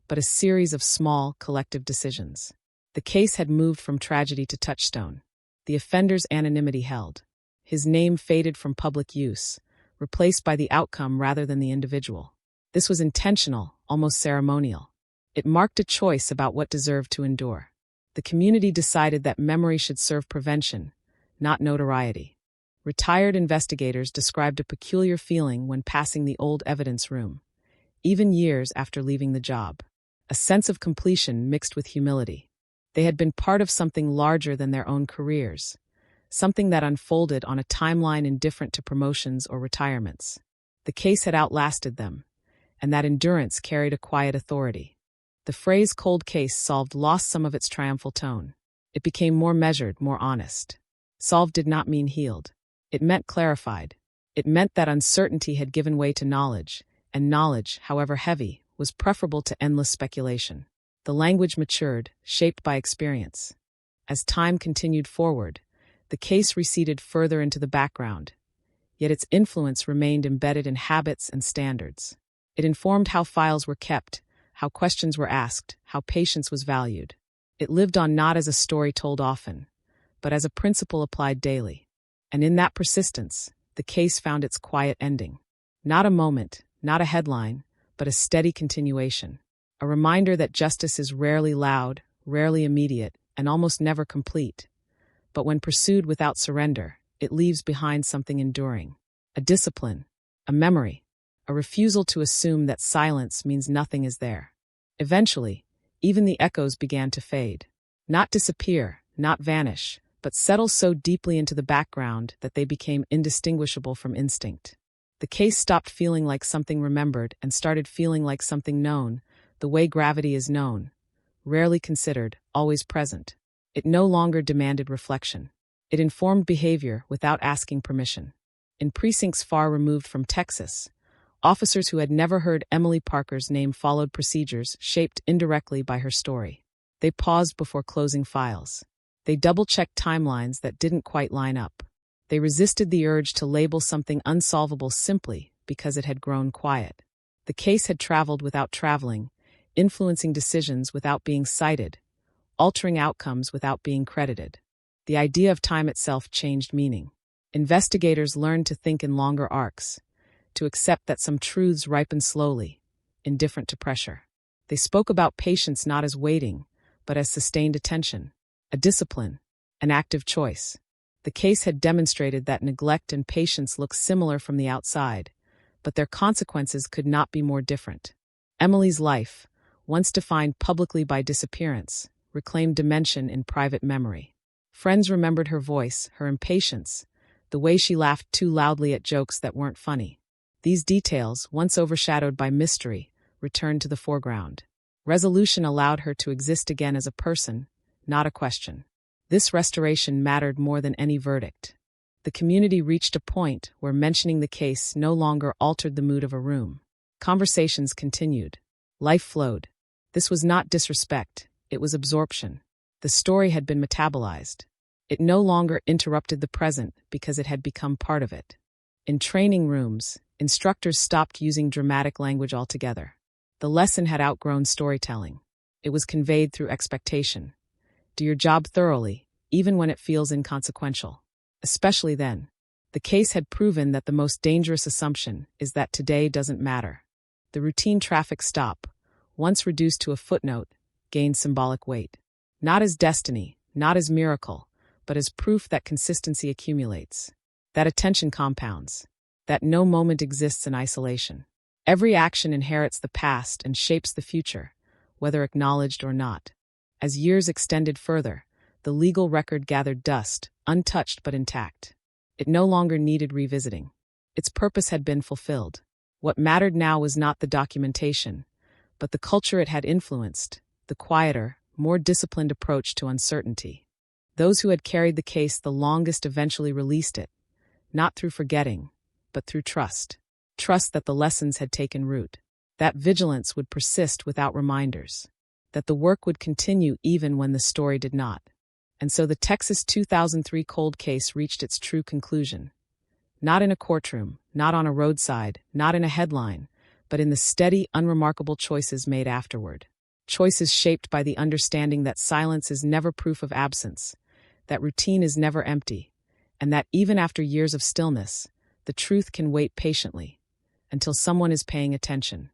but a series of small, collective decisions. The case had moved from tragedy to touchstone. The offender's anonymity held. His name faded from public use, replaced by the outcome rather than the individual. This was intentional, almost ceremonial. It marked a choice about what deserved to endure. The community decided that memory should serve prevention, not notoriety. Retired investigators described a peculiar feeling when passing the old evidence room, even years after leaving the job. A sense of completion mixed with humility. They had been part of something larger than their own careers, something that unfolded on a timeline indifferent to promotions or retirements. The case had outlasted them, and that endurance carried a quiet authority. The phrase cold case solved lost some of its triumphal tone. It became more measured, more honest. Solved did not mean healed. It meant clarified. It meant that uncertainty had given way to knowledge, and knowledge, however heavy, was preferable to endless speculation. The language matured, shaped by experience. As time continued forward, the case receded further into the background, yet its influence remained embedded in habits and standards. It informed how files were kept, how questions were asked, how patience was valued. It lived on not as a story told often, but as a principle applied daily. And in that persistence, the case found its quiet ending. Not a moment, not a headline, but a steady continuation. A reminder that justice is rarely loud, rarely immediate, and almost never complete. But when pursued without surrender, it leaves behind something enduring. A discipline, a memory, a refusal to assume that silence means nothing is there. Eventually, even the echoes began to fade. Not disappear, not vanish, but settle so deeply into the background that they became indistinguishable from instinct. The case stopped feeling like something remembered and started feeling like something known, the way gravity is known, rarely considered, always present. It no longer demanded reflection. It informed behavior without asking permission. In precincts far removed from Texas, officers who had never heard Emily Parker's name followed procedures shaped indirectly by her story. They paused before closing files. They double-checked timelines that didn't quite line up. They resisted the urge to label something unsolvable simply because it had grown quiet. The case had traveled without traveling, influencing decisions without being cited, altering outcomes without being credited. The idea of time itself changed meaning. Investigators learned to think in longer arcs, to accept that some truths ripen slowly, indifferent to pressure. They spoke about patience not as waiting, but as sustained attention, a discipline, an active choice. The case had demonstrated that neglect and patience look similar from the outside, but their consequences could not be more different. Emily's life, once defined publicly by disappearance, reclaimed dimension in private memory. Friends remembered her voice, her impatience, the the way she laughed too loudly at jokes that weren't funny. These details, once overshadowed by mystery, returned to the foreground. Resolution allowed her to exist again as a person, not a question. This restoration mattered more than any verdict. The community reached a point where mentioning the case no longer altered the mood of a room. Conversations continued. Life flowed. This was not disrespect, it was absorption. The story had been metabolized. It no longer interrupted the present because it had become part of it. In training rooms, instructors stopped using dramatic language altogether. The lesson had outgrown storytelling. It was conveyed through expectation. Do your job thoroughly, even when it feels inconsequential. Especially then. The case had proven that the most dangerous assumption is that today doesn't matter. The routine traffic stop, once reduced to a footnote, gained symbolic weight. Not as destiny, not as miracle, but as proof that consistency accumulates. That attention compounds. That no moment exists in isolation. Every action inherits the past and shapes the future, whether acknowledged or not. As years extended further, the legal record gathered dust, untouched but intact. It no longer needed revisiting. Its purpose had been fulfilled. What mattered now was not the documentation, but the culture it had influenced, the quieter, more disciplined approach to uncertainty. Those who had carried the case the longest eventually released it, not through forgetting, but through trust. Trust that the lessons had taken root, that vigilance would persist without reminders, that the work would continue even when the story did not. And so the Texas 2003 cold case reached its true conclusion. Not in a courtroom, not on a roadside, not in a headline, but in the steady, unremarkable choices made afterward. Choices shaped by the understanding that silence is never proof of absence, that routine is never empty, and that even after years of stillness, the truth can wait patiently, until someone is paying attention.